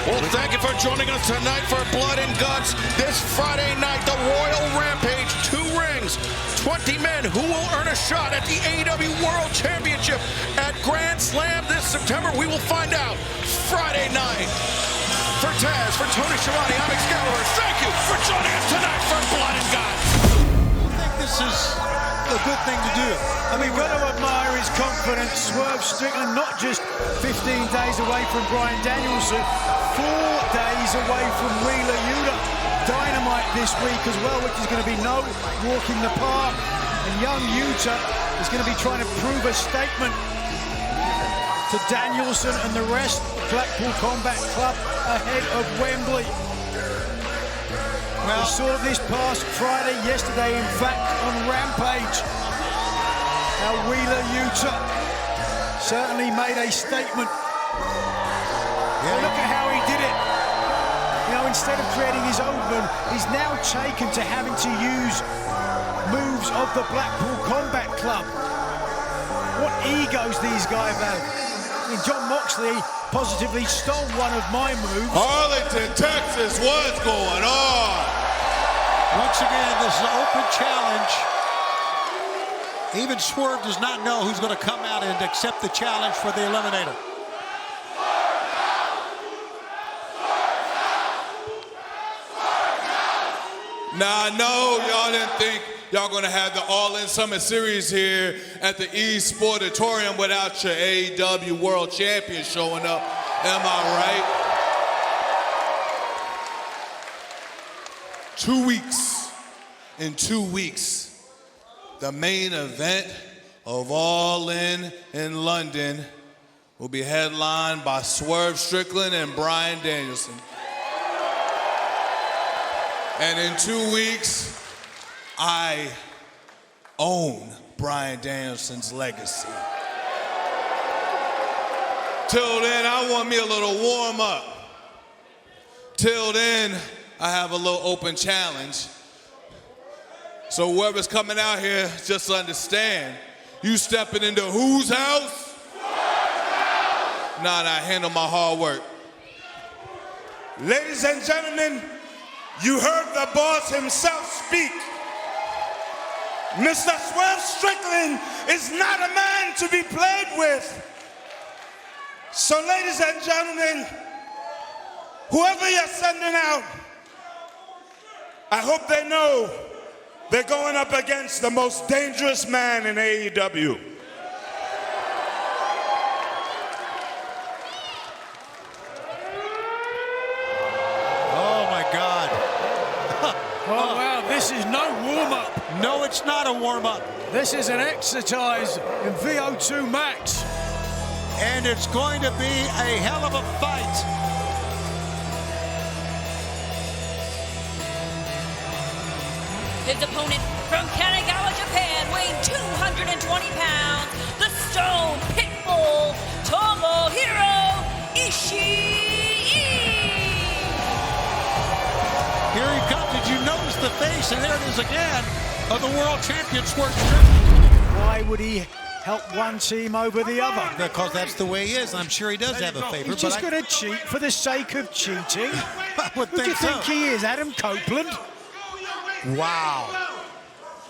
Well, thank you for joining us tonight for Blood and Guts. This Friday night, the Royal Rampage, 2 rings, 20 men who will earn a shot at the AEW World Championship at Grand Slam this September. We will find out Friday night. For Taz, for Tony Schiavone, I'm Excalibur. Thank you for joining us tonight for Blood and Guts. I think this is a good thing to do. I mean, we've got to admire his confidence. Swerve Strickland, not just 15 days away from Bryan Danielson, 4 days away from Wheeler Yuta. Dynamite this week as well, which is going to be no walk in the park. And young Yuta is going to be trying to prove a statement to Danielson and the rest of Blackpool Combat Club ahead of Wembley. We saw this past Friday, yesterday in fact, on Rampage. How Wheeler Yuta certainly made a statement. Well, look at how he did it. You know, instead of creating his own, he's now taken to having to use moves of the Blackpool Combat Club. What egos these guys have. I mean, John Moxley positively stole one of my moves. Arlington, Texas, what's going on? Once again, this is an open challenge. Even Swerve does not know who's going to come out and accept the challenge for the Eliminator. Now, I know y'all didn't think y'all gonna have the All-In Summit Series here at the Sportatorium without your AEW World Champion showing up. Am I right? 2 weeks. In 2 weeks, the main event of All-In London will be headlined by Swerve Strickland and Bryan Danielson. And in 2 weeks, I own Bryan Danielson's legacy. Till then, I want me a little warm up. Till then, I have a little open challenge. So whoever's coming out here, just understand, you stepping into whose house? Nah, I handle my hard work. Ladies and gentlemen, you heard the boss himself speak. Mr. Swerve Strickland is not a man to be played with. So, ladies and gentlemen, whoever you're sending out, I hope they know They're going up against the most dangerous man in AEW. Oh, my God. Oh, wow, this is no warm-up. No, it's not a warm-up. This is an exercise in VO2 max. And it's going to be a hell of a fight. His opponent from Kanagawa, Japan, weighing 220 pounds, the Stone Pitbull, Tomohiro Ishii. Here he comes. Did you notice the face? And there it is again of the world champion, Swerve Strickland. Why would he help one team over the other? Because that's the way he is. I'm sure he does have a favor. He's just going to cheat for the sake of cheating. I would Who do you think think he is, Adam Copeland? Wow.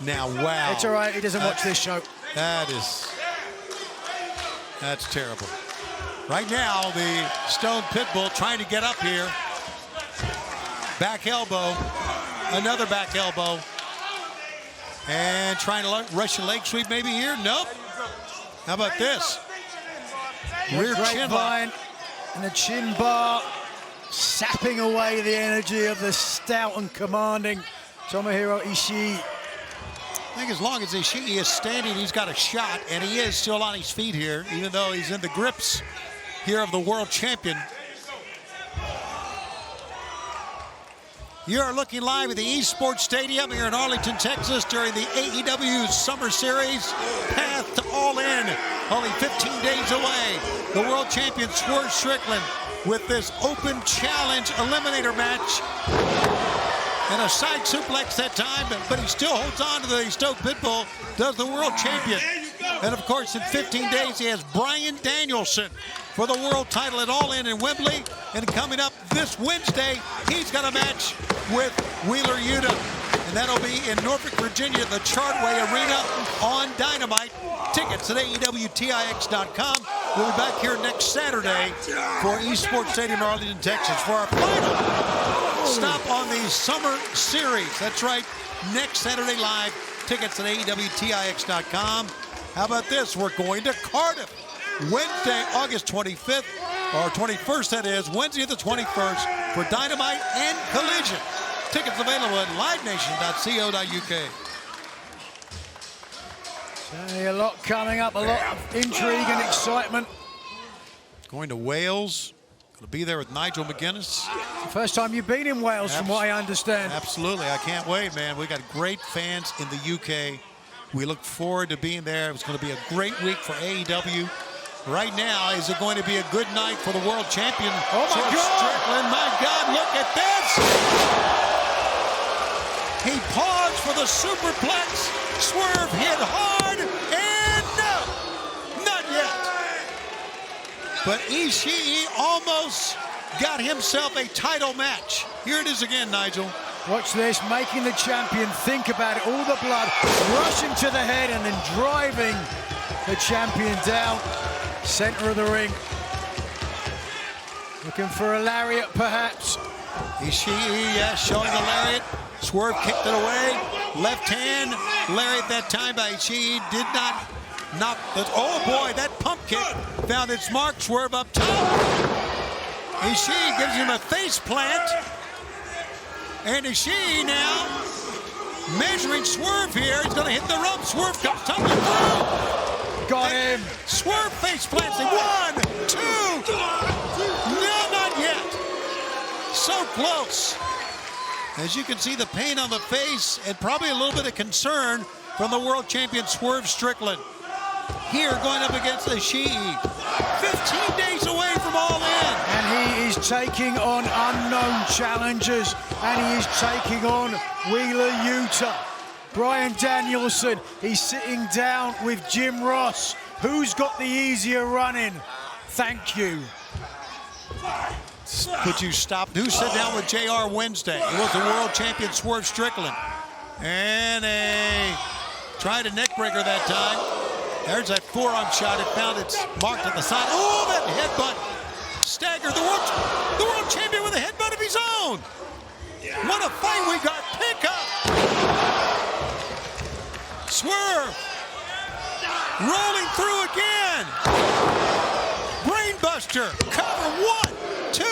Now, wow. It's all right. He doesn't watch this show. That's terrible. Right now, the Stone Pitbull trying to get up here. Back elbow. Another back elbow. And trying to rush a leg sweep maybe here. Nope. How about this? Rear chin lock. And a chin bar, sapping away the energy of the stout and commanding Tomohiro Ishii. I think as long as Ishii is standing, he's got a shot, and he is still on his feet here, even though he's in the grips here of the world champion. You are looking live at the Esports Stadium here in Arlington, Texas during the AEW Summer Series. Path to All In, only 15 days away. The world champion Swerve Strickland with this open challenge eliminator match. And a side suplex that time, but he still holds on to the Stone Pitbull, does the world champion. And of course, in 15 days, he has Bryan Danielson for the world title at All In Wembley. And coming up this Wednesday, he's got a match with Wheeler Yuta. And that'll be in Norfolk, Virginia, the Chartway Arena on Dynamite. Tickets at AEWTIX.com. We'll be back here next Saturday for Esports Stadium, Arlington, Texas, for our final stop on the Summer Series. That's right, next Saturday live. Tickets at AEWTIX.com. How about this? We're going to Cardiff Wednesday, August 25th, or 21st, that is, Wednesday the 21st, for Dynamite and Collision. Tickets available at livenation.co.uk. A lot coming up, a lot of intrigue and excitement. Going to Wales. Going to be there with Nigel McGuinness. First time you've been in Wales, from what I understand. Absolutely. I can't wait, man. We got great fans in the UK. We look forward to being there. It's going to be a great week for AEW. Right now, is it going to be a good night for the world champion? Oh, my God! Strickland. My God, look at this! He paused for the superplex. Swerve hit hard, and no, not yet. But Ishii almost got himself a title match. Here it is again, Nigel. Watch this, making the champion think about it. All the blood rushing to the head and then driving the champion down. Center of the ring. Looking for a lariat, perhaps. Ishii, yeah, showing the lariat. Swerve kicked it away. Left hand lariat that time by Ishii. Did not knock the... Oh, boy, that pump kick found its mark. Swerve up top. Ishii gives him a face plant. And Ishii now measuring Swerve here. He's going to hit the rope. Swerve comes tumbling through. Got him. Swerve face plants him. 1, 2. No, not yet. So close. As you can see, the pain on the face and probably a little bit of concern from the world champion Swerve Strickland. Here going up against Ishii. 15 days away from All In. And he is taking on unknown challengers. And he is taking on Wheeler Yuta. Bryan Danielson, he's sitting down with Jim Ross. Who's got the easier running? Thank you. Could you stop? Who sat down with JR Wednesday? It was the world champion Swerve Strickland. And a tried a neck breaker that time. There's that forearm shot. It found its marked at the side. Oh, that headbutt. Stagger, the world champion with a headbutt of his own. What a fight we got. Pick up. Swerve rolling through again. Brainbuster, cover 1, 2.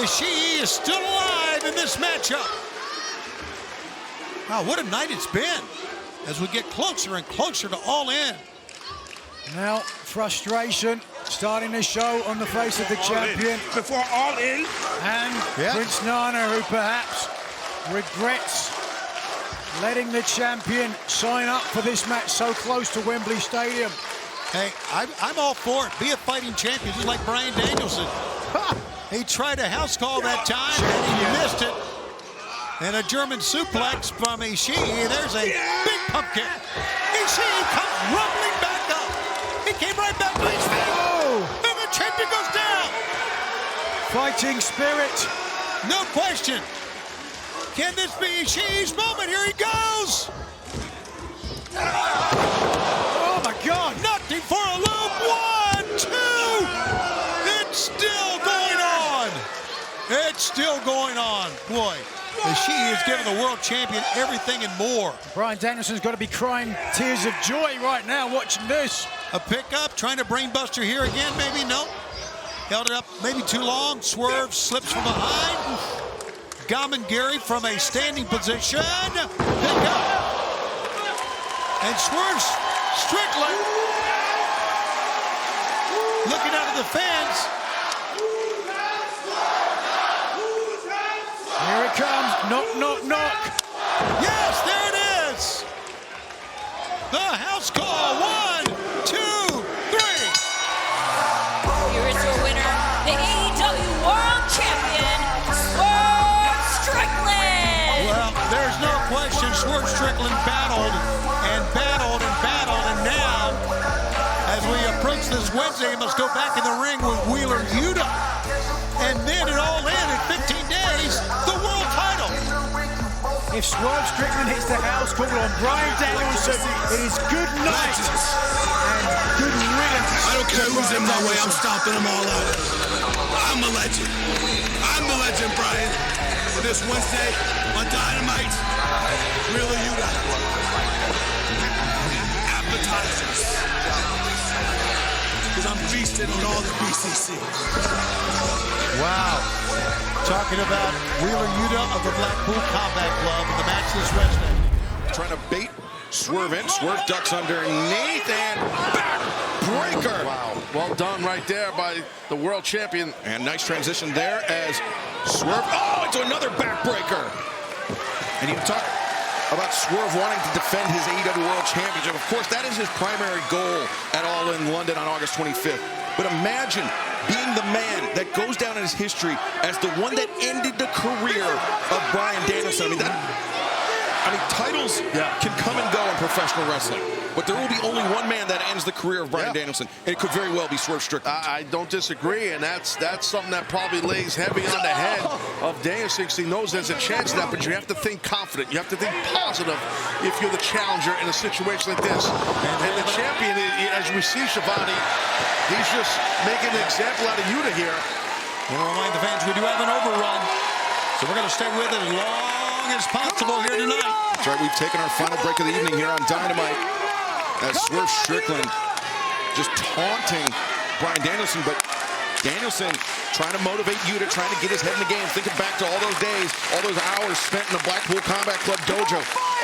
Ishii is still alive in this matchup. Wow, what a night it's been as we get closer and closer to All In. Now, frustration starting to show on the face of the champion. Before All In. And Prince Nana, who perhaps regrets letting the champion sign up for this match so close to Wembley Stadium. Hey, I'm all for it. Be a fighting champion, just like Bryan Danielson. He tried a house call that time, and he missed it. And a German suplex from Ishii. There's a big pump kick. Ishii comes rumbling back up. He came right back to his feet. And the champion goes down. Fighting spirit. No question. Can this be Ishii's moment? Here he goes. Oh, my God. Knocked him for a loop. 1, 2. It's still going on. It's still going on. Boy, Ishii is giving the world champion everything and more. Bryan Danielson's got to be crying tears of joy right now watching this. A pickup, trying to brainbuster here again, maybe? No. Held it up maybe too long. Swerve slips from behind. Gary from a standing position. Pick up. And Swerve Strickland looking out of the fence. Here it comes. Knock, knock, knock. Yes, there it is. The house call. 1, 2, 3. Here is your winner, the AEW World Champion, Swerve Strickland. Well, there's no question Swerve Strickland battled and battled and battled, and now, as we approach this Wednesday, he must go back in the ring with Wheeler Yuta. And then it all in 15 days, the world title. If Swerve Strickland hits the house call on Bryan Danielson, it is good night and good riddance. I don't care who's in my way, I'm stomping them all out. I'm a legend. I'm the legend, Bryan. This Wednesday on Dynamite, Wheeler Yuta. Appetizers. Because I'm feasting on all the BCC. Wow. Talking about Wheeler Yuta of the Blackpool Combat Club in the match this Wednesday. Trying to bait Swerve in. Swerve ducks underneath and backbreaker. Wow, well done right there by the world champion. And nice transition there as Swerve, oh, into another backbreaker. And you talk about Swerve wanting to defend his AEW World Championship. Of course, that is his primary goal at All In London on August 25th. But imagine being the man that goes down in his history as the one that ended the career of Bryan Danielson. I mean, titles can come and go in professional wrestling, but there will be only one man that ends the career of Bryan Danielson, and it could very well be Swerve Strickland. I don't disagree, and that's something that probably lays heavy on the head of Danielson, because he knows there's a chance of that, but you have to think confident. You have to think positive if you're the challenger in a situation like this. And the champion, as we see, Shivani, he's just making an example out of Yuta here. I want to remind the fans we do have an overrun, so we're going to stay with it as long as possible here tonight. That's right, we've taken our final break of the evening here on Dynamite as Swerve Strickland just taunting Bryan Danielson, but Danielson trying to motivate Yuta, trying to get his head in the game, thinking back to all those days, all those hours spent in the Blackpool Combat Club dojo,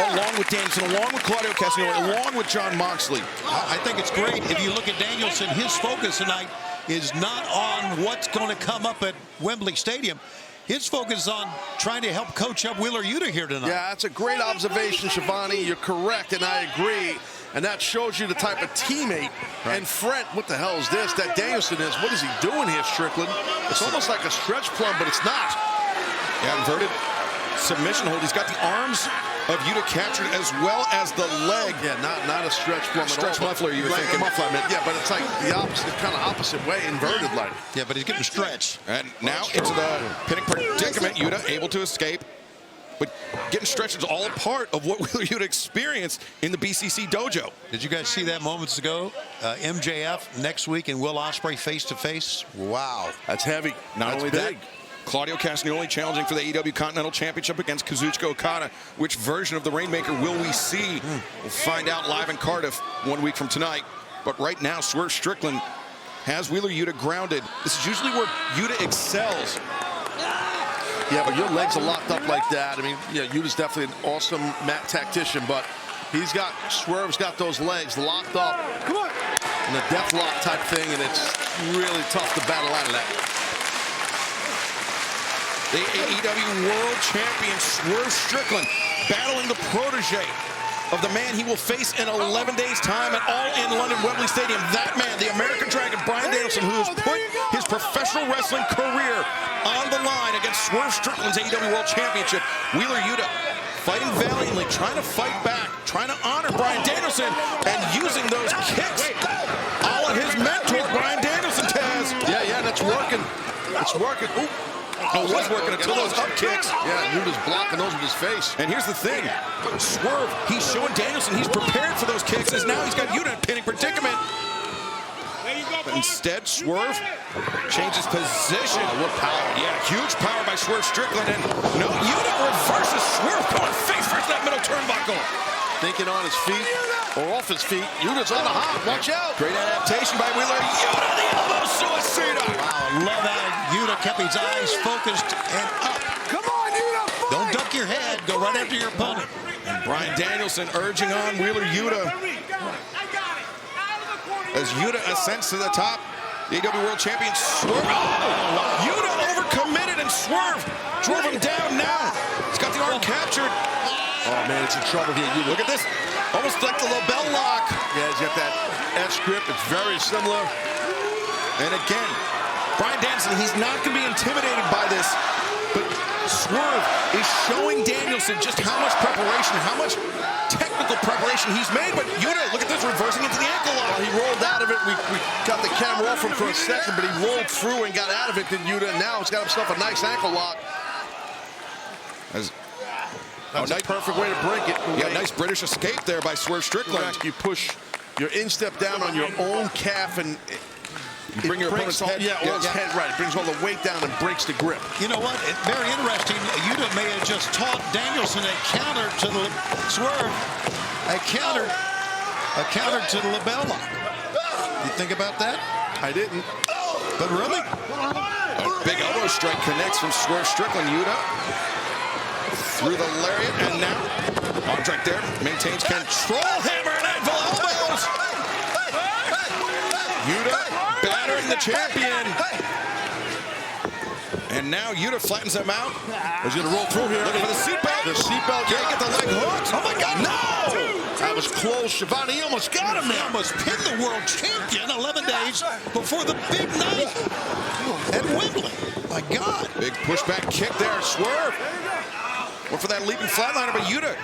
along with Danielson, along with Claudio Castagnoli, along with John Moxley. I think it's great. If you look at Danielson, his focus tonight is not on what's going to come up at Wembley Stadium. His focus is on trying to help coach up Wheeler Yuta here tonight. Yeah, that's a great observation, Shivani. You're correct, and I agree. And that shows you the type of teammate and friend. What the hell is this? That Danielson is. What is he doing here, Strickland? It's almost like a stretch plum, but it's not. Yeah, inverted submission hold. He's got the arms of Yuta captured as well as the leg. Yeah, not a stretch plum at all. Stretch muffler, you were like thinking. A muffler, I meant. Yeah, but it's like the opposite, kind of opposite way, inverted like. Yeah, but he's getting stretched. And now into the pinning predicament. Yuta able to escape. But getting stretched is all a part of what Wheeler Yuta experienced in the BCC dojo. Did you guys see that moments ago? MJF next week and Will Ospreay face-to-face. Wow. That's heavy. Not only that, Claudio Castagnoli challenging for the AEW Continental Championship against Kazuchika Okada. Which version of the Rainmaker will we see? We'll find out live in Cardiff 1 week from tonight. But right now, Swerve Strickland has Wheeler Yuta grounded. This is usually where Yuta excels. Yeah, but your legs are locked up like that. I mean, yeah, Yuta's definitely an awesome mat tactician, but Swerve's got those legs locked up. Come on. In a death lock type thing, and it's really tough to battle out of that. The AEW World Champion Swerve Strickland battling the protege of the man he will face in 11 days' time at All In London Wembley Stadium. That man, the American Dragon, Bryan Danielson, who has put his professional wrestling career on the line against Swerve Strickland's AEW World Championship. Wheeler Yuta fighting valiantly, trying to fight back, trying to honor Bryan Danielson, and using those kicks. All of his mentor, Bryan Danielson, Taz. Yeah, that's working. It's working. Ooh. Oh, it was working until those up kicks. Yeah, Yuta's blocking those with his face. And here's the thing. Swerve, he's showing Danielson he's prepared for those kicks, as now he's got Yuta in a pinning predicament. But instead, Swerve changes position. Oh, what power. Yeah, huge power by Swerve Strickland. And no, Yuta reverses Swerve going face first that middle turnbuckle. Thinking on his feet or off his feet. Yuta's on the hop. Watch out. Great adaptation by Wheeler Yuta. The elbow suicida. Wow, love how Yuta kept his eyes focused and up. Come on, Yuta, fight! Don't duck your head. Go right after your opponent. And Bryan Danielson urging on Wheeler Yuta. As Yuta ascends to the top, the AEW World Champion Swerve. Oh, Yuta overcommitted, and Swerve drove him down now. He's got the arm captured. Oh, man, it's in trouble here. Look at this. Almost like the LaBelle lock. Yeah, he's got that S grip. It's very similar. And again, Bryan Danielson, he's not going to be intimidated by this. But Swerve is showing Danielson just how much preparation, how much technical preparation he's made. But Yuta, look at this, reversing into the ankle lock. Well, he rolled out of it. We got the camera off him for a second, but he rolled through and got out of it. Then Yuta, and now he's got himself a nice ankle lock. That's a perfect way to break it. Yeah, nice British escape there by Swerve Strickland. You push your instep down on your own calf, and you bring your opponent's head. Yeah, his head, right. It brings all the weight down and breaks the grip. You know what? Very interesting. Yuta may have just taught Danielson a counter to the Swerve. A counter to the LaBelle lock. You think about that? I didn't. But really? A big elbow strike connects from Swerve Strickland. Yuta through the lariat, and now arm strike there, maintains control, hammer and anvil elbows. Yuta battering the champion. And now Yuta flattens him out. He's going to roll through here. Looking for the seatbelt. The seatbelt. Can't get the leg hooked. Oh my God, no! That was close. Shivani, he almost got him there. He almost pinned the world champion 11 days before the big night at Wembley. My God. Big pushback kick there, Swerve. Went for that leaping flatliner, but Yuta's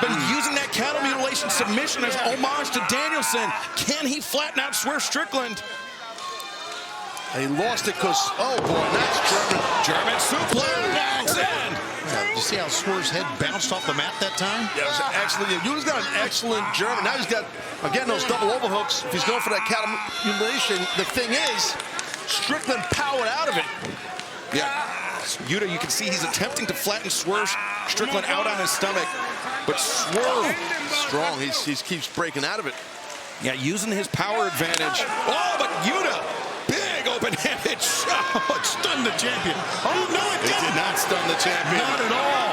been using that cattle mutilation submission as homage to Danielson. Can he flatten out Swerve Strickland? He lost it because, oh boy, that's German suplex. You see how Swerve's head bounced off the mat that time? Yeah, it was excellent. Yuta's got an excellent German. Now he's got, again, those double overhooks. If he's going for that cattle mutilation, the thing is, Strickland powered out of it. Yeah. Yuta, you can see he's attempting to flatten Swerve Strickland out on his stomach, but Swerve strong. He keeps breaking out of it. Yeah, using his power advantage. Oh, but Yuta, big open-handed shot. Oh, it stunned the champion. Oh no, it did not stun the champion. Not at all.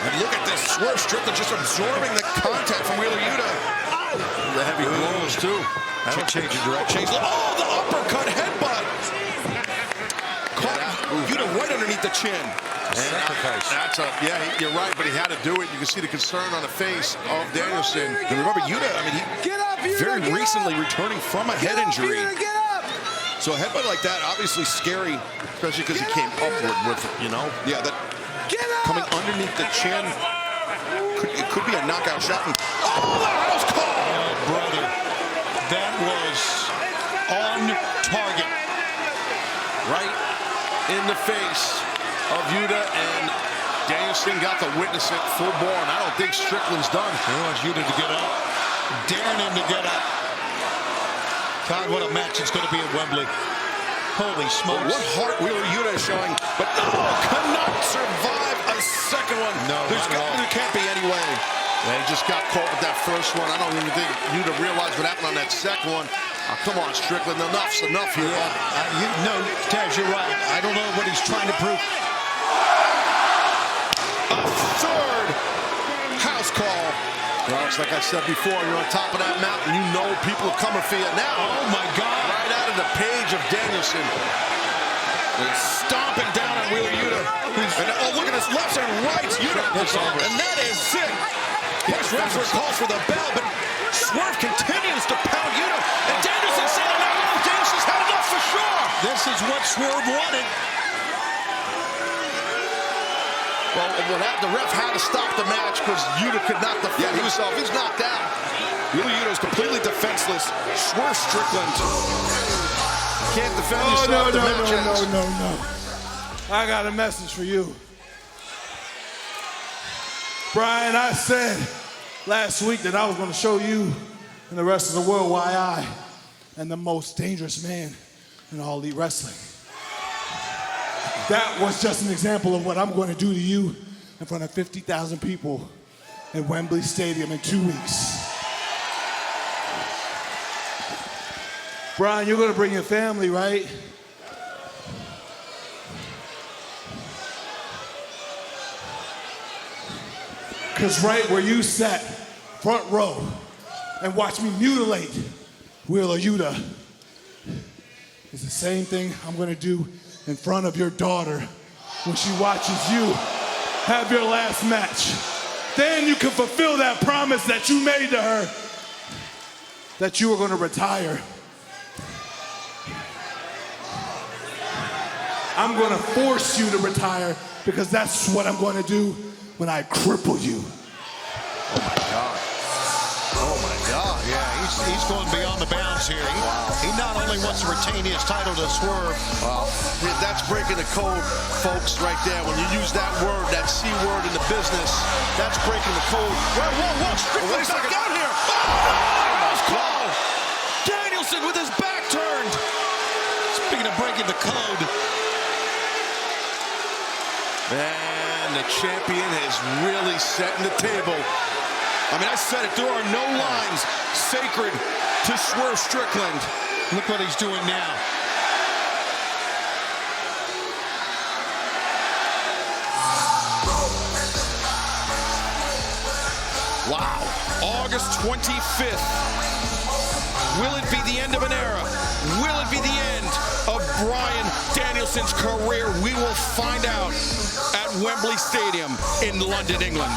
And look at this, Swerve Strickland just absorbing the contact from Wheeler Yuta. The heavy blows too. That'll change the direction. Oh, the uppercut headbutt. Yuta right underneath the chin. Sacrifice. Yeah, you're right, but he had to do it. You can see the concern on the face of Danielson. And remember, Yuta, I mean, he very recently returning from a head injury. So a headbutt like that, obviously scary. Especially because he came upward with it, you know? Yeah, that coming underneath the chin, it could be a knockout shot. And, oh, the house call! Oh, brother, that was on target. Right in the face of Yuta, and Danielson got to witness it full bore, and I don't think Strickland's done. He wants Yuta to get up, daring him to get up. God, what a match it's going to be at Wembley. Holy smokes. What heart Wheeler Yuta is showing, but no, cannot survive a second one. No, there can't be any way. Yeah, he just got caught with that first one. I don't even think Yuta realized what happened on that second one. Oh, come on, Strickland, enough's enough here. No, Taz, you're right. I don't know what he's trying to prove. A third house call. Well, it's like I said before, you're on top of that mountain. You know people are coming for you now. Oh, my God. Right out of the page of Danielson. He's stomping down on Wheeler Yuta. And oh, look at his lefts and rights. Yuta. And that is it. First referee calls for the bell, but Swerve continues to pound Yuta. And Danielson said, no, Danielson's had enough for sure. This is what Swerve wanted. Well, the ref had to stop the match because Yuta could not defend himself. He's knocked out. Wheeler Yuta is completely defenseless. Swerve Strickland can't defend yourself. No. I got a message for you. Brian, I said last week that I was going to show you and the rest of the world why I am the most dangerous man in all elite wrestling. That was just an example of what I'm going to do to you in front of 50,000 people at Wembley Stadium in 2 weeks. Brian, you're going to bring your family, right? Because right where you sat, front row, and watched me mutilate Wheeler Yuta is the same thing I'm going to do in front of your daughter when she watches you have your last match. Then you can fulfill that promise that you made to her that you were going to retire. I'm going to force you to retire because that's what I'm going to do when I cripple you. Oh, my God. Oh, my God. Yeah, he's going beyond the bounds here. He not only wants to retain his title to Swerve. Wow. That's breaking the code, folks, right there. When you use that word, that C word in the business, that's breaking the code. Whoa, Strickland's back out here. Almost call. Danielson with his back turned. Speaking of breaking the code. And the champion is really setting the table. I mean, I said it, there are no lines sacred to Swerve Strickland. Look what he's doing now. Wow. August 25th. Will it be the end of an era? Will it be the end of Bryan Danielson's career? We will find out at Wembley Stadium in London, England.